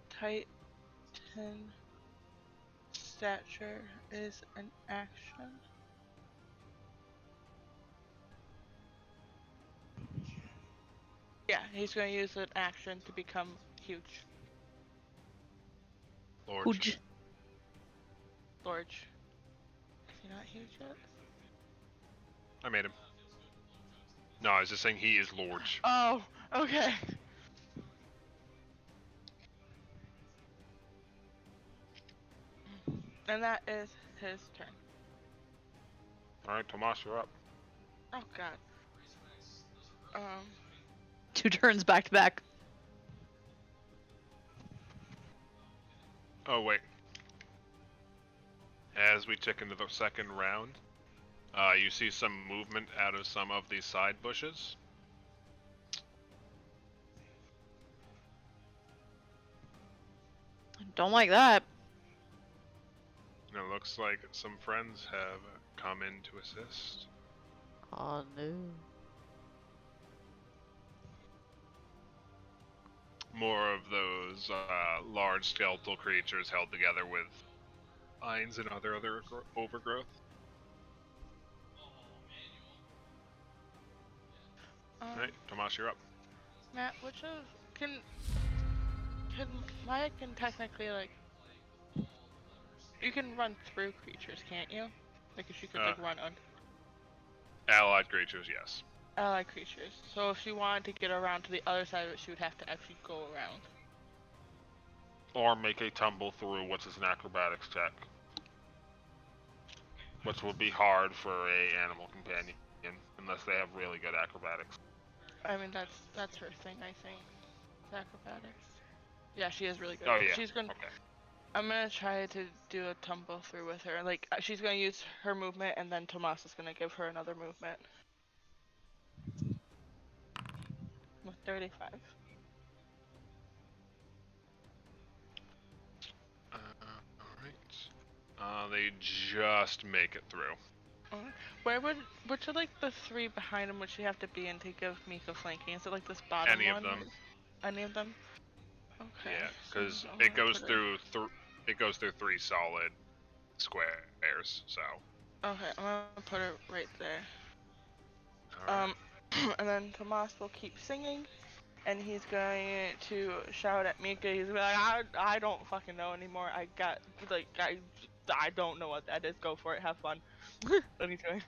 Titan stature is an action. Yeah, he's going to use an action to become huge.
Huge.
Large. Is he not huge yet?
I made him. No, I was just saying he is large.
Oh, okay. And that is his turn.
Alright, Tomas, you're up.
Oh god.
2 turns back to back.
Oh, wait. As we tick into the second round, you see some movement out of some of these side bushes.
Don't like that.
And it looks like some friends have come in to assist.
Oh no.
More of those large skeletal creatures held together with vines and other overgrowth. Alright, Tomas, you're up.
Matt, which of can Maya can technically like you can run through creatures, can't you? Like if she could like run on
Allied creatures, yes.
allied creatures. So if she wanted to get around to the other side of it, she would have to actually go around.
Or make a tumble through, which is an acrobatics check. Which will be hard for a animal companion, unless they have really good acrobatics.
I mean that's her thing, I think. Acrobatics. Yeah, she is really good.
Oh yeah.
She's gonna.
Okay.
I'm gonna try to do a tumble through with her. Like she's gonna use her movement, and then Tomas is gonna give her another movement. With 35.
Alright. They just make it through.
Which are like the 3 behind him, which you have to be in to give Mika flanking? Is it like this bottom
Any
one?
of them.
Any of them? Okay.
Yeah,
so
because
I'm
it
gonna
goes
put
through it goes through 3 solid squares. So.
Okay, I'm gonna put it right there.
Alright.
And then Tomas will keep singing, and he's going to shout at Mika. He's gonna be like, I don't fucking know anymore. I don't know what that is. Go for it. Have fun. And he's going to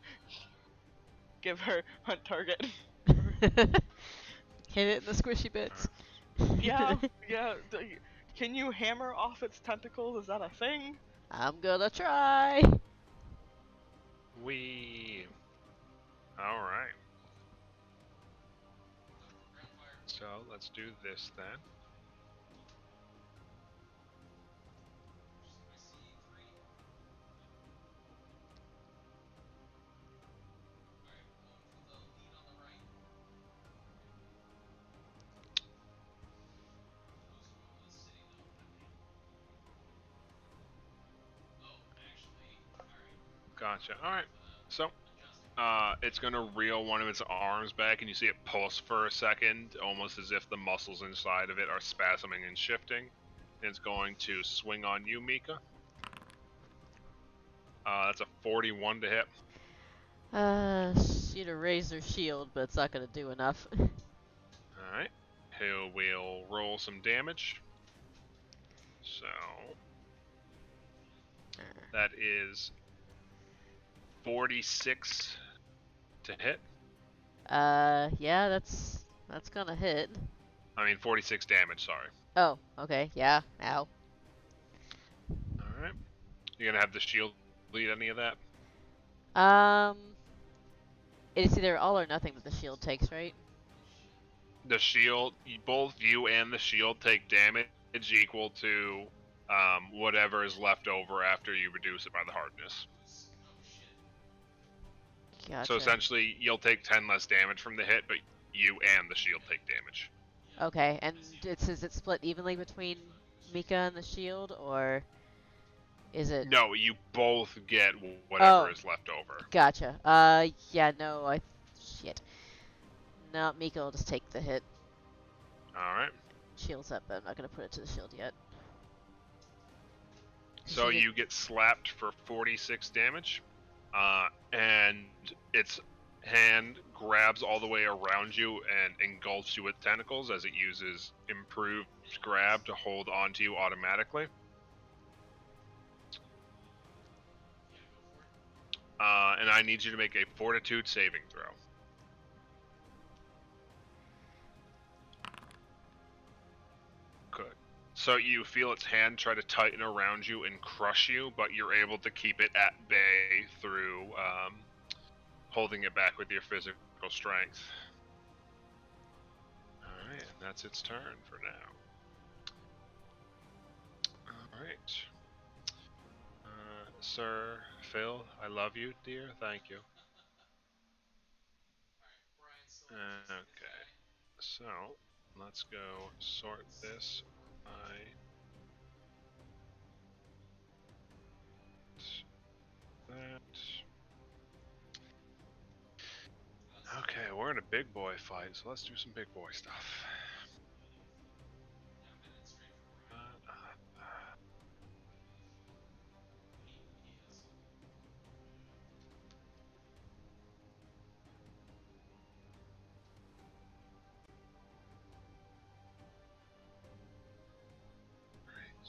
give her hunt target.
Hit it in the squishy bits.
Yeah. Can you hammer off its tentacles? Is that a thing?
I'm gonna try.
We. All right. So let's do this then. Gotcha. All right. So, it's gonna reel one of its arms back, and you see it pulse for a second, almost as if the muscles inside of it are spasming and shifting. And it's going to swing on you, Mika. That's a 41 to hit.
She'd have raised her shield, but it's not gonna do enough.
All right. He will roll some damage. So that is 46 to hit.
Yeah, that's gonna hit.
I mean, 46 damage. Sorry.
Oh, okay, yeah, ow.
All right. You're gonna have the shield lead any of that?
Um, it's either all or nothing that the shield takes, right?
The shield, both you and the shield take damage equal to whatever is left over after you reduce it by the hardness.
Gotcha.
So essentially, you'll take 10 less damage from the hit, but you and the shield take damage.
Okay, and is it split evenly between Mika and the shield, or is it?
No, you both get whatever
Oh.
is left over.
Gotcha. Yeah, no, shit. No, Mika will just take the hit.
Alright.
Shield's up, but I'm not gonna put it to the shield yet.
So you get slapped for 46 damage, and its hand grabs all the way around you and engulfs you with tentacles as it uses improved grab to hold onto you automatically. And I need you to make a fortitude saving throw. Good. So you feel its hand try to tighten around you and crush you, but you're able to keep it at bay through holding it back with your physical strength. Alright, and that's its turn for now. Alright. Sir Phil, I love you, dear. Thank you. Okay. So, let's go sort this by that. Okay, we're in a big boy fight, so let's do some big boy stuff. Right.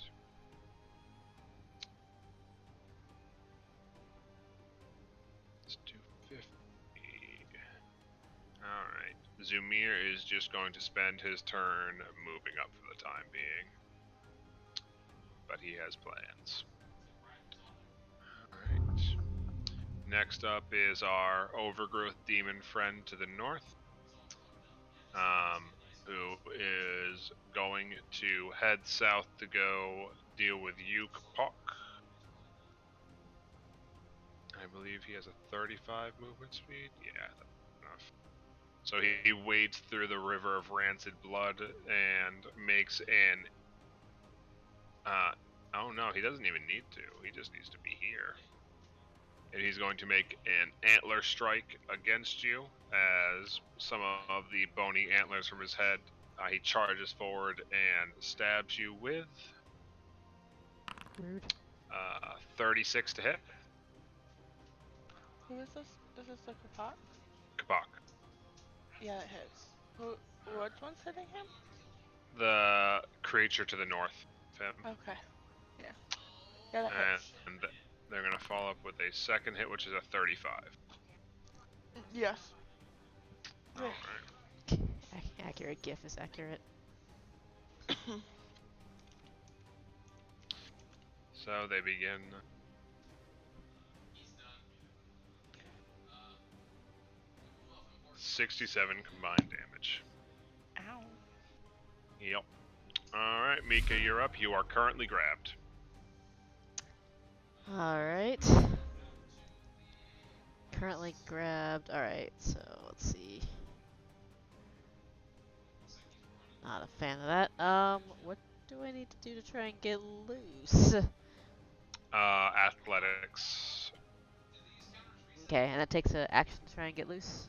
Let's do 50. Alright. Zumir is just going to spend his turn moving up for the time being. But he has plans. Alright. Next up is our overgrowth demon friend to the north. Who is going to head south to go deal with Yukpok. I believe he has a 35 movement speed. Yeah, that's enough. So he wades through the river of rancid blood and makes an. Oh no, he doesn't even need to. He just needs to be here. And he's going to make an antler strike against you as some of the bony antlers from his head. He charges forward and stabs you with
Rude.
36 to hit.
Who is this? Is this the Kapak?
Kabak.
Yeah, it hits. Which one's hitting him?
The creature to the north of him.
Okay. Yeah. Yeah, that hits.
And they're going to follow up with a second hit, which is a 35.
Yes.
Alright.
Accurate GIF is accurate.
So they begin. 67 combined damage.
Ow.
Yep. Alright, Mika, you're up. You are currently grabbed.
Alright. Currently grabbed. Alright, so let's see. Not a fan of that. What do I need to do to try and get loose?
Athletics.
Okay, and that takes an action to try and get loose?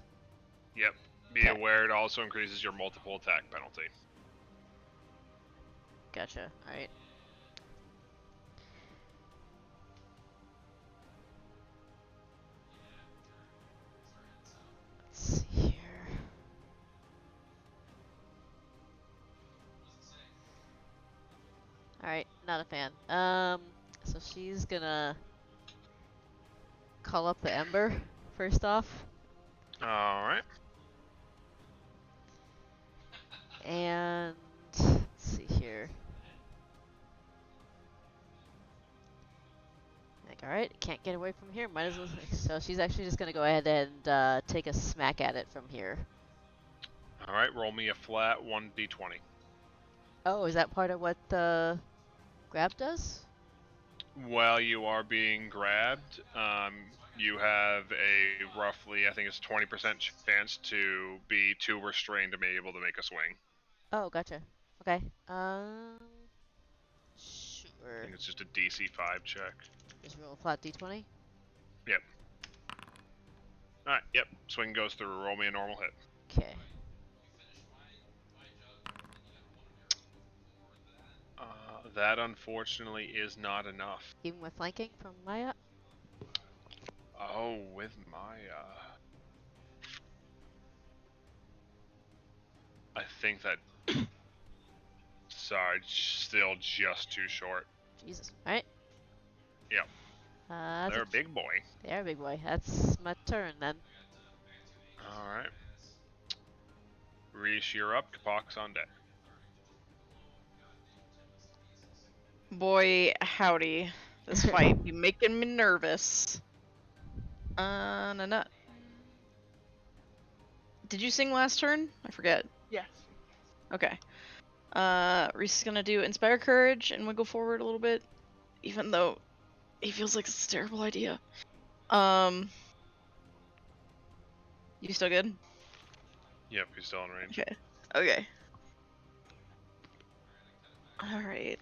Yep. Be
Okay.
aware it also increases your multiple attack penalty.
Gotcha. Alright. Let's see here. Alright, not a fan. So she's gonna call up the Ember first off.
Alright.
And let's see here. Like, alright, can't get away from here. Might as well. So she's actually just gonna go ahead and take a smack at it from here.
Alright, roll me a flat 1d20.
Oh, is that part of what the grab does?
While you are being grabbed, you have a roughly, I think it's 20% chance to be too restrained to be able to make a swing.
Oh, gotcha. Okay.
I
Sure.
think it's just a DC 5 check.
Just roll a flat d20.
Yep. Alright, yep. Swing goes through. Roll me a normal hit.
Okay.
That unfortunately is not enough.
Even with flanking from Maya?
Oh, with Maya. I think that. Sorry, still just too short.
Jesus. Alright.
Yep. They're a big boy.
They are a big boy. That's my turn then.
Alright. Reese, you're up. Kapok's on deck.
Boy, howdy. This fight be making me nervous. Nah. Did you sing last turn? I forget.
Yes.
Okay. Reese is gonna do Inspire Courage and wiggle forward a little bit, even though he feels like it's a terrible idea. You still good?
Yep, he's still in range.
Okay. Alright.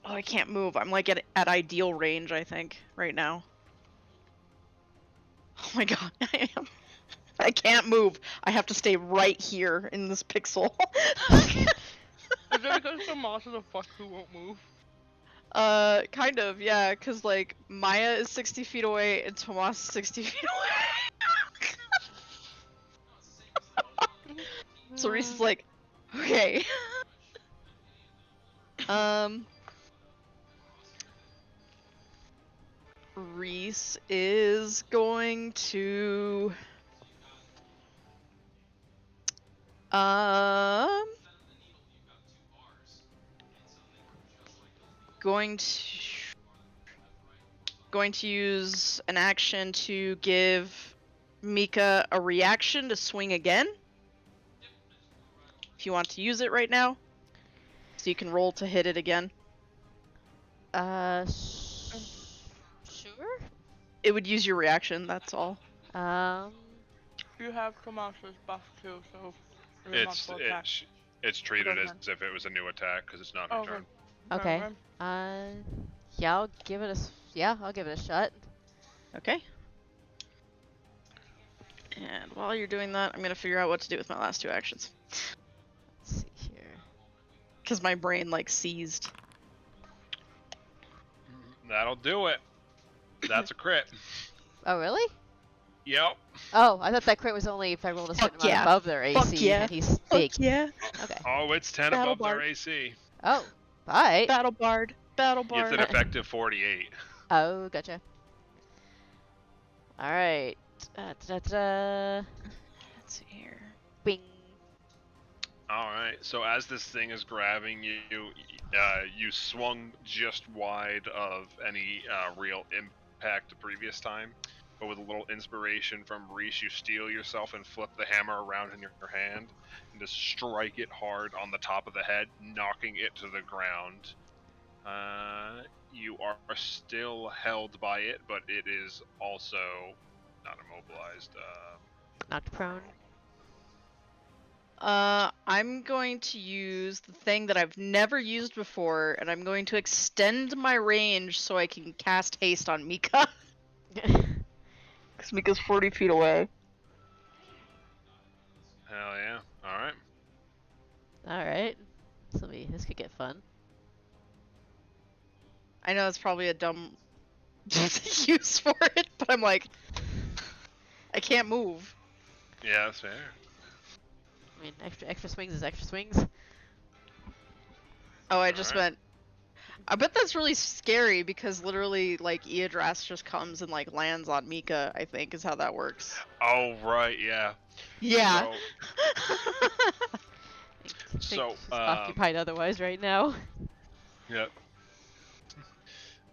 Oh, I can't move. I'm like at ideal range, I think, right now. Oh my god, I am. I can't move. I have to stay right here in this pixel.
Is it because the moss is a fuck who won't move?
Kind of, yeah, cause like Maya is 60 feet away and Tomas is 60 feet away. So Reese is like, okay. Reese is going to going to use an action to give Mika a reaction to swing again. If you want to use it right now. So you can roll to hit it again.
Sure?
It would use your reaction, that's all.
You have Tomas's buff too, so you're not full attack.
It's treated
Okay.
as if it was a new attack because it's not her
Oh,
turn.
Okay. Yeah, I'll give it a shot.
Okay. And while you're doing that, I'm gonna figure out what to do with my last two actions.
Let's see here.
Because my brain, like, seized.
That'll do it. That's a crit.
Oh, really?
Yep.
Oh, I thought that crit was only if I rolled a certain
Fuck
amount
yeah.
above their AC
Fuck yeah.
and he's big.
Fuck yeah.
Okay.
Oh, it's 10
Battle
above
Bard.
their AC.
Oh, alright.
Battle Bard. Battle
It's
Bard.
an effective 48.
Oh, gotcha. Alright.
Let's see here.
Bing.
Alright, so as this thing is grabbing you, you swung just wide of any real impact the previous time. But with a little inspiration from Reese, you steel yourself and flip the hammer around in your hand and just strike it hard on the top of the head, knocking it to the ground. You are still held by it, but it is also not immobilized.
Knocked prone.
I'm going to use the thing that I've never used before, and I'm going to extend my range so I can cast haste on Mika. Because Mika's 40 feet away.
Hell yeah! All right.
Alright. This could get fun.
I know it's probably a dumb use for it, but I'm like, I can't move.
Yeah, that's fair.
I mean, extra swings is extra swings.
Oh, I just
Alright.
meant. I bet that's really scary because literally, like, Eodras just comes and, like, lands on Mika, I think, is how that works.
Oh right, yeah.
Yeah.
So,
She's occupied otherwise right now.
Yep.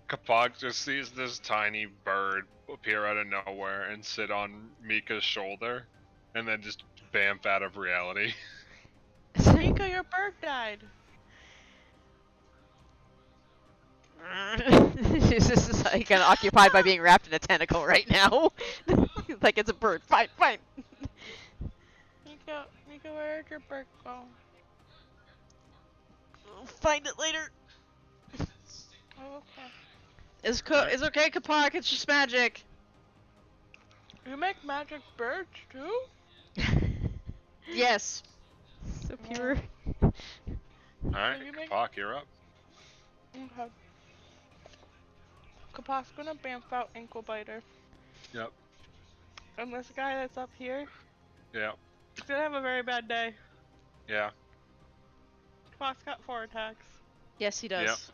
Kapok just sees this tiny bird appear out of nowhere and sit on Mika's shoulder, and then just bamf out of reality.
Mika, your bird died.
She's just like kind of occupied by being wrapped in a tentacle right now. Like it's a bird. Fight, fight.
Mika, where'd your bird go?
I'll find it later.
Oh, okay.
It's okay, Kapak, it's just magic.
You make magic birds too?
Yes.
So pure.
Alright,
you make-
Kapok, you're up.
Okay. Kapak's gonna bamf out ankle biter.
Yep.
And this guy that's up here,
Yeah.
he's gonna have a very bad day.
Yeah.
Kapak's got 4 attacks.
Yes, he does.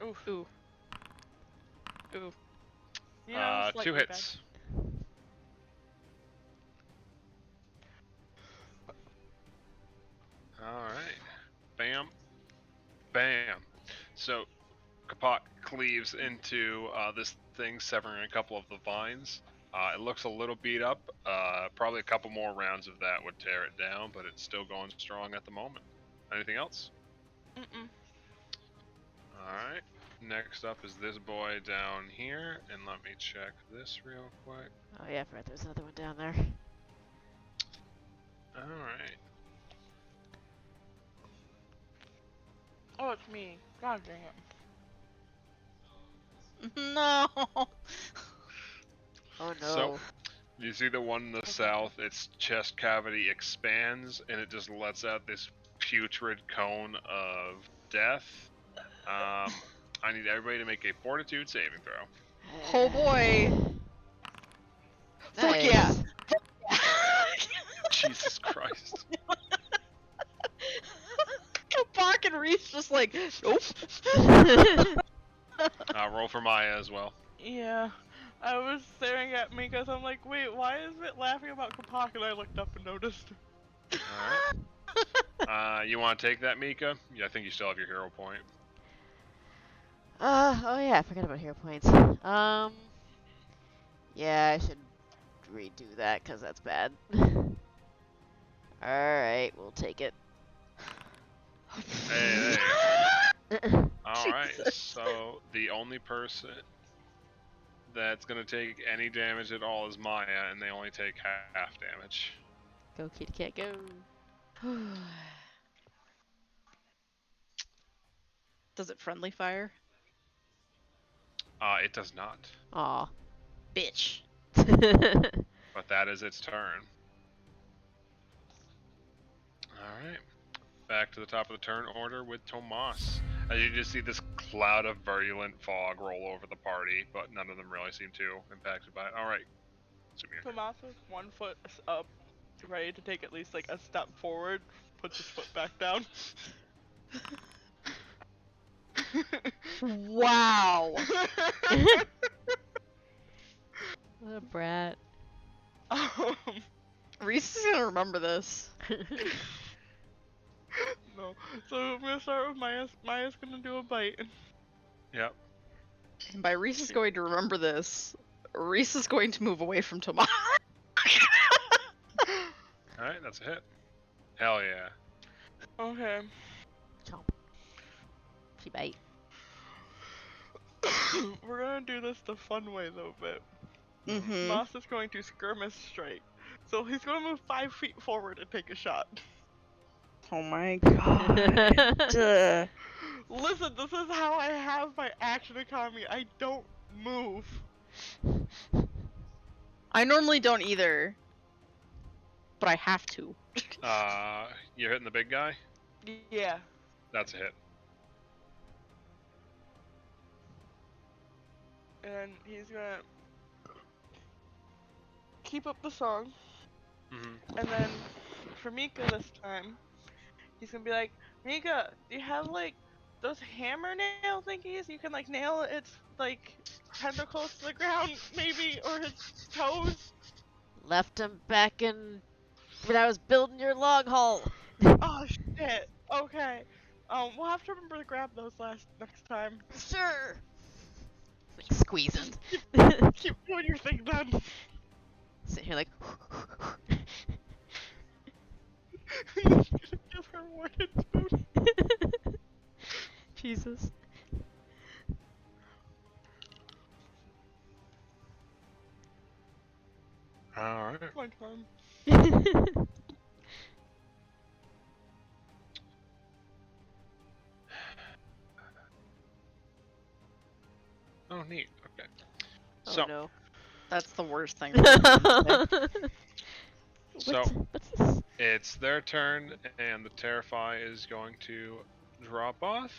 Yep. Oof.
Ooh. Ooh.
Yeah,
2
slightly
hits. Alright. Bam. Bam. So, Kapok cleaves into this thing, severing a couple of the vines. It looks a little beat up. Probably a couple more rounds of that would tear it down, but it's still going strong at the moment. Anything else?
bad. Mm-mm.
Alright. Next up is this boy down here, and let me check this real quick.
Oh yeah, I forgot there's another one down there.
Alright.
Oh, it's me. God dang it.
No.
Oh no.
So, you see the one in the south, its chest cavity expands, and it just lets out this putrid cone of death. I need everybody to make a fortitude saving throw.
Oh boy. Fuck
Nice.
yeah.
Jesus Christ.
Kapak and Reese just like, nope.
Roll for Maya as well.
Yeah. I was staring at Mika, so I'm like, wait, why is it laughing about Kapak? And I looked up and noticed.
Alright. You want to take that, Mika? Yeah, I think you still have your hero point.
Oh yeah, I forgot about hero points. Yeah, I should redo that because that's bad. Alright, we'll take it.
Hey. Alright, so the only person that's going to take any damage at all is Maya, and they only take half damage.
Go, kitty cat, go.
Does it friendly fire?
It does not.
Aw.
Bitch.
But that is its turn. Alright. Back to the top of the turn order with Tomas. As you just see this cloud of virulent fog roll over the party, but none of them really seem too impacted by it. Alright. Sumir.
Tomas with 1 foot up, ready to take at least like a step forward, puts his foot back down.
Wow.
What a brat.
Reese is gonna remember this.
No. So I'm gonna start with Maya. Maya's gonna do a bite.
Yep.
And by Reese is going to remember this, Reese is going to move away from Tomas.
Alright, that's a hit. Hell yeah.
Okay.
Chomp. She bite.
We're gonna do this the fun way though, but
Mm-hmm.
Moss is going to skirmish strike. So he's gonna move 5 feet forward and take a shot.
Oh my god.
Listen, this is how I have my action economy. I don't move.
I normally don't either. But I have to.
You're hitting the big guy?
Yeah.
That's a hit.
And he's gonna keep up the song.
Mm-hmm.
And then for Mika this time, he's gonna be like, Mika, do you have like those hammer nail thingies? You can like nail its like tentacles to the ground, maybe, or his toes.
Left him back in when I was building your log hole.
Oh shit. Okay. We'll have to remember to grab those next time.
Sure. Like squeezing.
Keep doing your thing then.
Sitting here like.
Give her warded food.
Jesus.
Alright.
My time.
Oh, neat. Okay.
Oh
So,
no.
That's the worst thing.
So-
What's this?
it's their turn, and the Terrify is going to drop off.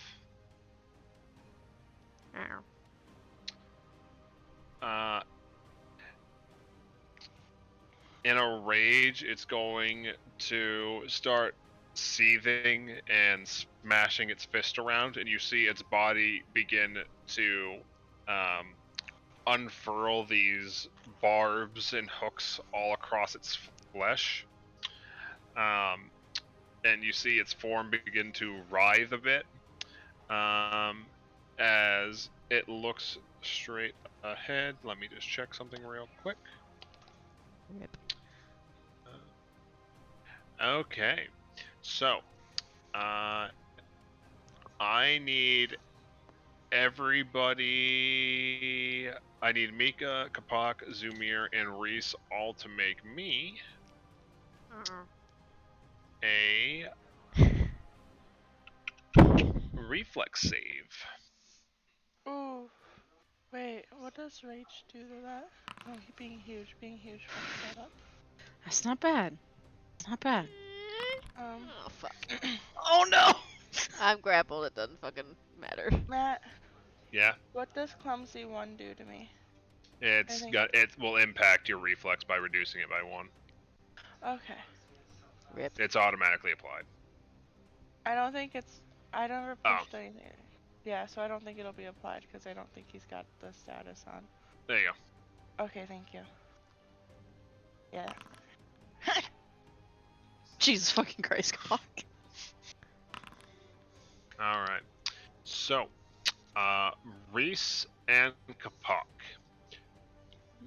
In a rage, it's going to start seething and smashing its fist around, and you see its body begin to unfurl these barbs and hooks all across its flesh. And you see its form begin to writhe a bit as it looks straight ahead. Let me just check something real quick.
Rip.
Okay, so I need everybody. I need Mika, Kapak, Zumir, and Reese all to make me a reflex save.
Ooh. Wait, what does rage do to that? Oh, being huge fucks that up.
That's not bad. It's not bad.
Oh fuck.
Oh no!
I'm grappled. It doesn't fucking matter.
Matt,
Yeah,
what does clumsy 1 do to me?
it will impact your reflex by reducing it by 1.
Okay.
Rip.
It's automatically applied.
I don't think it's. I never
Oh.
pushed anything. Yeah, so I don't think it'll be applied because I don't think he's got the status on.
There you go.
Okay, thank you. Yeah.
Jesus fucking Christ, cock.
Alright. So, Reese and Kapak.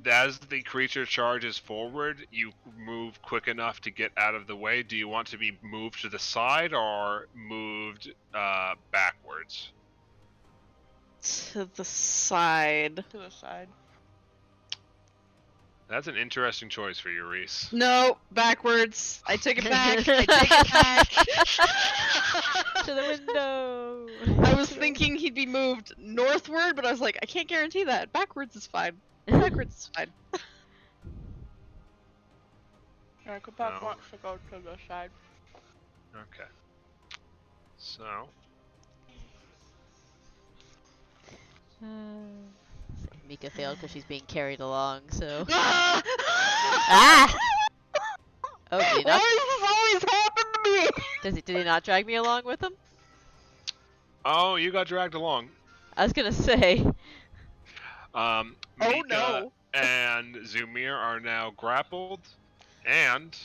As the creature charges forward, you move quick enough to get out of the way. Do you want to be moved to the side or moved backwards?
To the side.
To the side.
That's an interesting choice for you, Reese.
No, backwards. I take it back. I take it back.
To the window.
I was thinking he'd be moved northward, but I was like, I can't guarantee that. Backwards is fine. Backwards is fine.
Alright, Kapak
No.
wants to go to the side.
Okay. So,
Mika failed because she's being carried along, so.
Ah!
Ah! Oh, did he
Why
not?
does this always happen to me?
Did he not drag me along with him?
oh, you got dragged along.
I was gonna say.
Oh
Mika
no.
and Zumir are now grappled. And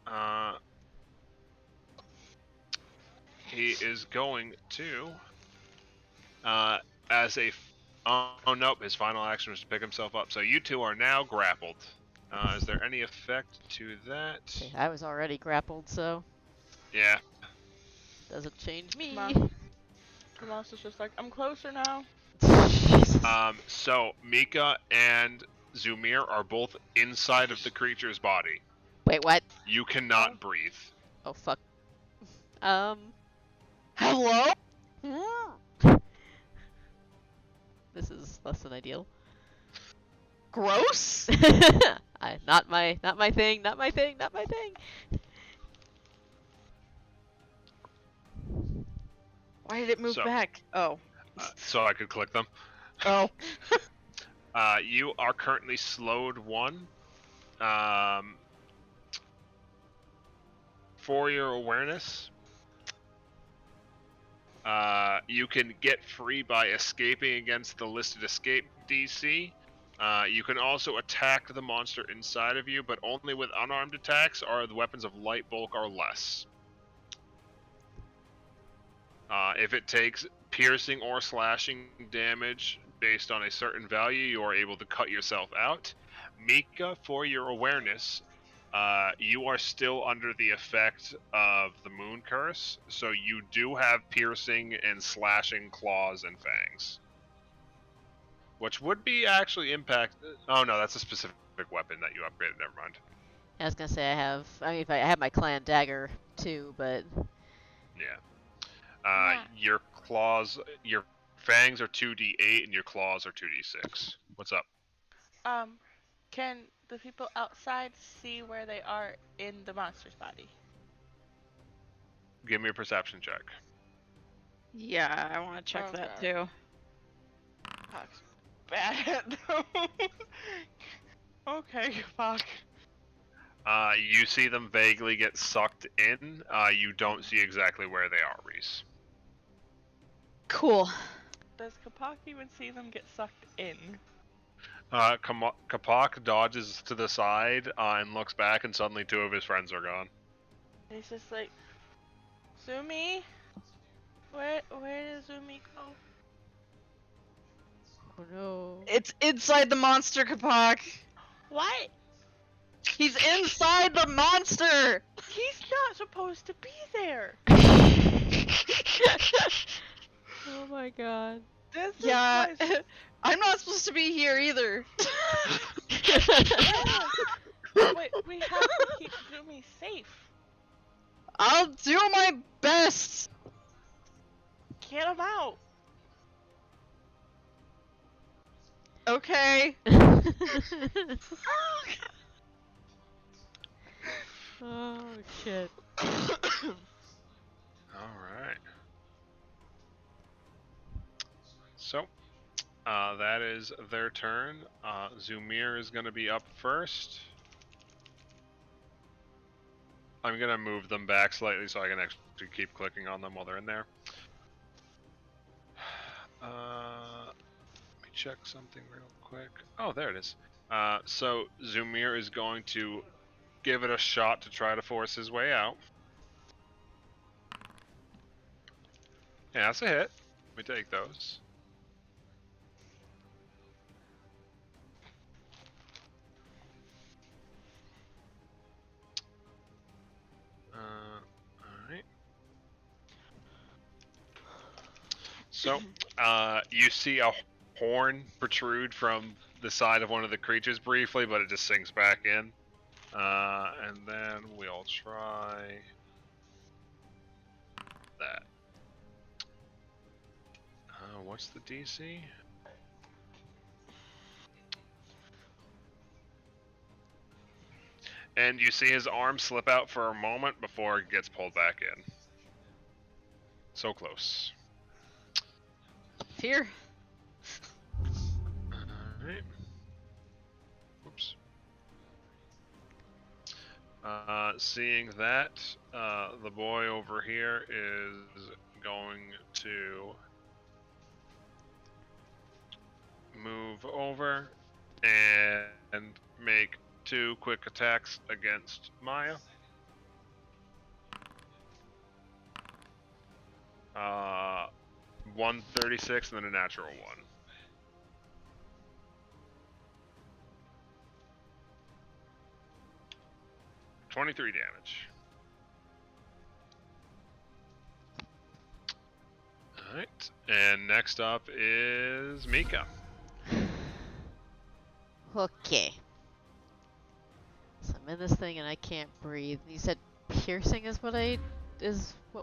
uh, he is going to, as a, oh nope, his final action was to pick himself up. So you two are now grappled. Is there any effect to that?
See, I was already grappled, so
Yeah.
doesn't change me.
Come on. Tomas is just like, I'm closer now.
Jesus.
So Mika and Zumir are both inside of the creature's body.
Wait, what?
You cannot breathe.
Oh fuck. Um.
Hello?
This is less than ideal.
Gross?
Not my thing, not my thing, not my thing.
Why did it move
So-
back? Oh.
So I could click them.
Oh.
You are currently slowed 1. For your awareness, you can get free by escaping against the listed escape DC. You can also attack the monster inside of you, but only with unarmed attacks or the weapons of light bulk or less. If it takes piercing or slashing damage based on a certain value, you are able to cut yourself out. Mika, for your awareness, you are still under the effect of the moon curse, so you do have piercing and slashing claws and fangs. Which would be actually impact. Oh no, that's a specific weapon that you upgraded. Never mind.
I was gonna say I mean, if I have my clan dagger too, but
Yeah.
Yeah.
Your claws, your fangs are 2d8 and your claws are 2d6. What's up?
Can the people outside see where they are in the monster's body?
Give me a perception check.
Yeah, I want to check that
Okay.
too.
Fuck's bad at those. Okay, fuck.
You see them vaguely get sucked in. You don't see exactly where they are, Reese.
Cool.
Does Kapak even see them get sucked in?
Kapak dodges to the side and looks back, and suddenly 2 of his friends are gone.
He's just like, Zumi? Where did Zumi go?
oh no.
It's inside the monster, Kapak.
What?
He's inside the monster.
He's not supposed to be there.
Oh my god.
This
Yeah,
is my...
I'm not supposed to be here either.
Wait, we have to keep Zumi safe.
I'll do my best.
Get him out.
Okay.
Oh shit.
Alright. So, that is their turn. Zumir is going to be up first. I'm going to move them back slightly so I can actually keep clicking on them while they're in there. Let me check something real quick. Oh, there it is. So, Zumir is going to give it a shot to try to force his way out. Yeah, that's a hit. We take those. Alright. So, you see a horn protrude from the side of one of the creatures briefly, but it just sinks back in. And then we'll try that. What's the DC? And you see his arm slip out for a moment before it gets pulled back in. So close.
Here.
Alright. Oops. Seeing that, the boy over here is going to move over and make 2 quick attacks against Maya. 136 and then a natural 1. $23 damage. Alright, and next up is Mika.
Okay. So I'm in this thing and I can't breathe. You said piercing is what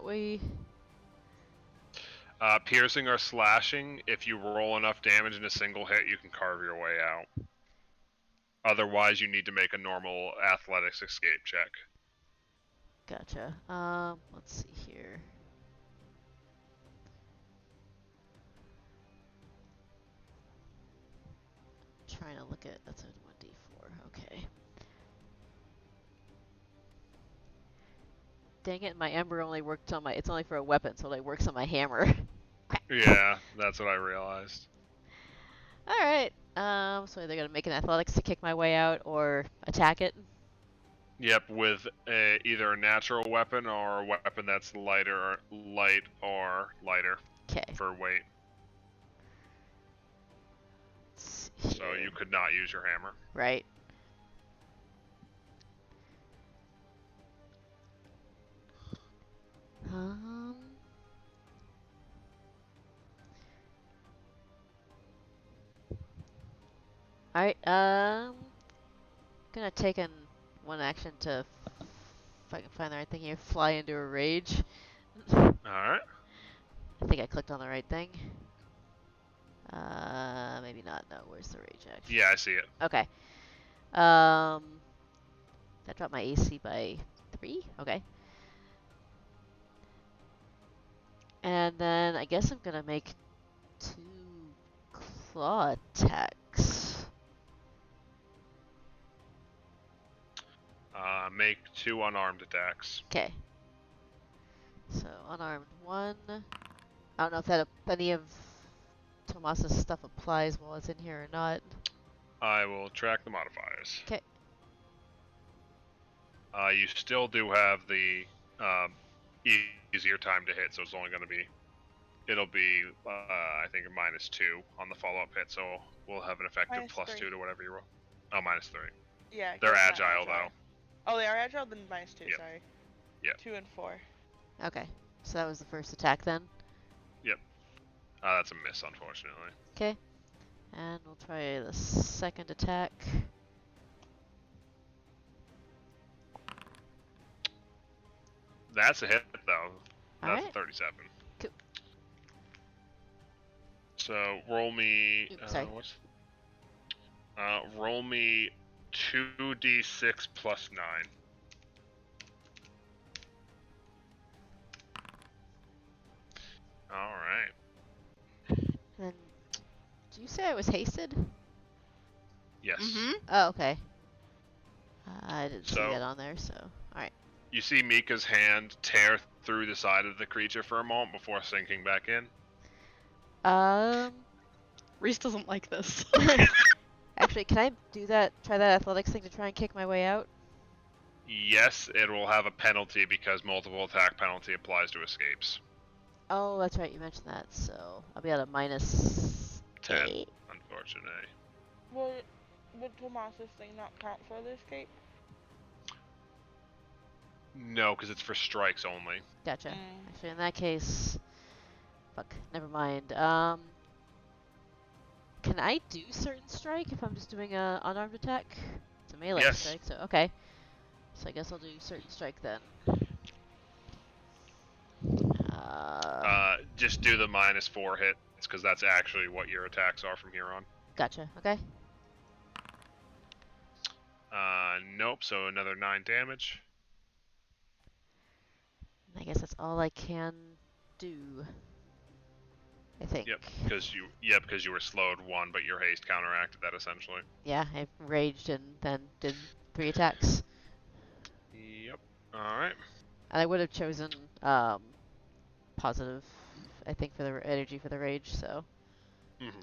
we.
Piercing or slashing, if you roll enough damage in a single hit, you can carve your way out. Otherwise, you need to make a normal athletics escape check.
Gotcha. Let's see here. Trying to look at that's a 1d4. Okay. Dang it, my ember only worked on my. It's only for a weapon, so it only works on my hammer. Crap.
Yeah, that's what I realized.
All right. So they're gonna make an athletics to kick my way out or attack it.
Yep, with either a natural weapon or a weapon that's light or lighter
Okay.
for weight. So you could not use your hammer.
Right. Alright, gonna take one action to, if I can find the right thing here, fly into a rage.
Alright.
I think I clicked on the right thing. Maybe not. No, where's the rage action?
Yeah, I see it.
Okay. That dropped my AC by 3? Okay. And then I guess I'm gonna make 2 claw attacks.
Make 2 unarmed attacks.
Okay. So, unarmed 1. I don't know if any of Tomas's stuff applies while it's in here or not.
I will track the modifiers.
Okay.
You still do have the easier time to hit, so it's only going to be, it'll be, I think, a -2 on the follow-up hit, so we'll have an effective +2 to whatever you roll. Oh, -3.
Yeah.
They're
'cause
agile,
not
though.
Oh, they are agile? Then -2,
Yep.
sorry.
Yep.
2 and 4.
Okay. So that was the first attack then.
Yep. That's a miss, unfortunately.
Okay. And we'll try the second attack.
That's a hit, though. That's
Alright.
a 37.
Cool.
So roll me.
Oops, sorry.
Roll me 2d6 plus 9. All right.
Then, did you say I was hasted?
Yes.
Mm-hmm.
Oh, okay. I didn't see
So-
that on there, so alright.
You see Mika's hand tear through the side of the creature for a moment before sinking back in.
Reese doesn't like this.
Actually, can I do that? Try that athletics thing to try and kick my way out?
Yes, it will have a penalty because multiple attack penalty applies to escapes.
Oh, that's right. You mentioned that. So I'll be at a -8.
10, unfortunately.
Would Tomas's thing not count for the escape?
No, because it's for strikes only.
Gotcha.
Mm.
Actually, in that case, fuck. Never mind. Can I do certain strike if I'm just doing a unarmed attack? It's a melee
Yes.
strike, so okay. So I guess I'll do certain strike then.
Just do the -4 hits because that's actually what your attacks are from here on.
Gotcha. Okay.
Nope. So another 9 damage.
I guess that's all I can do. I think.
Yep, because you were slowed 1, but your haste counteracted that essentially.
Yeah, I raged and then did 3 attacks.
Yep. All right.
And I would have chosen positive, I think, for the energy for the rage. So.
Mm-hmm.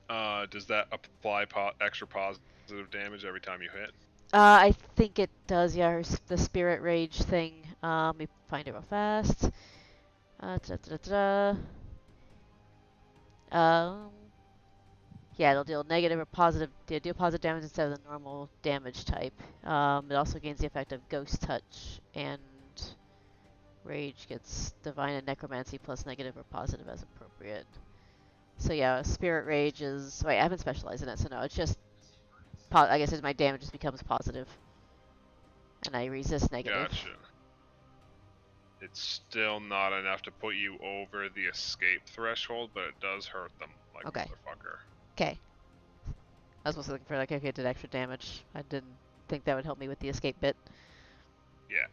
Does that apply extra positive damage every time you hit?
I think it does, yeah, the spirit rage thing. Let me find it real fast. Um, yeah, it'll deal negative or positive, deal positive damage instead of the normal damage type. It also gains the effect of ghost touch, and rage gets divine and necromancy plus negative or positive as appropriate. So yeah, spirit rage is, wait, I haven't specialized in it, so no, it's just, I guess my damage just becomes positive. And I resist negative.
Gotcha. It's still not enough to put you over the escape threshold, but it does hurt them like
Okay.
motherfucker.
Okay. I was mostly looking for like, okay, it did extra damage. I didn't think that would help me with the escape bit.
Yeah.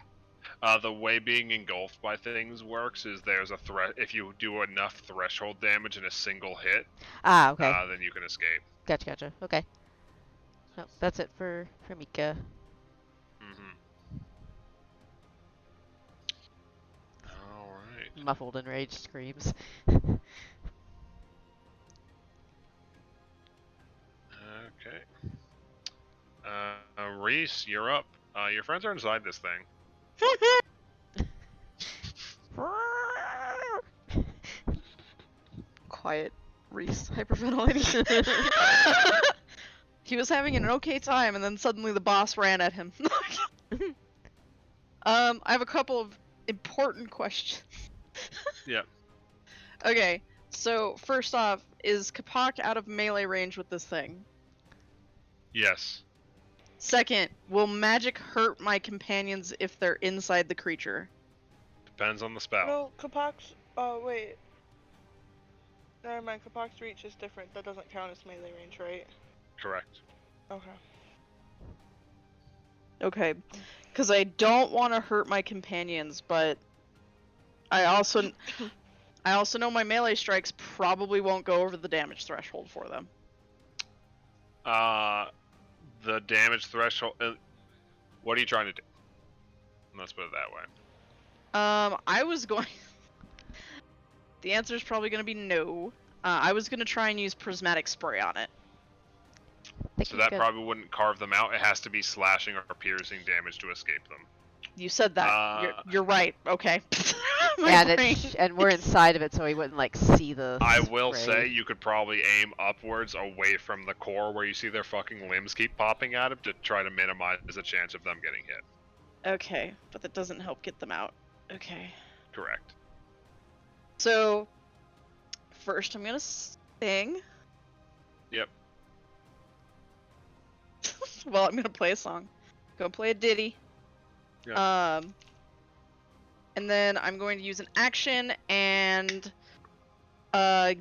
The way being engulfed by things works is there's a threat. If you do enough threshold damage in a single hit,
Ah, okay.
then you can escape.
Gotcha. Okay. No, that's it for Mika.
All right.
Muffled enraged screams.
Okay. Reese, you're up. Your friends are inside this thing.
Quiet, Reese, hyperventilating. He was having an okay time, and then suddenly the boss ran at him. I have a couple of important questions.
Yep.
Okay, so first off, is Kapak out of melee range with this thing?
Yes.
Second, will magic hurt my companions if they're inside the creature?
Depends on the spell.
No, Kapak's. Oh, wait. Never mind, Kapak's reach is different. That doesn't count as melee range, right?
Correct.
Okay.
Okay, because I don't want to hurt my companions, but I also know my melee strikes probably won't go over the damage threshold for them.
The damage threshold. What are you trying to do? Let's put it that way.
I was going. The answer is probably going to be no. I was going to try and use prismatic spray on it.
So that probably wouldn't carve them out. It has to be slashing or piercing damage to escape them.
You said that. You're right. Okay.
And we're inside of it, so he wouldn't like see the.
I will
spray.
say you could probably aim upwards away from the core where you see their fucking limbs keep popping at him to try to minimize the chance of them getting hit.
Okay, but that doesn't help get them out. Okay.
Correct.
So, first I'm gonna sing.
Yep.
Well, I'm gonna play a song. Go play a ditty.
Yeah.
And then I'm going to use an action and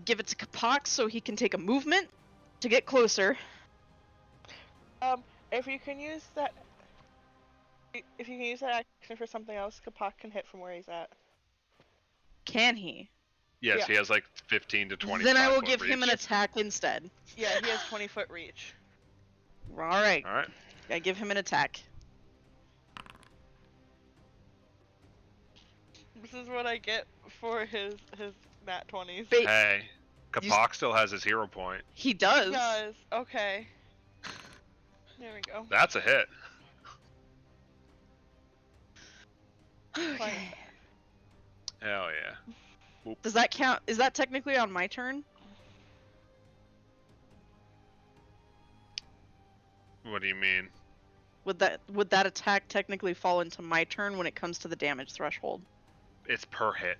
give it to Kapak so he can take a movement to get closer.
If you can use that action for something else, Kapak can hit from where he's at.
Can he?
Yes,
Yeah.
he has like 15 to 20.
Then I will give him an attack instead.
Yeah, he has 20-foot reach.
Alright.
Alright.
I give him an attack.
This is what I get for his nat 20s.
Hey, Kapak still has his hero point.
He does.
He does. Okay. There we go.
That's a hit.
Okay.
Hell yeah. Whoop.
Does that count? Is that technically on my turn?
What do you mean?
Would that attack technically fall into my turn when it comes to the damage threshold?
It's per hit.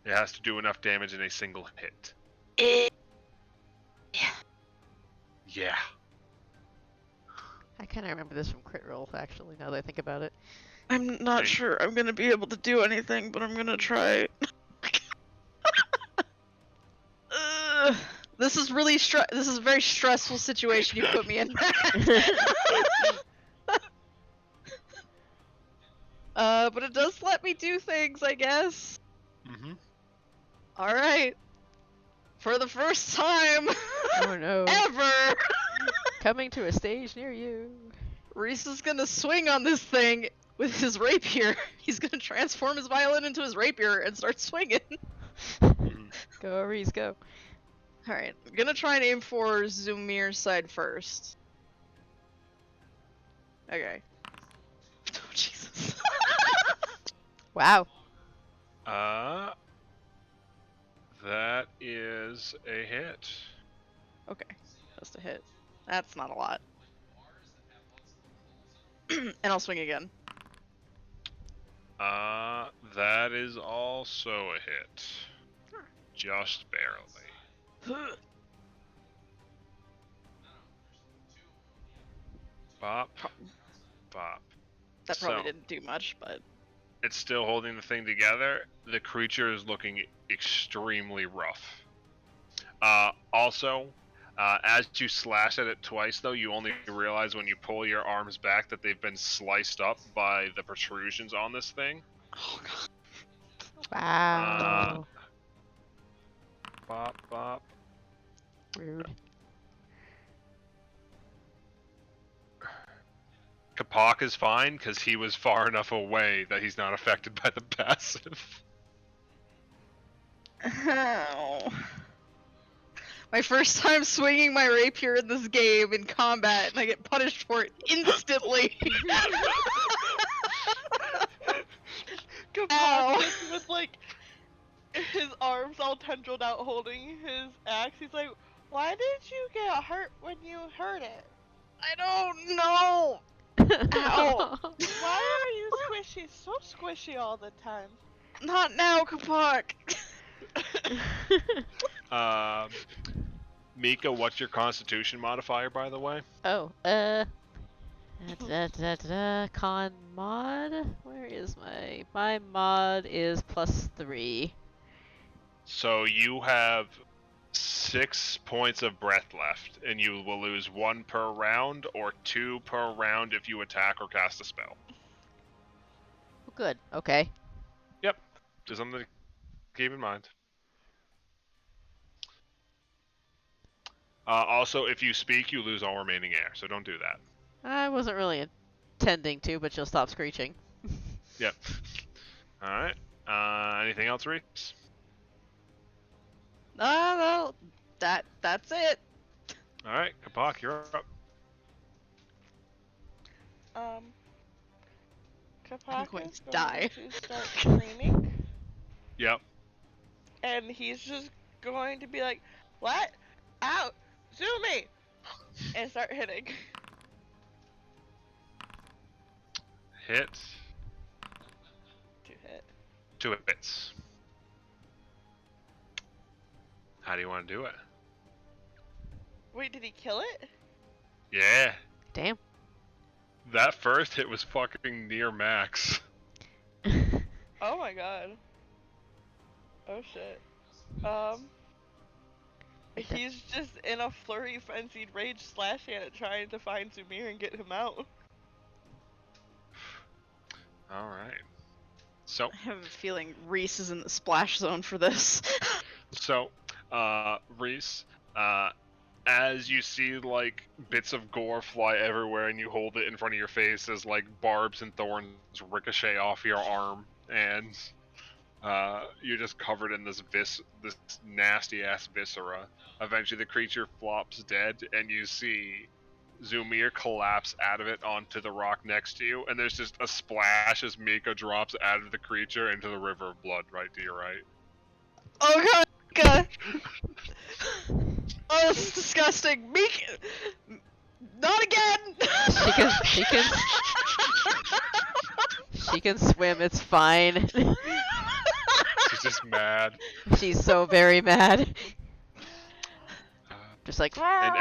It has to do enough damage in a single hit. Yeah.
I kind of remember this from Crit Roll, actually, now that I think about it.
I'm not sure I'm gonna be able to do anything, but I'm gonna try. This is really this is a very stressful situation you put me in. But it does let me do things, I guess.
Mm-hmm.
Alright. For the first time
Oh no.
ever,
Coming to a stage near you.
Reese is gonna swing on this thing with his rapier. He's gonna transform his violin into his rapier and start swinging.
Go, Reese, go.
Alright, I'm gonna try and aim for Zumir's side first. Okay. Oh, Jesus.
Wow.
That is a hit.
Okay, just a hit. That's not a lot. And I'll swing again.
That is also a hit. Just barely. Bop. Bop.
That probably
So,
didn't do much, but...
it's still holding the thing together. The creature is looking extremely rough. Also, as you slash at it twice, though, you only realize when you pull your arms back that they've been sliced up by the protrusions on this thing.
Oh, God.
Wow.
Bop, bop.
Rude.
Kapak is fine because he was far enough away that he's not affected by the passive.
Ow. My first time swinging my rapier in this game in combat, and I get punished for it instantly. Ow.
Kapak with like his arms all tendrilled out holding his axe. He's like, why did you get hurt when you heard it?
I don't know. Ow.
Why are you squishy? So squishy all the time.
Not now, Kapak.
Mika, what's your Constitution modifier, by the way?
Oh, con mod? Where is my mod is +3.
So you have 6 points of breath left, and you will lose 1 per round, or 2 per round if you attack or cast a spell.
Oh, good. Okay.
Yep, just something to keep in mind. Also, if you speak, you lose all remaining air, so don't do that.
I wasn't really intending to, but you'll stop screeching.
Yep. Alright. Anything else, Reese?
No, that's it.
Alright, Kapak, you're up.
Kapak
going
is
to die.
going to start screaming,
Yep.
and he's just going to be like, what? Out! Zumi! And start hitting.
Hit.
To hit.
2 hits. How do you want to do it?
Wait, did he kill it?
Yeah.
Damn.
That first hit was fucking near max.
Oh my god. Oh shit. He's just in a flurry frenzied rage slashing at it trying to find Zumir and get him out.
Alright. So,
I have a feeling Reese is in the splash zone for this.
Reese, as you see, like, bits of gore fly everywhere and you hold it in front of your face as, like, barbs and thorns ricochet off your arm, and, you're just covered in this nasty-ass viscera. Eventually the creature flops dead, and you see Zumir collapse out of it onto the rock next to you, and there's just a splash as Mika drops out of the creature into the river of blood right to your right.
Oh god, god. Oh, this is disgusting. Mika, not again.
She can swim. It's fine.
She's just mad.
She's so very mad. Just like.
And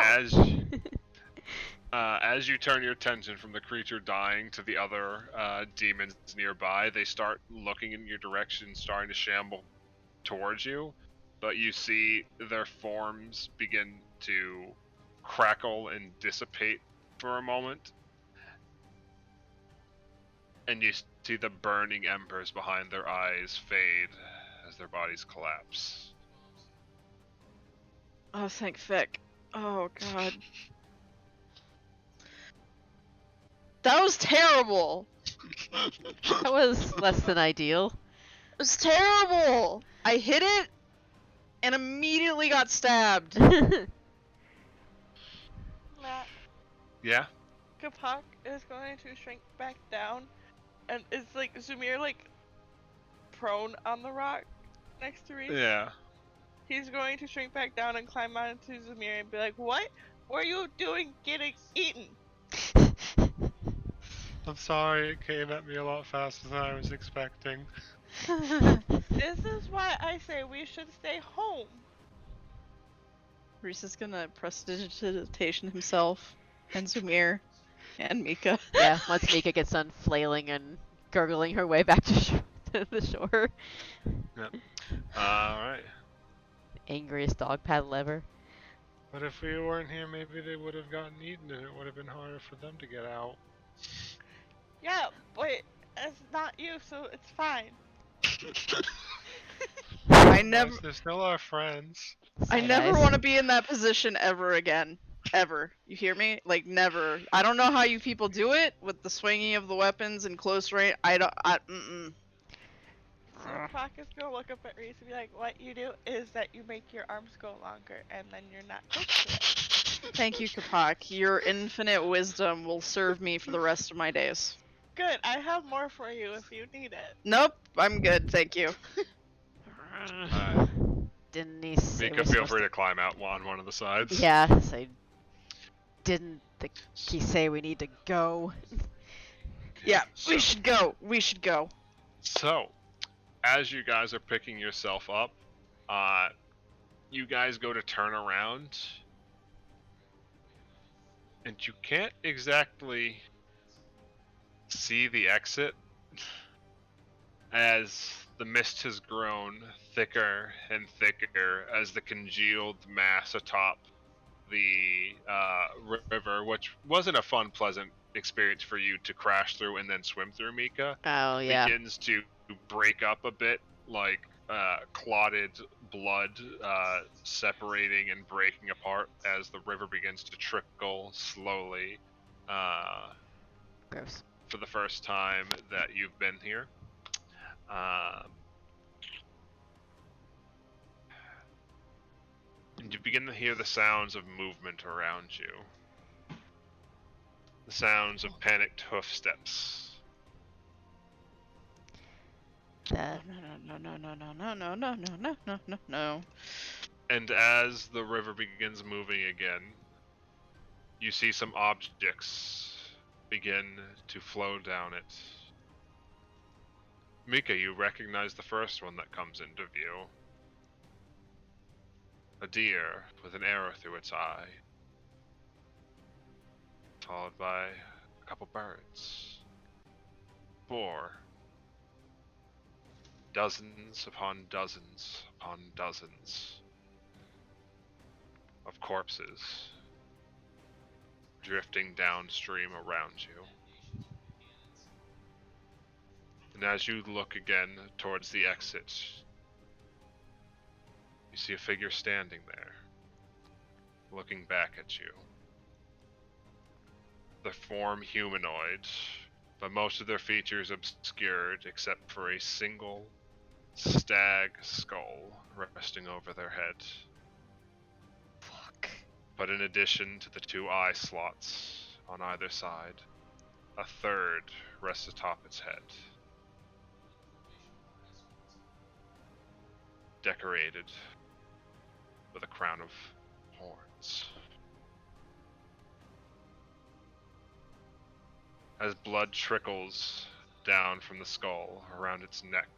as you turn your attention from the creature dying to the other demons nearby, they start looking in your direction, starting to shamble towards you. But you see their forms begin to crackle and dissipate for a moment. And you see the burning embers behind their eyes fade as their bodies collapse.
Oh, thank Fick. Oh god. That was terrible.
That was less than ideal.
It was terrible. I hit it, and immediately got stabbed.
Matt,
Yeah.
Kapak is going to shrink back down, and it's like Zumir like prone on the rock next to Reese.
Yeah.
He's going to shrink back down and climb onto Zumir and be like, "What were you doing getting eaten?"
I'm sorry, it came at me a lot faster than I was expecting.
This is why I say we should stay home.
Reese is gonna prestidigitation himself, and Zumir, and Mika.
Yeah, once Mika gets done flailing and gurgling her way back to the shore.
Alright.
Angriest dog paddle ever.
But if we weren't here, maybe they would have gotten eaten and it would have been harder for them to get out.
Yeah, but it's not you, so it's fine.
I never,
They're still our friends.
I
Side
never
eyes.
want to be in that position ever again. Ever. You hear me? Like, never. I don't know how you people do it with the swinging of the weapons in close range. Mm-mm.
So Kapak is gonna look up at Reese and be like, "What you do is that you make your arms go longer, and then you're not close to it."
Thank you, Kapak. Your infinite wisdom will serve me for the rest of my days.
Good. I have more for you if you need it.
Nope, I'm good, thank you.
Alright.
Didn't he say
Mika,
we're
feel
supposed
free to climb out on one of the sides.
Yeah, so didn't he say we need to go?
Yeah,
So-
we should go. We should go.
So, as you guys are picking yourself up, you guys go to turn around, and you can't exactly see the exit as the mist has grown thicker and thicker as the congealed mass atop the river, which wasn't a fun, pleasant experience for you to crash through and then swim through, Mika,
Oh yeah.
begins to break up a bit, like clotted blood separating and breaking apart as the river begins to trickle slowly
Gross.
for the first time that you've been here. And you begin to hear the sounds of movement around you. The sounds of panicked hoof steps.
That
No, no, no, no, no, no, no, no, no, no, no, no.
And as the river begins moving again, you see some objects begin to flow down it. Mika, you recognize the first one that comes into view. A deer with an arrow through its eye, followed by a couple birds. 4. Dozens upon dozens upon dozens of corpses drifting downstream around you. And as you look again towards the exit, you see a figure standing there, looking back at you. The form humanoid, but most of their features obscured except for a single stag skull resting over their head.
Fuck.
But in addition to the 2 eye slots on either side, a third rests atop its head, decorated with a crown of horns. As blood trickles down from the skull around its neck,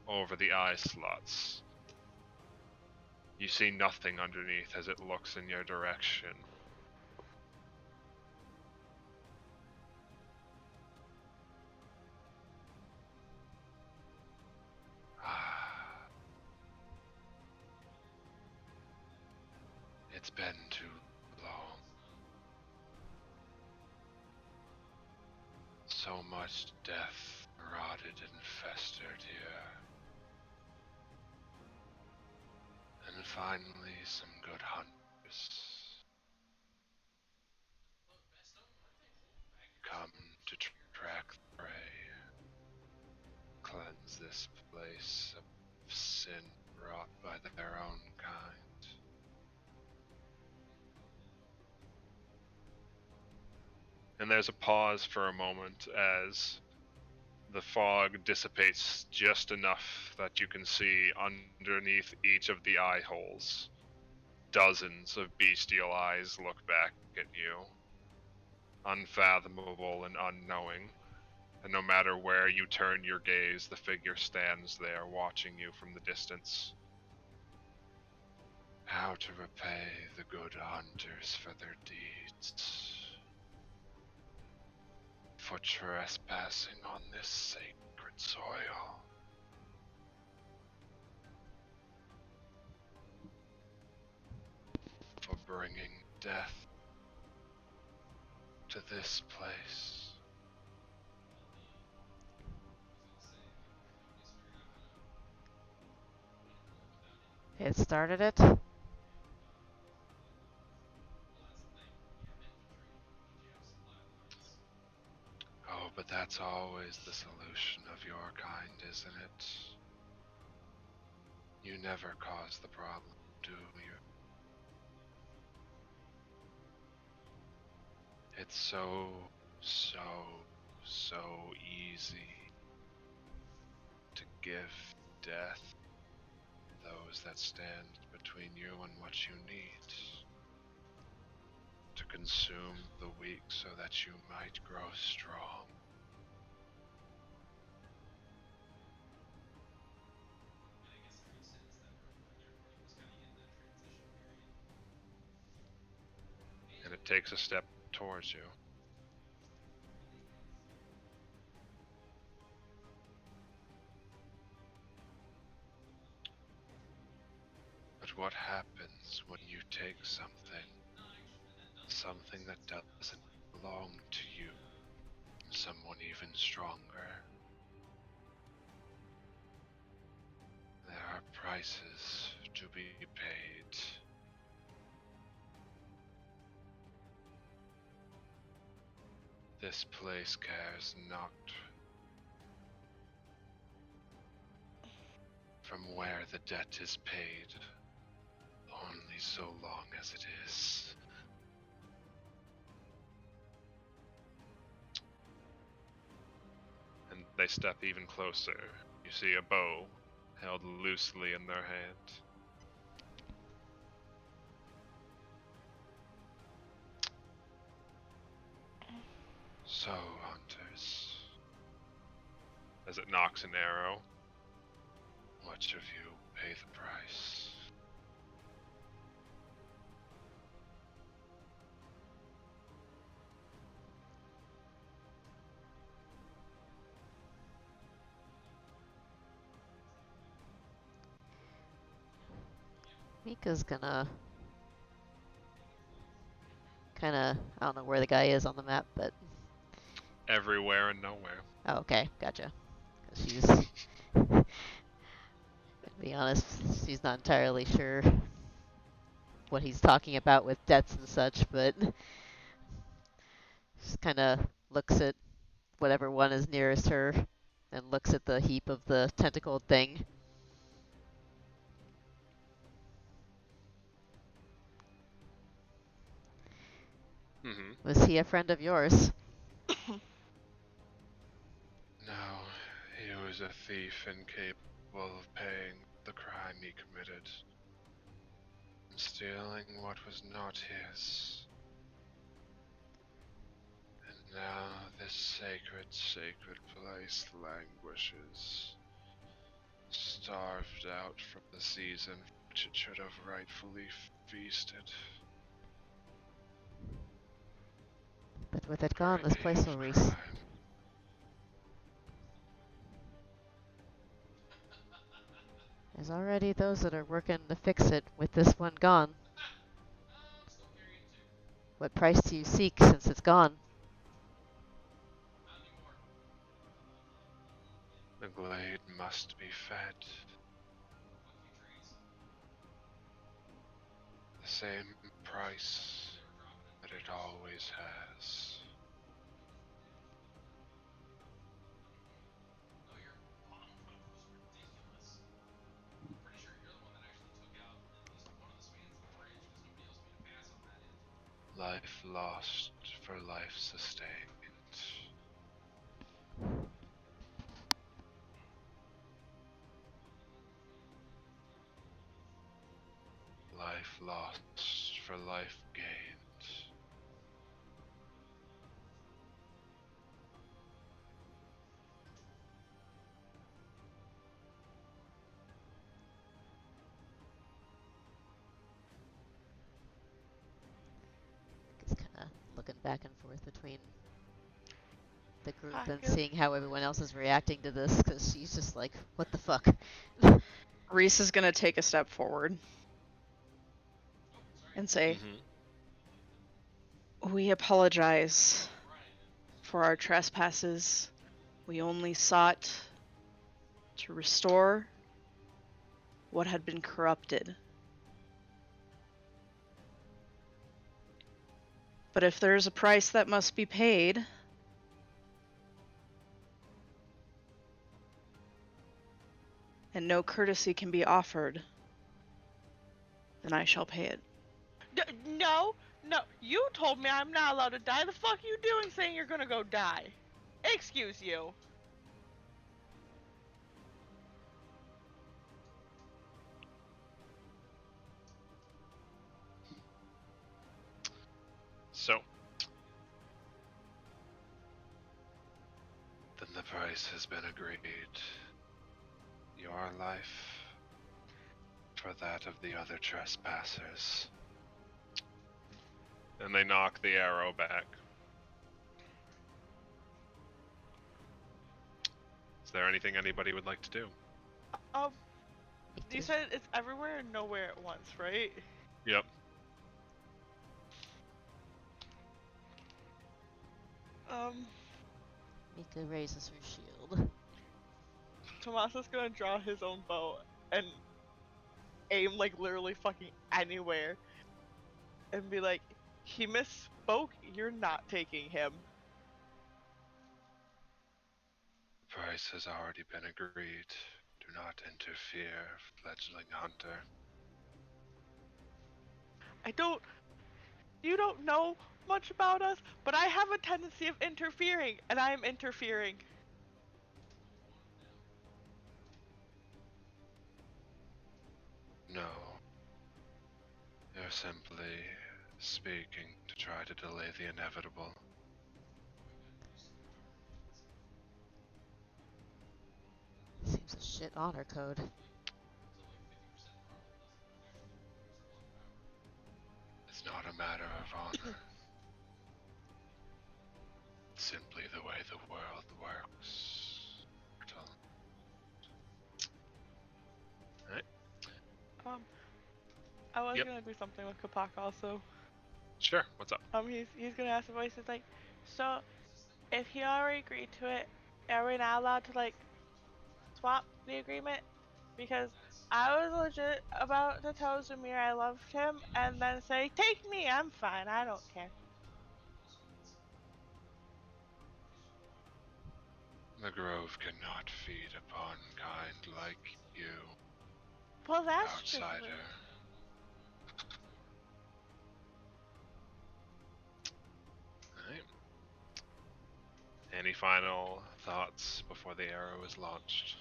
over the eye slots, you see nothing underneath as it looks in your direction. It's been too long. So much death rotted and festered here. And finally, some good hunters come to track the prey, cleanse this place of sin, brought by their own kind. And there's a pause for a moment as the fog dissipates just enough that you can see underneath each of the eye holes. Dozens of bestial eyes look back at you, unfathomable and unknowing, and no matter where you turn your gaze, the figure stands there watching you from the distance. How to repay the good hunters for their deeds, for trespassing on this sacred soil. For bringing death to this place.
It started it?
Oh, but that's always the solution of your kind, isn't it? You never cause the problem, do you? It's so easy to give death to those that stand between you and what you need. To consume the weak so that you might grow strong. And it takes a step towards you. But what happens when you take something that doesn't belong to you, someone even stronger? There are prices to be paid. This place cares not from where the debt is paid, only so long as it is. And they step even closer. You see a bow held loosely in their hand. So, hunters, as it knocks an arrow, which of you pay the price?
Mika's gonna kinda, I don't know where the guy is on the map, but...
Everywhere and nowhere.
Oh, okay, gotcha. 'Cause she's... to be honest, she's not entirely sure what he's talking about with debts and such, but... Just kinda looks at whatever one is nearest her, and looks at the heap of the tentacled thing.
Mm-hmm.
Was he a friend of yours?
No, he was a thief incapable of paying the crime he committed. Stealing what was not his. And now this sacred place languishes, starved out from the season which it should have rightfully feasted.
But with it
For
gone,
a
this
deed
place will
of crime.
There's already those that are working to fix it with this one gone. What price do you seek since it's gone?
The glade must be fed. The same price that it always has. Life lost for life sustained. Life lost for life gained.
It's kind of looking back and forth between the group and
Pocket.
seeing how everyone else is reacting to this, because she's just like, what the fuck?
Reese is gonna take a step forward and say, "We apologize for our trespasses. We only sought to restore what had been corrupted. But if there is a price that must be paid, and no courtesy can be offered, then I shall pay it."
No, you told me I'm not allowed to die. The fuck you doing saying you're gonna go die? Excuse you.
So, then the price has been agreed. Your life for that of the other trespassers. And they knock the arrow back. Is there anything anybody would like to do?
You said it's everywhere and nowhere at once, right?
Yep.
Mika raises her shield.
Tomas gonna draw his own bow and aim like literally fucking anywhere and be like, he misspoke, you're not taking him.
The price has already been agreed. Do not interfere, fledgling hunter.
You don't know much about us, but I have a tendency of interfering, and I am interfering.
No. You're simply speaking to try to delay the inevitable.
Seems a shit honor code.
It's not a matter of honor. It's simply the way the world works. Alright.
I was
Yep.
gonna do something with Kapak also.
Sure, what's up?
He's gonna ask the voice, it's like, so, if he already agreed to it, are we not allowed to, like, swap the agreement? Because I was legit about to tell Zamir I loved him, and then say, take me, I'm fine, I don't care.
The Grove cannot feed upon kind like you,
Well, that's
outsider. Alright. Any final thoughts before the arrow is launched?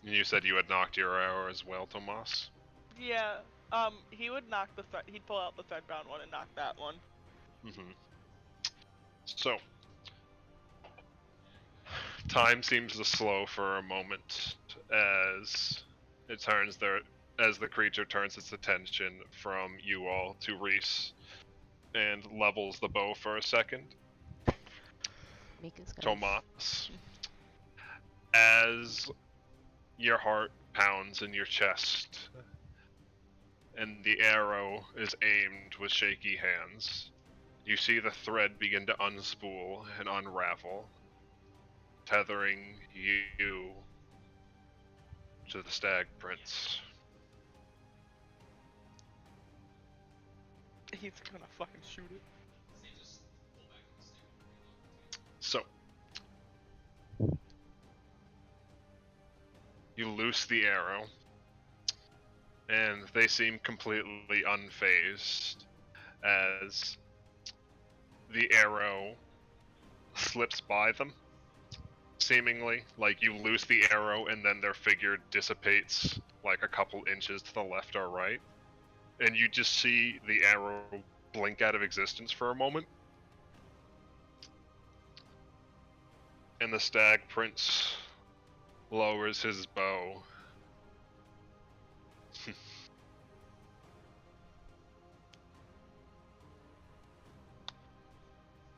You said you had knocked your arrow as well, Tomas?
Yeah, he would knock the he'd pull out the thread-bound one and knock that one.
Mm-hmm. So, time seems to slow for a moment as as the creature turns its attention from you all to Reese and levels the bow for a second.
Mika's got
Tomas, as your heart pounds in your chest and the arrow is aimed with shaky hands, you see the thread begin to unspool and unravel, tethering you to the Stag Prince.
He's gonna fucking shoot it.
So, You loose the arrow, and they seem completely unfazed as the arrow slips by them, seemingly. Like you loose the arrow and then their figure dissipates like a couple inches to the left or right. And you just see the arrow blink out of existence for a moment. And the stag prince lowers his bow.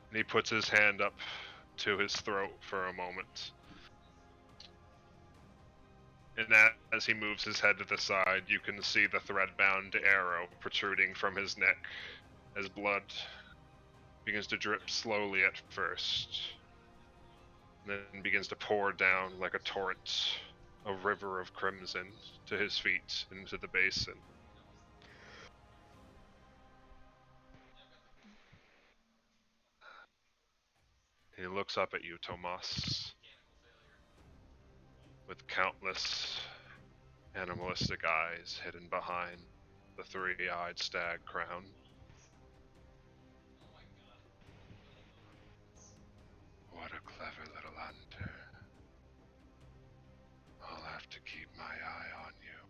And he puts his hand up to his throat for a moment. And as he moves his head to the side, you can see the thread-bound arrow protruding from his neck as blood begins to drip slowly at first, and then begins to pour down like a torrent, a river of crimson, to his feet into the basin. He looks up at you, Tomas, with countless animalistic eyes hidden behind the three-eyed stag crown. What a clever little hunter. I'll have to keep my eye on you.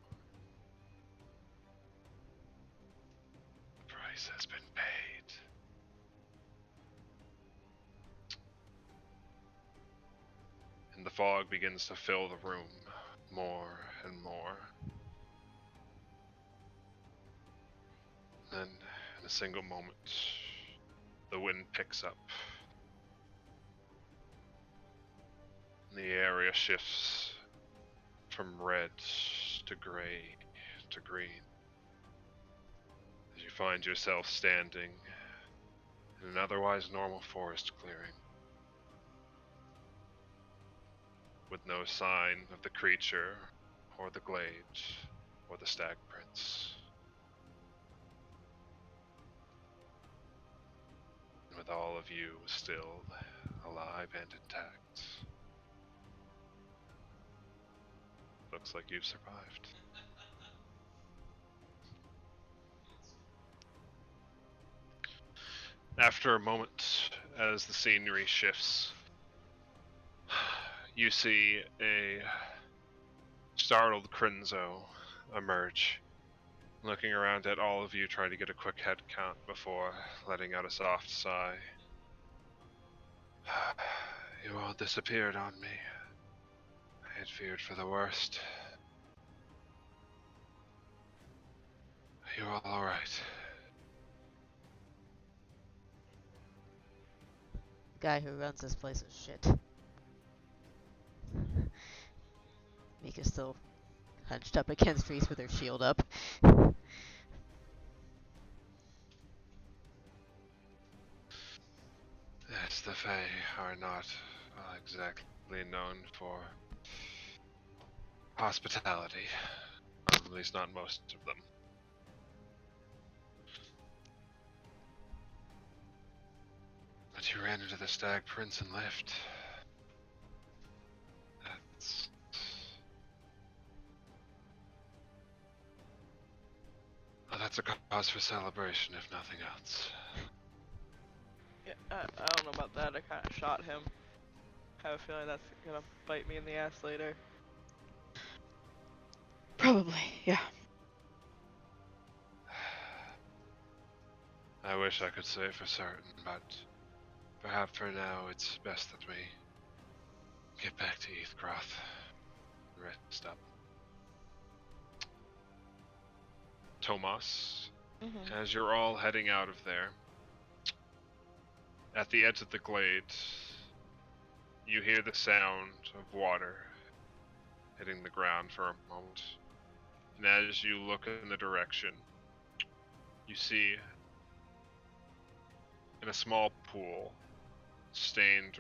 The price has been paid. And the fog begins to fill the room more and more. Then, in a single moment, the wind picks up. And the area shifts from red to gray to green. As you find yourself standing in an otherwise normal forest clearing, with no sign of the creature, or the glade, or the stag prince. And with all of you still alive and intact. Looks like you've survived. After a moment, as the scenery shifts, you see a startled Crinzo emerge, looking around at all of you, trying to get a quick head count before letting out a soft sigh. You all disappeared on me. I had feared for the worst. Are you all alright?
The guy who runs this place is shit. Mika's still hunched up against Reese with her shield up.
Yes, the Fae are not exactly known for hospitality. At least not most of them. But you ran into the Stag Prince and left. That's... Well, that's a cause for celebration, if nothing else.
Yeah, I don't know about that. I kind of shot him. I have a feeling that's gonna bite me in the ass later.
Probably, yeah.
I wish I could say for certain, but perhaps for now it's best that we get back to Eathcroft and rest up. Tomas, as you're all heading out of there, at the edge of the glade, you hear the sound of water hitting the ground for a moment. And as you look in the direction, you see in a small pool, stained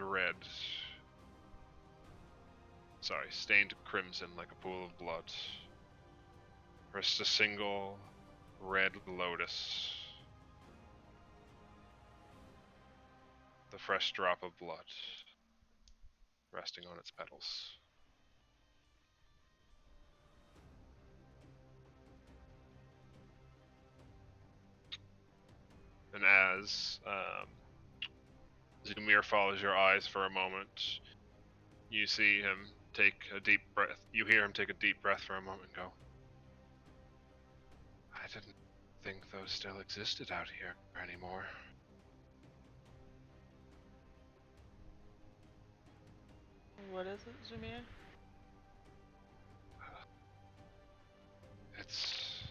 crimson like a pool of blood, rests a single red lotus. The fresh drop of blood resting on its petals. and as Zumir follows your eyes for a moment, you see him take a deep breath. You hear him take a deep breath for a moment and go, I didn't think those still existed out here anymore.
What is it, Zumir?
It's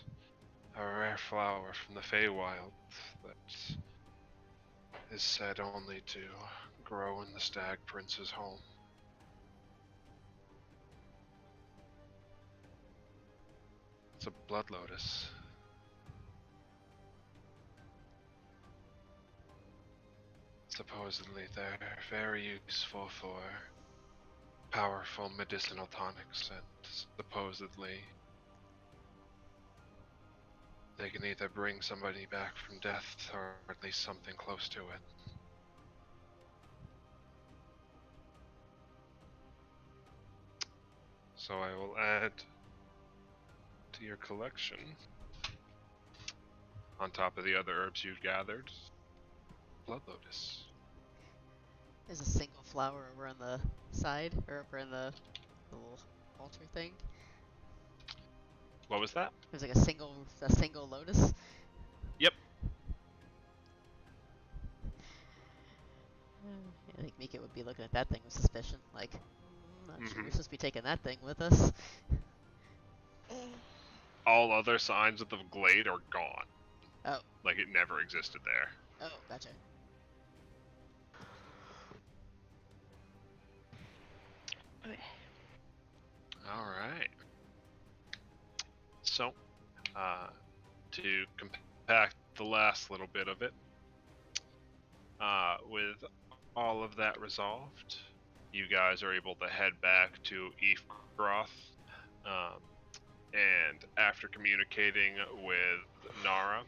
a rare flower from the Feywild that is said only to grow in the Stag Prince's home. It's a blood lotus. Supposedly they're very useful for powerful medicinal tonics, and supposedly they can either bring somebody back from death or at least something close to it. So I will add to your collection, on top of the other herbs you gathered, blood lotus.
There's a single flower over on the side, or over in the little altar thing.
What was that?
There's like a single lotus.
Yep.
I think Mika would be looking at that thing with suspicion, like, not sure
Mhm.
we're supposed to be taking that thing with us.
All other signs of the glade are gone.
Oh.
Like it never existed there.
Oh, gotcha.
Alright. So, to compact the last little bit of it, with all of that resolved, you guys are able to head back to Ephgroth, and after communicating with Nara,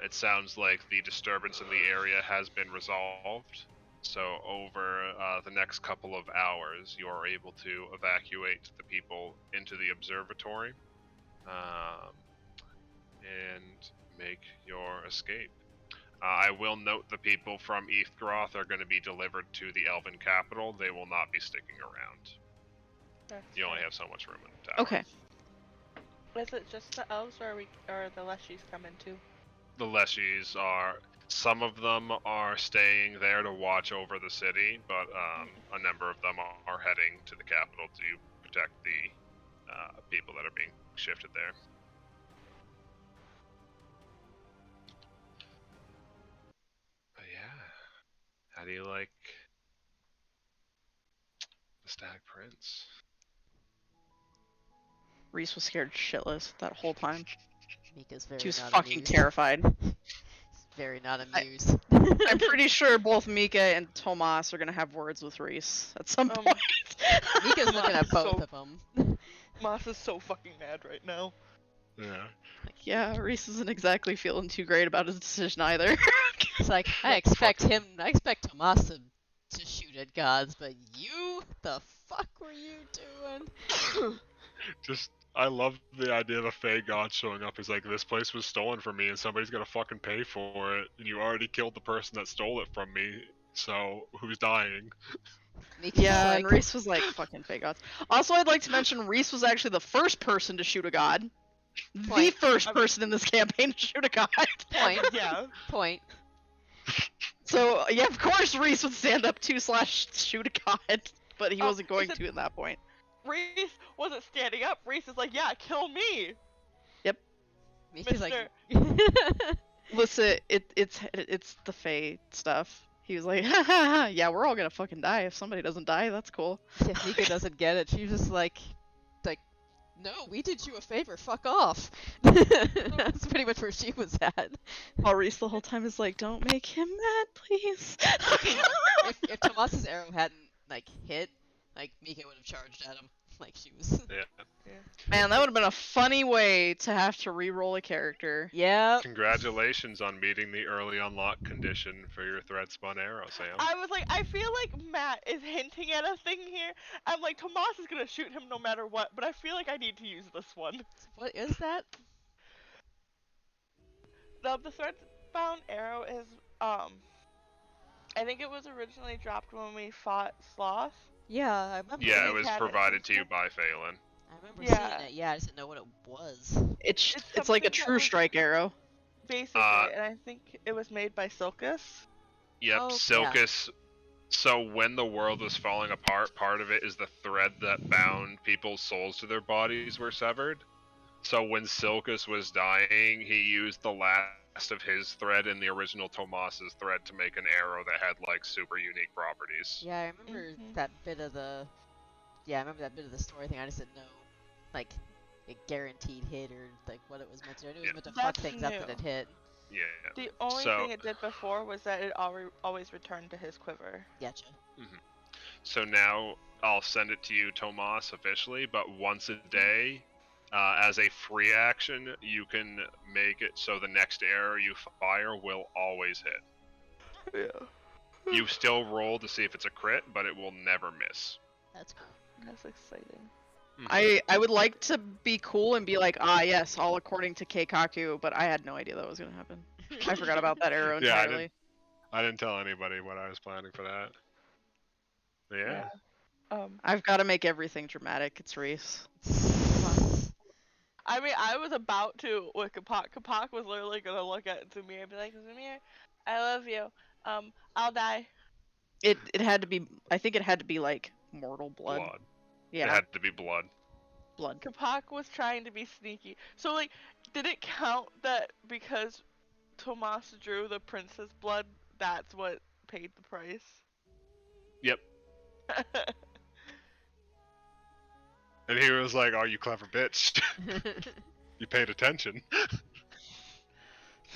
it sounds like the disturbance in the area has been resolved. So over the next couple of hours, you are able to evacuate the people into the observatory and make your escape. I will note the people from Eathgroth are going to be delivered to the Elven capital. They will not be sticking around.
That's
You only
fine.
have so much room in the tower.
Okay.
Is it just the elves, or are the leshies coming too?
The Leshies are. Some of them are staying there to watch over the city, but a number of them are heading to the capital to protect the people that are being shifted there. But yeah, how do you like the Stag Prince?
Reese was scared shitless that whole time.
Mika's very
She was
not
fucking
amused.
terrified.
She's very not amused.
I'm pretty sure both Mika and Tomas are gonna have words with Reese at some point.
Mika's looking at both
So-
of them.
Moss is so fucking mad right now.
Yeah.
Yeah, Reese isn't exactly feeling too great about his decision either.
It's like, I expect Tomas to shoot at gods, but you? The fuck were you doing?
Just, I love the idea of a Fey god showing up. He's like, this place was stolen from me and somebody's gonna fucking pay for it. And you already killed the person that stole it from me, so who's dying?
Mika's
Yeah,
like,
and Reese was like, fucking fake gods. Also, I'd like to mention Reese was actually the first person to shoot a god. The
Point.
first person in this campaign to shoot a god.
point,
Yeah.
point.
So, yeah, of course Reese would stand up to / shoot a god. But he
Oh,
wasn't going
is it-
to at that point.
Reese wasn't standing up. Reese is like, yeah, kill me.
Mika's like,
Listen, it's the Fae stuff. He was like, ha ha ha, yeah, we're all gonna fucking die. If somebody doesn't die, that's cool.
yeah, Mika doesn't get it. She's just like, no, we did you a favor. Fuck off. That's pretty much where she was at.
While Reese the whole time is like, don't make him mad, please.
If Tomas's arrow hadn't hit, Mika would have charged at him. She was.
Yeah.
Man, that would have been a funny way to have to re-roll a character.
Yeah.
Congratulations on meeting the early unlock condition for your thread spun arrow, Sam.
I was like, I feel like Matt is hinting at a thing here. I'm like, Tomas is gonna shoot him no matter what, but I feel like I need to use this one.
What is that?
The thread bound arrow is I think it was originally dropped when we fought Sloth.
Yeah, I remember.
Yeah, it
We've
was
had it
provided
since
to you
then.
by Phelan.
I remember
Yeah.
seeing it. Yeah, I just didn't know what it was.
It's
It's
like a
something that
true
was-
strike arrow.
Basically, and I think it was made by Silkus.
Yep,
Oh, yeah.
Silkus. So when the world was falling apart, part of it is the thread that bound people's souls to their bodies were severed. So when Silkus was dying, he used the last of his thread and the original Tomas's thread to make an arrow that had like super unique properties.
Yeah, I remember that bit of the. Yeah, I remember that bit of the story thing. I just didn't know, like, a guaranteed hit or like what it was meant to do. I knew it was meant to fuck
That's
things up that
new.
it hit.
Yeah.
The only
So-
thing it did before was that it always returned to his quiver.
Gotcha.
So now I'll send it to you, Tomas, officially, but once a day, as a free action, you can make it so the next arrow you fire will always hit.
Yeah.
You still roll to see if it's a crit, but it will never miss.
That's cool.
That's exciting.
I would like to be cool and be like, ah, yes, all according to Keikaku, but I had no idea that was gonna happen. I forgot about that arrow
Yeah, I
entirely.
I didn't tell anybody what I was planning for that. But yeah.
I've got to make everything dramatic. It's Reese.
I mean, I was about to with Kapak. Kapak was literally gonna look at Zamir and be like, Zamir, I love you. I'll die.
It had to be. I think it had to be like mortal blood.
Blood.
Yeah,
It had to be blood.
blood.
Kapak was trying to be sneaky. So, like, did it count that because Tomas drew the prince's blood, that's what paid the price?
Yep. And he was like, "Oh, you clever bitch! You paid attention."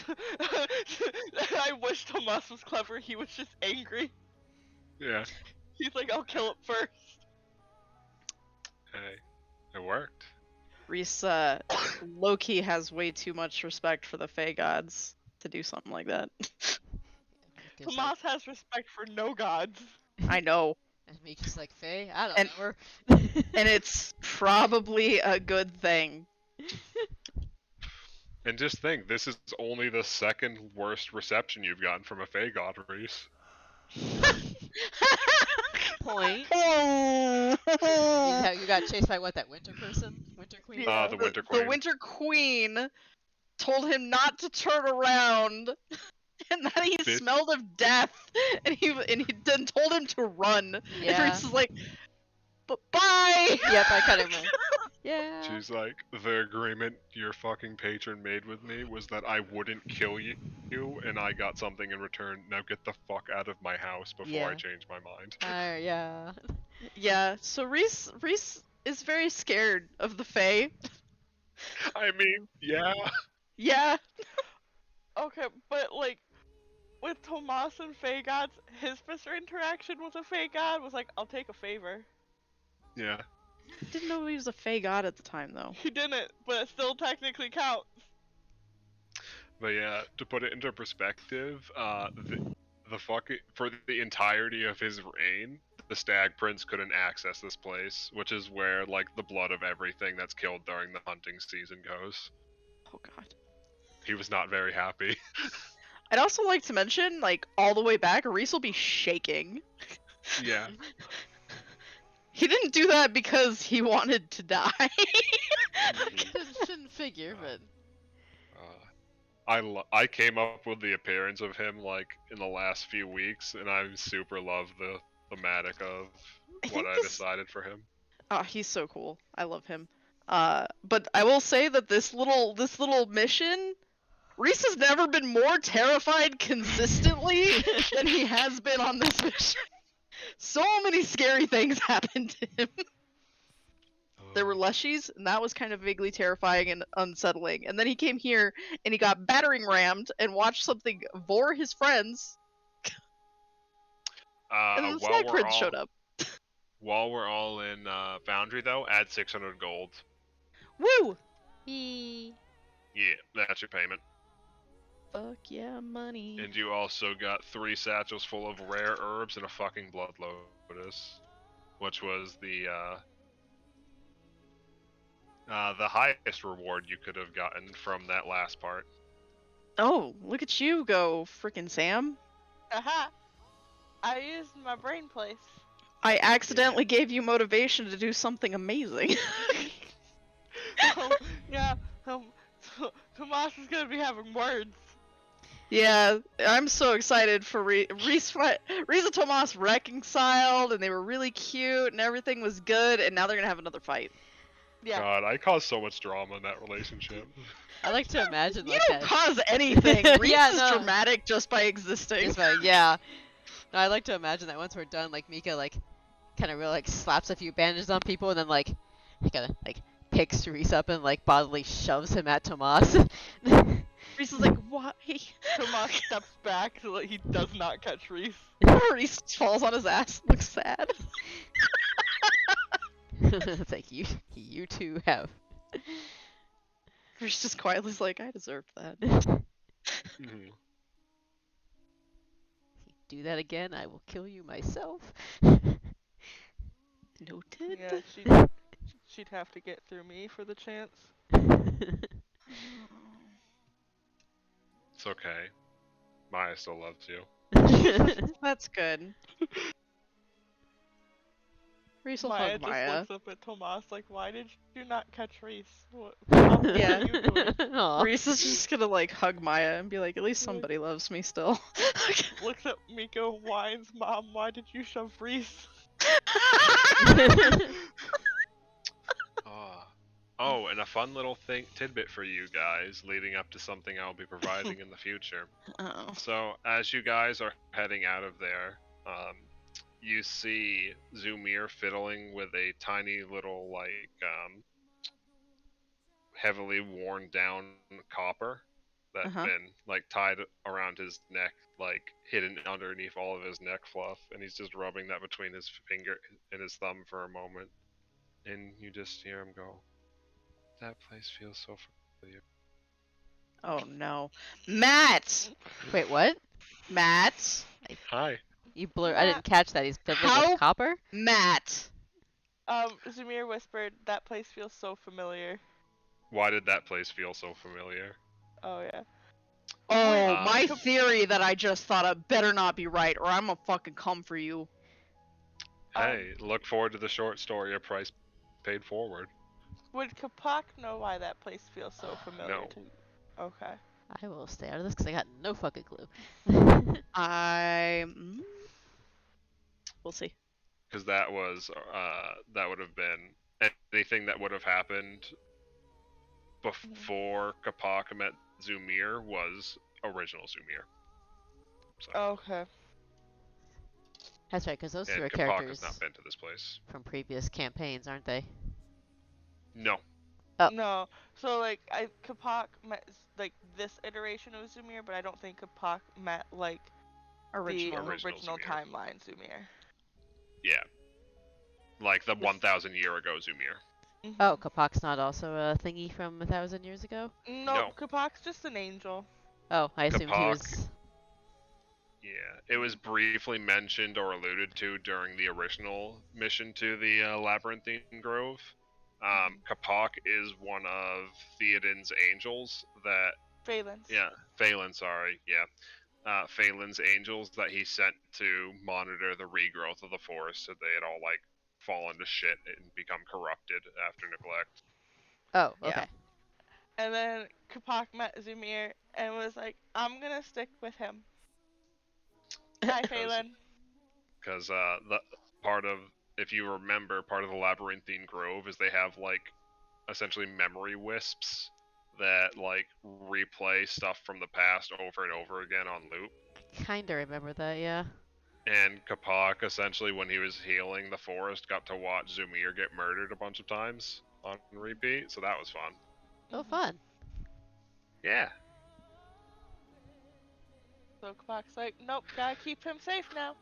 I wish Tomas was clever. He was just angry.
Yeah.
He's like, I'll kill it first.
Hey, it worked.
Reese, Loki has way too much respect for the Fey gods to do something like that.
Feels
Tomas has respect for no gods.
I know,
And me just like, Faye? I don't
And-
know her.
and it's probably a good thing.
And just think, this is only the second worst reception you've gotten from a Fey god, Reese.
Point.
the
You got chased by what, that winter person? Winter queen?
Yeah.
The Winter Queen.
Winter Queen told him not to turn around, and that he
Bitch.
smelled of death, and he then told him to run. And
Yeah.
Reese is like, but bye.
Yep, I kind of remember. Yeah.
She's like, the agreement your fucking patron made with me was that I wouldn't kill you, and I got something in return. Now get the fuck out of my house before I
Yeah.
change my mind.
Yeah.
Yeah. So Reese is very scared of the Fae.
I mean, yeah.
Yeah.
Okay, but like, with Tomas and Fey gods, his first interaction with a Fey god was like, I'll take a favor.
Yeah.
Didn't know he was a Fey god at the time though.
He didn't, but it still technically counts.
But yeah, to put it into perspective, the fucking for the entirety of his reign, the Stag Prince couldn't access this place, which is where like the blood of everything that's killed during the hunting season goes.
Oh god.
He was not very happy.
I'd also like to mention, like, all the way back, Reese will be shaking.
Yeah.
He didn't do that because he wanted to die.
Shouldn't figure, but
I came up with the appearance of him like in the last few weeks, and I super love the thematic of
I
what
think
I
this-
decided for him.
Oh, he's so cool. I love him. But I will say that this little mission, Reese has never been more terrified consistently than he has been on this mission. So many scary things happened to him. There were Leshies, and that was kind of vaguely terrifying and unsettling. And then he came here, and he got battering rammed, and watched something vor his friends, and then the Stag Prince showed up.
While we're all in Foundry, though, add 600 gold.
Woo!
he.
Yeah, that's your payment.
Fuck yeah, money.
And you also got 3 satchels full of rare herbs and a fucking blood lotus, which was the highest reward you could have gotten from that last part.
Oh, look at you go, frickin' Sam.
Aha! I used my brain place.
I accidentally gave you motivation to do something amazing.
Yeah, Tomas is gonna be having words.
Yeah, I'm so excited for Reese and Tomas reconciled, and they were really cute, and everything was good, and now they're gonna have another fight.
Yeah.
God, I caused so much drama in that relationship.
I like to imagine
You
like
don't
that.
cause anything. Reese
Yeah,
is
no.
dramatic just by existing.
Just like, yeah. No, I like to imagine that once we're done, like Mika like kind of really like slaps a few bandages on people and then like kind of like picks Reese up and like bodily shoves him at Tomas.
Reese is like, why?
Tomas steps back so that he does not catch Reese.
Reese falls on his ass and looks sad.
It's like you two have.
Reese just quietly is like, I deserved that.
Mhm.
Do that again, I will kill you myself.
Noted.
Yeah, she'd have to get through me for the chance.
It's okay. Maya still loves you.
That's good. Reese will
Maya
hug
just
Maya.
looks up at Tomas like, why did you not catch Reese? Tomas, what
Yeah.
are you doing?
Aw.
Reese is just gonna like hug Maya and be like, at least somebody loves me still.
Looks at Miko, whines, Mom, why did you shove Reese?
Oh, and a fun little tidbit for you guys leading up to something I'll be providing in the future.
Oh.
So, as you guys are heading out of there, you see Zumir fiddling with a tiny little, like, heavily worn down copper that's been, like, tied around his neck, like, hidden underneath all of his neck fluff, and he's just rubbing that between his finger and his thumb for a moment. And you just hear him go, "That place feels so familiar."
Oh no. Matt!
Wait, what?
Matt!
Hi.
You blur. I didn't catch that. He's fiddling
How?
with copper.
Matt!
Zamir whispered, that place feels so familiar.
Why did that place feel so familiar?
Oh, yeah.
Oh,
Um,
my theory that I just thought of better not be right, or I'm gonna fucking come for you.
Hey, look forward to the short story, A Price Paid Forward.
Would Kapak know why that place feels so familiar
No.
to you? Okay.
I will stay out of this because I got no fucking clue.
We'll see.
Because that would have been anything that would have happened before Kapak met Zumir was original Zumir. So,
Okay.
That's right, because those two
and
are
Kapak
characters
has not been to this place.
from previous campaigns, aren't they?
No.
Oh.
No. So, like, Kapak met, like, this iteration of Zumir, but I don't think Kapak met, like, the
Original
original
Zumir.
timeline Zumir.
Yeah. Like the 1,000 year ago Zumir.
Oh, Kapak's not also a thingy from 1,000 years ago?
No, Kapak's just an angel.
Oh, I assumed he
Kapak-
was.
Yeah, it was briefly mentioned or alluded to during the original mission to the Labyrinthine Grove. Kapak is one of Theoden's angels that...
Phalanx.
Yeah, Phelan, sorry, yeah. Phelan's angels that he sent to monitor the regrowth of the forest, so they had all, like, fallen to shit and become corrupted after neglect.
Oh,
Yeah.
okay.
And then Kapak met Zumir and was like, I'm gonna stick with him. Hi, Phelan.
Because the part of, if you remember, part of the Labyrinthine Grove is they have, like, essentially memory wisps that, like, replay stuff from the past over and over again on loop.
Kinda remember that, yeah.
And Kapak, essentially, when he was healing the forest, got to watch Zumir get murdered a bunch of times on repeat, so that was fun.
Oh, fun.
Yeah.
So Kapak's like, nope, gotta keep him safe now.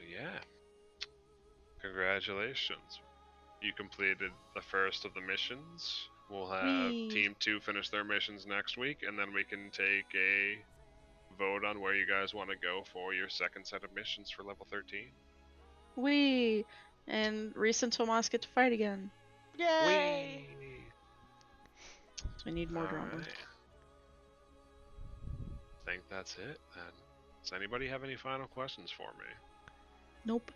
Yeah. Congratulations. You completed the first of the missions. We'll have
Whee.
Team 2 finish their missions next week, and then we can take a vote on where you guys want to go for your second set of missions for level 13.
Wee! And Reese and Tomas get to fight again.
Yay!
So we need more drama.
Alright. I think that's it then. Does anybody have any final questions for me?
Nope.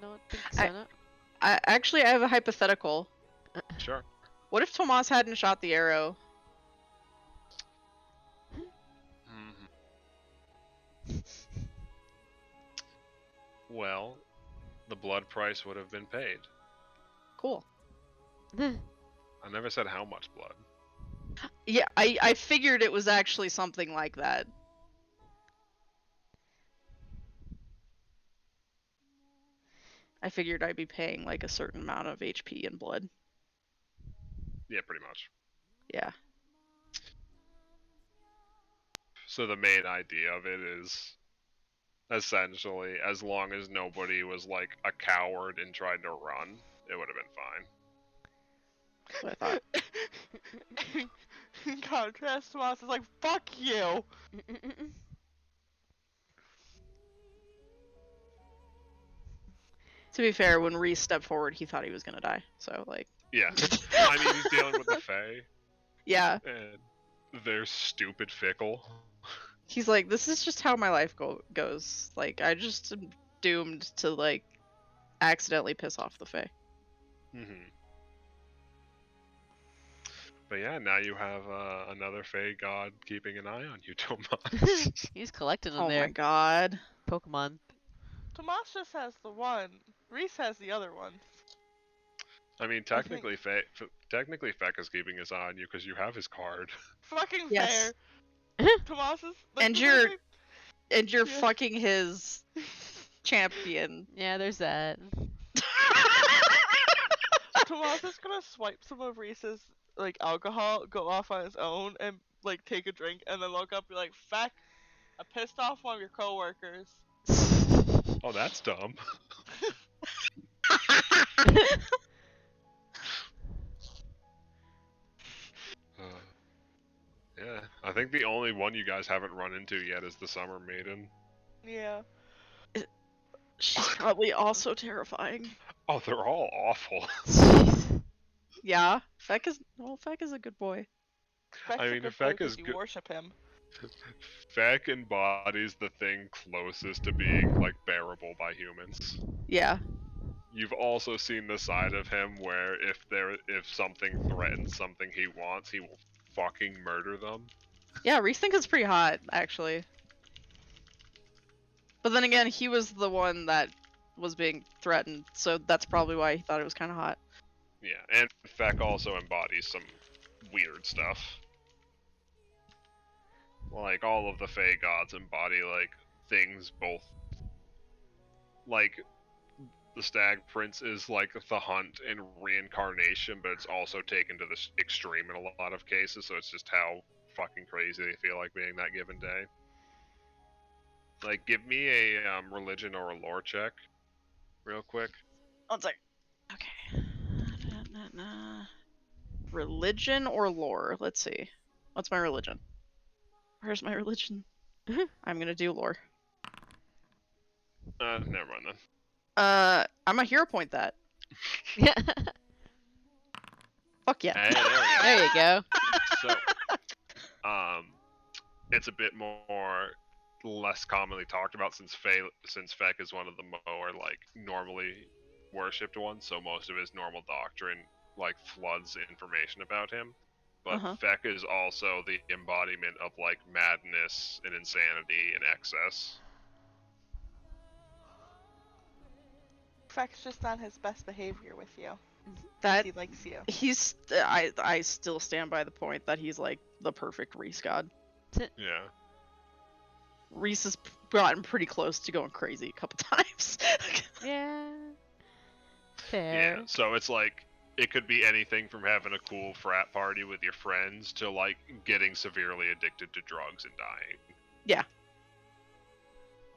Don't think so. No.
Actually, I have a hypothetical.
Sure.
What if Tomas hadn't shot the arrow?
Mhm. Well, the blood price would have been paid.
Cool.
I never said how much blood.
Yeah, I figured it was actually something like that. I figured I'd be paying like a certain amount of HP and blood.
Yeah, pretty much.
Yeah.
So the main idea of it is essentially, as long as nobody was like a coward and tried to run, it would have been fine.
That's what I thought.
In contrast, Tomas is like, fuck you!
To be fair, when Reese stepped forward, he thought he was gonna die. So like.
Yeah. I mean, he's dealing with the Fae,
Yeah.
and they're stupid fickle.
He's like, this is just how my life goes. Like, I just am doomed to like accidentally piss off the Fae.
Mm-hmm. But yeah, now you have another Fae god keeping an eye on you, Tomas.
He's collecting them
Oh
there.
my god.
Pokemon.
Tomas just has the one. Reese has the other one.
I mean, technically, Feck is keeping his eye on you because you have his card.
Fucking
Yes.
fair. Tomas is. Like,
And
the
you're-
way
And you're
Yeah.
fucking his champion.
Yeah, there's that.
Tomas is gonna swipe some of Reese's like alcohol, go off on his own, and like take a drink, and then look up and be like, "Feck, I pissed off one of your coworkers."
Oh, that's dumb. Yeah, I think the only one you guys haven't run into yet is the Summer Maiden.
Yeah.
She's probably also terrifying.
Oh, they're all awful.
Jeez.
Yeah, Feck is a good boy.
Feck's
I
a
mean,
good
Feck
boy 'cause
is
you
good.
worship him.
Feck embodies the thing closest to being like bearable by humans.
Yeah.
You've also seen the side of him where if something threatens something he wants, he will fucking murder them.
Yeah, Reese thinks it's pretty hot, actually. But then again, he was the one that was being threatened, so that's probably why he thought it was kind of hot.
Yeah, and Feck also embodies some weird stuff. Like, all of the Fae gods embody, like, things both... Like, the Stag Prince is, like, the hunt and reincarnation, but it's also taken to the extreme in a lot of cases, so it's just how fucking crazy they feel like being that given day. Like, give me a religion or a lore check, real quick.
One sec. Okay. Religion or lore? Let's see. What's my religion? Where's my religion? I'm gonna do lore.
Never mind then.
I'm a hero point that.
Yeah.
Fuck yeah.
Hey, there
There you go.
we go. So, it's a bit less commonly talked about since Feck is one of the more like normally worshipped ones, so most of his normal doctrine like floods information about him. But
Uh-huh.
Feck is also the embodiment of like madness and insanity and excess.
Feck's just on his best behavior with you. 'Cause
That
he likes you.
he's I still stand by the point that he's like the perfect Reese god.
Yeah.
Reese has gotten pretty close to going crazy a couple times.
Yeah. Fair.
Yeah. So it's like it could be anything from having a cool frat party with your friends to like getting severely addicted to drugs and dying.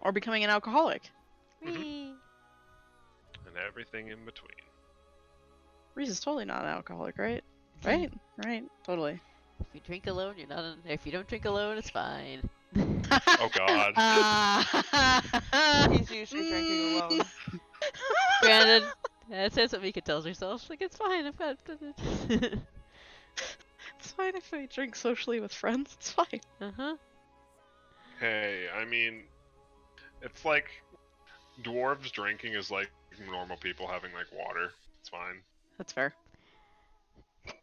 Or becoming an alcoholic.
Whee.
And everything in between.
Reese is totally not an alcoholic, right? Right? Right. Totally.
If you drink alone, you're not. If you don't drink alone, it's fine.
Oh god.
He's usually drinking alone.
Granted, that's what Mika tells herself. Like, it's fine. I've got.
It's fine if I drink socially with friends. It's fine.
Uh-huh.
Hey, I mean, it's like dwarves drinking is like normal people having like water. It's fine.
That's fair.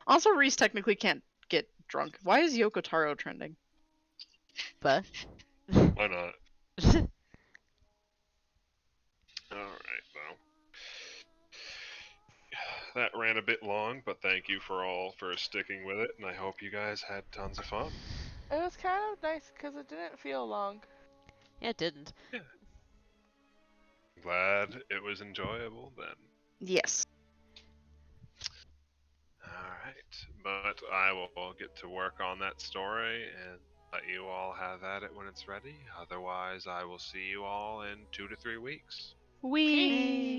Also, Reese technically can't get drunk. Why is Yoko Taro trending?
But
Why not? Alright, well. That ran a bit long, but thank you for sticking with it, and I hope you guys had tons of fun.
It was kind of nice because it didn't feel long.
yeah, it didn't.
Glad it was enjoyable then.
Yes.
Alright, but I will get to work on that story and let you all have at it when it's ready. Otherwise, I will see you all in 2 to 3 weeks.
We.